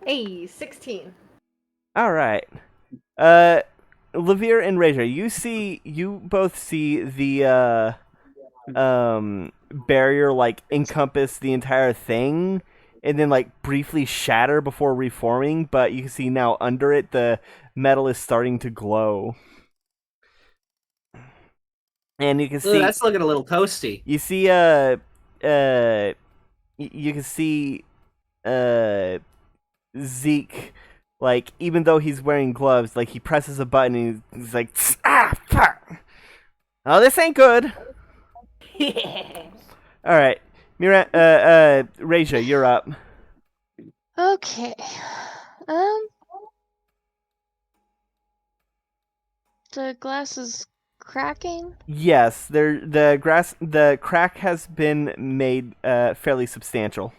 Hey, 16. Alright. Levere and Razor, you both see the barrier like encompass the entire thing and then like briefly shatter before reforming, but you can see now under it the metal is starting to glow. And you can Ooh, see that's looking a little toasty. you see you can see Zeke, like, even though he's wearing gloves, like he presses a button and he's like, ah, fuck. Oh, this ain't good. All right, Raja, you're up. Okay. Um, the glass is cracking. Yes, the crack has been made fairly substantial.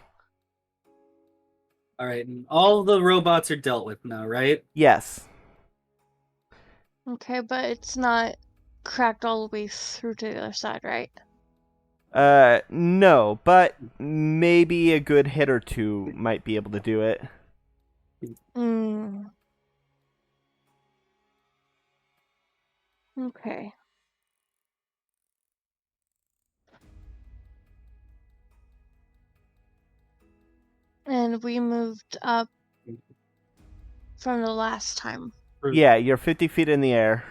All right, and all the robots are dealt with now, right? Yes. Okay, but it's not cracked all the way through to the other side, right? No, but maybe a good hit or two might be able to do it. Hmm. Okay. And we moved up from the last time. Yeah, you're 50 feet in the air.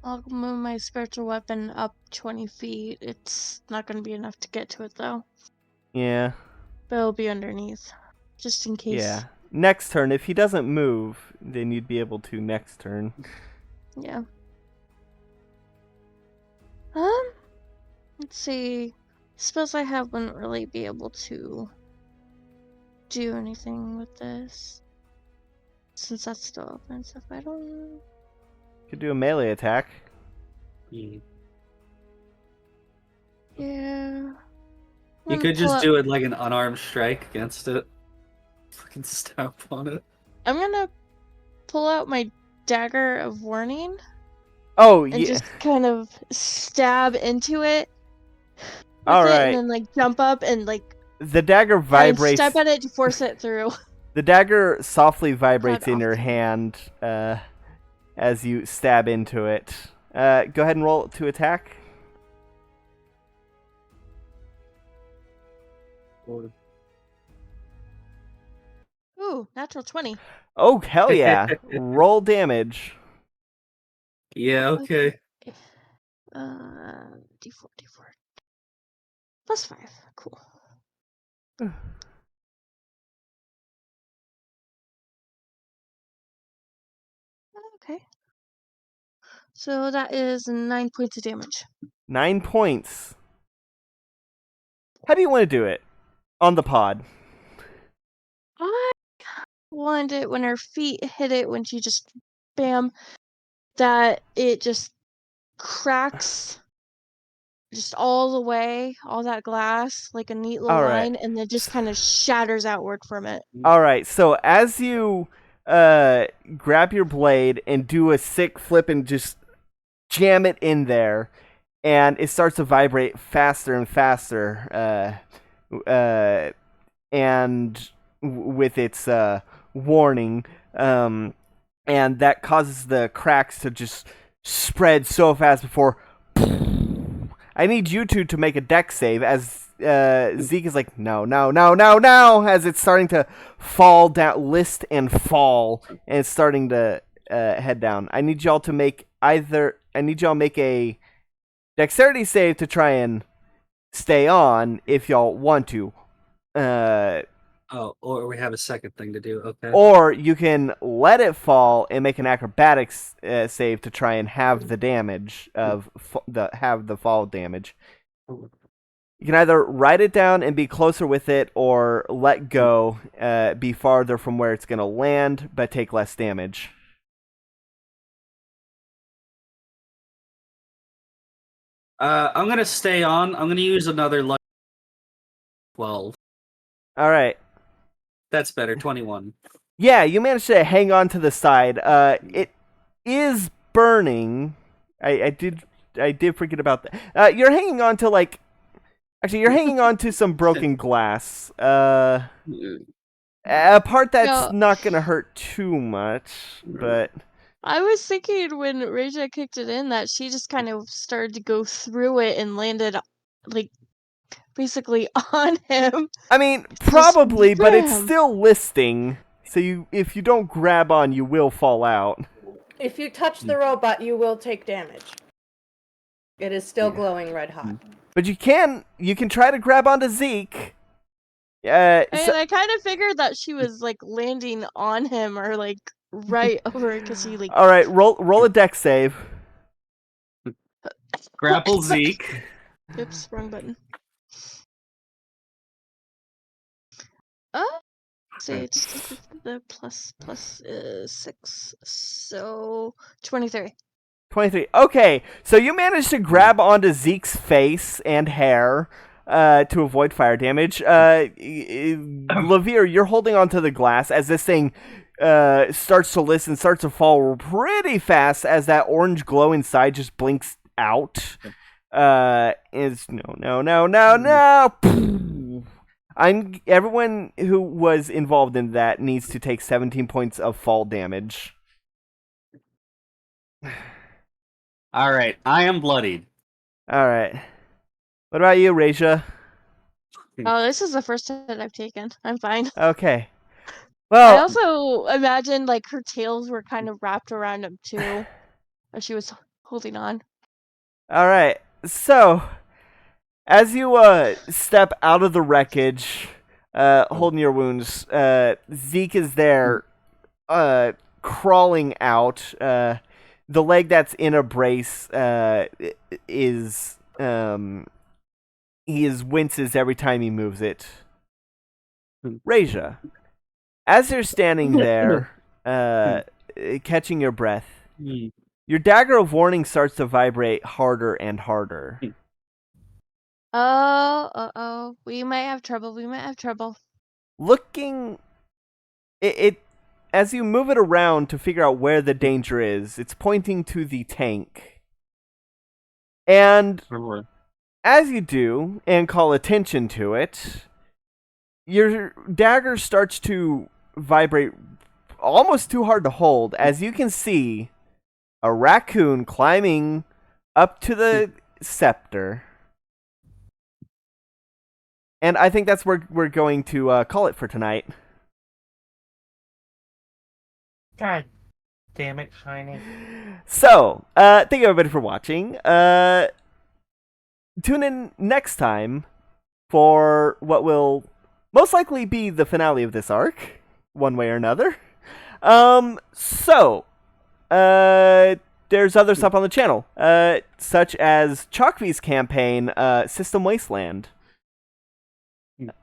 I'll move my spiritual weapon up 20 feet. It's not going to be enough to get to it, though. Yeah. But it'll be underneath. Just in case. Yeah. Next turn, if he doesn't move, then you'd be able to next turn. Yeah. Let's see. Spells I have wouldn't really be able to do anything with this. Since that's still open, so if I don't... Could do a melee attack. You Yeah. could just do it like an unarmed strike against it. Fucking stamp on it. I'm gonna pull out my dagger of warning Oh, and yeah. just kind of stab into it. All with it, right. And then like jump up and like The dagger kind of vibrates. step at it to force it through. The dagger softly vibrates Cut in your off. hand as you stab into it. Go ahead and roll to attack. Ooh, natural 20. Oh, hell yeah. Roll damage. Yeah, okay. D4. Plus 5. Cool. Okay. So that is 9 points of damage. 9 points. How do you want to do it? On the pod. I wanted it when her feet hit it, when she just bam, that it just cracks just all the way, all that glass, like a neat little All right. line, and then just kind of shatters outward from it. All right, so as you grab your blade and do a sick flip and just jam it in there, and it starts to vibrate faster and faster, and with its warning, and that causes the cracks to just spread so fast before. I need you two to make a dex save as Zeke is like, no, as it's starting to fall down, list and fall, and it's starting to head down. I need y'all to make a dexterity save to try and stay on if y'all want to. Or we have a second thing to do. Okay. Or you can let it fall and make an acrobatics save to try and have the damage of the fall damage. You can either write it down and be closer with it, or let go, be farther from where it's going to land, but take less damage. I'm gonna stay on. I'm gonna use another luck. 12. All right. That's better. 21. Yeah, you managed to hang on to the side. It is burning. I did forget about that. You're hanging on to you're hanging on to some broken glass. A part that's Yeah. not gonna hurt too much, but I was thinking when Reja kicked it in that she just kind of started to go through it and landed, like, basically on him. I mean, Just probably, but it's bam. still listing. So if you don't grab on, you will fall out. If you touch the robot, you will take damage. It is still glowing red hot. But you can try to grab onto Zeke. And I kind of figured that she was like landing on him or like right over because he like. All right, roll a dex save. Grapple Zeke. Oops, wrong button. See, it's the plus is 6, so 23. 23. Okay, so you managed to grab onto Zeke's face and hair to avoid fire damage. Levere, you're holding onto the glass as this thing starts to listen, starts to fall pretty fast as that orange glow inside just blinks out. No. Everyone who was involved in that needs to take 17 points of fall damage. All right, I am bloodied. All right. What about you, Reja? Oh, this is the first hit I've taken. I'm fine. Okay. I Well, also imagined like her tails were kind of wrapped around him too, as she was holding on. all right. So, as you step out of the wreckage, holding your wounds, Zeke is there, crawling out. The leg that's in a brace is he winces every time he moves it. Reja, as you're standing there, catching your breath, your dagger of warning starts to vibrate harder and harder. Oh, we might have trouble. Looking, it as you move it around to figure out where the danger is, it's pointing to the tank. And as you do, and call attention to it, your dagger starts to vibrate almost too hard to hold, as you can see a raccoon climbing up to the scepter. And I think that's where we're going to call it for tonight. God damn it, Shiny. So, thank you everybody for watching. Tune in next time for what will most likely be the finale of this arc, one way or another. There's other stuff on the channel, such as Chalkvy's campaign, System Wasteland.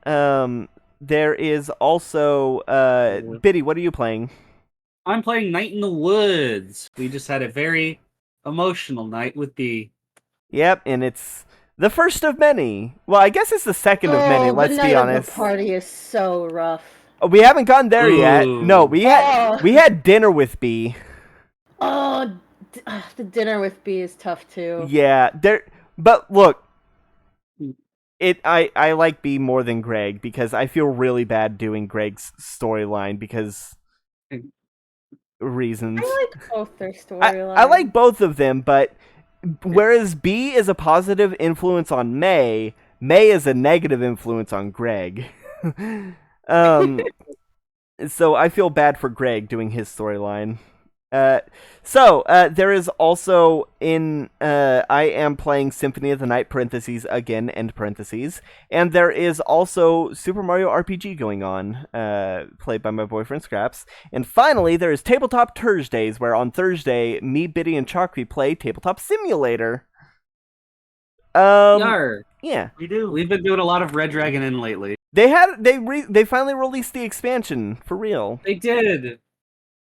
There is also, Biddy, what are you playing? I'm playing Night in the Woods. We just had a very emotional night with B. Yep, and it's the first of many. Well, I guess it's the second of many, let's be honest. The party is so rough. We haven't gotten there yet. No, we had dinner with B. Oh, the dinner with B is tough too. Yeah, but look, I like B more than Greg because I feel really bad doing Greg's storyline because reasons. I like both their storylines. I like both of them, but whereas B is a positive influence on May is a negative influence on Greg. So I feel bad for Greg doing his storyline. There is also I am playing Symphony of the Night (parentheses again end parentheses), and there is also Super Mario RPG going on, played by my boyfriend Scraps. And finally, there is Tabletop Thursdays, where on Thursday, me, Biddy, and Chalkby play Tabletop Simulator. Yar. Yeah, We do. We've been doing a lot of Red Dragon Inn lately. they finally released the expansion for real. They did.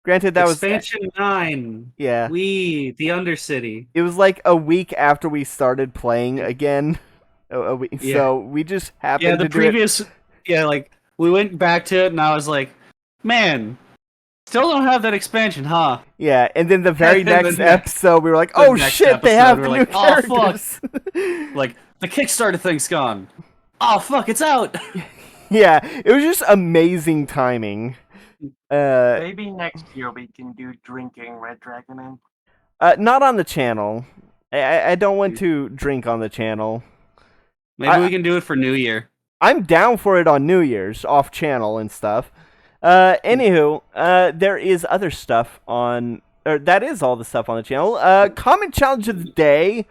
Granted, that Expansion 9. Yeah. The Undercity. It was like a week after we started playing again. A week. Yeah. So we just happened Yeah, to the do it. previous. Yeah, like we went back to it, and I was like, "Man, still don't have that expansion, huh?" Yeah, and then the very And then next the next- episode, we were like, the "Oh next shit, they episode, have we're the new like, "Oh, fuck." characters." Like the Kickstarter thing's gone. Oh fuck, it's out. Yeah, it was just amazing timing. Maybe next year we can do drinking Red Dragon in. Not on the channel. I don't want to drink on the channel. Maybe we can do it for New Year. I'm down for it on New Year's, off channel and stuff. Anywho, there is other stuff on, or that is all the stuff on the channel. Comment challenge of the day.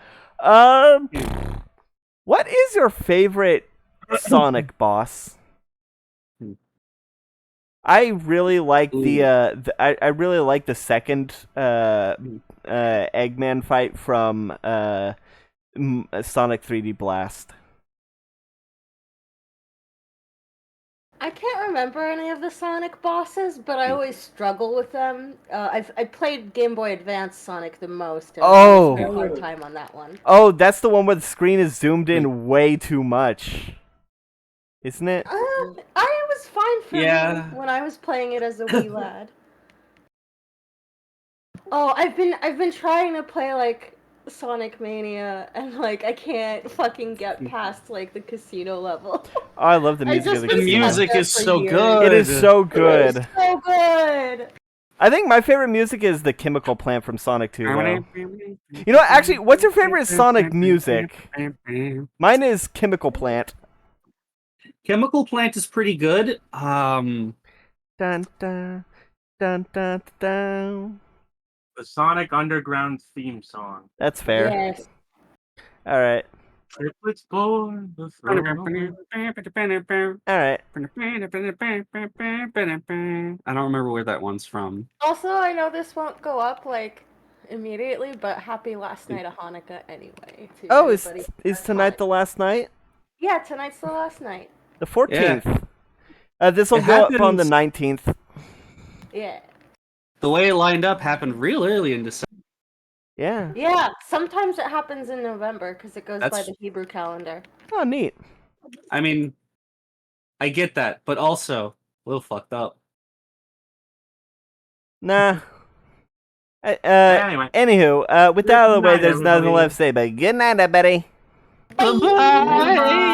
What is your favorite Sonic boss? I really like I really like the second Eggman fight from Sonic 3D Blast. I can't remember any of the Sonic bosses, but I always struggle with them. I played Game Boy Advance Sonic the most, and I always had a hard time on that one. Oh, that's the one where the screen is zoomed in way too much, isn't it? I was fine for me when I was playing it as a wee lad. Oh, I've been trying to play like Sonic Mania, and like I can't fucking get past like the casino level. Oh, I love the music of the The casino. music is so good. It is so good. It is so good. I think my favorite music is the Chemical Plant from Sonic 2, though. You know, actually, what's your favorite Sonic music? Mine is Chemical Plant. Chemical Plant is pretty good. Dun dun dun dun dun. The Sonic Underground theme song. That's fair. Yes. All right. Triplets born the throne. All right. I don't remember where that one's from. Also, I know this won't go up like immediately, but happy last night of Hanukkah anyway. To Oh, everybody is who tonight Hanukkah. the last night? Yeah, tonight's the last night. The 14th. This will It go up on the happens- 19th. Yeah. The way it lined up happened real early in December. Yeah. Yeah, sometimes it happens in November because it goes by That's- the Hebrew calendar. Oh, neat. I mean, I get that, but also a little fucked up. Nah. Anyway. Anywho, with that out of the way, Good night, there's nothing everybody. left to say, but good night, everybody. Bye.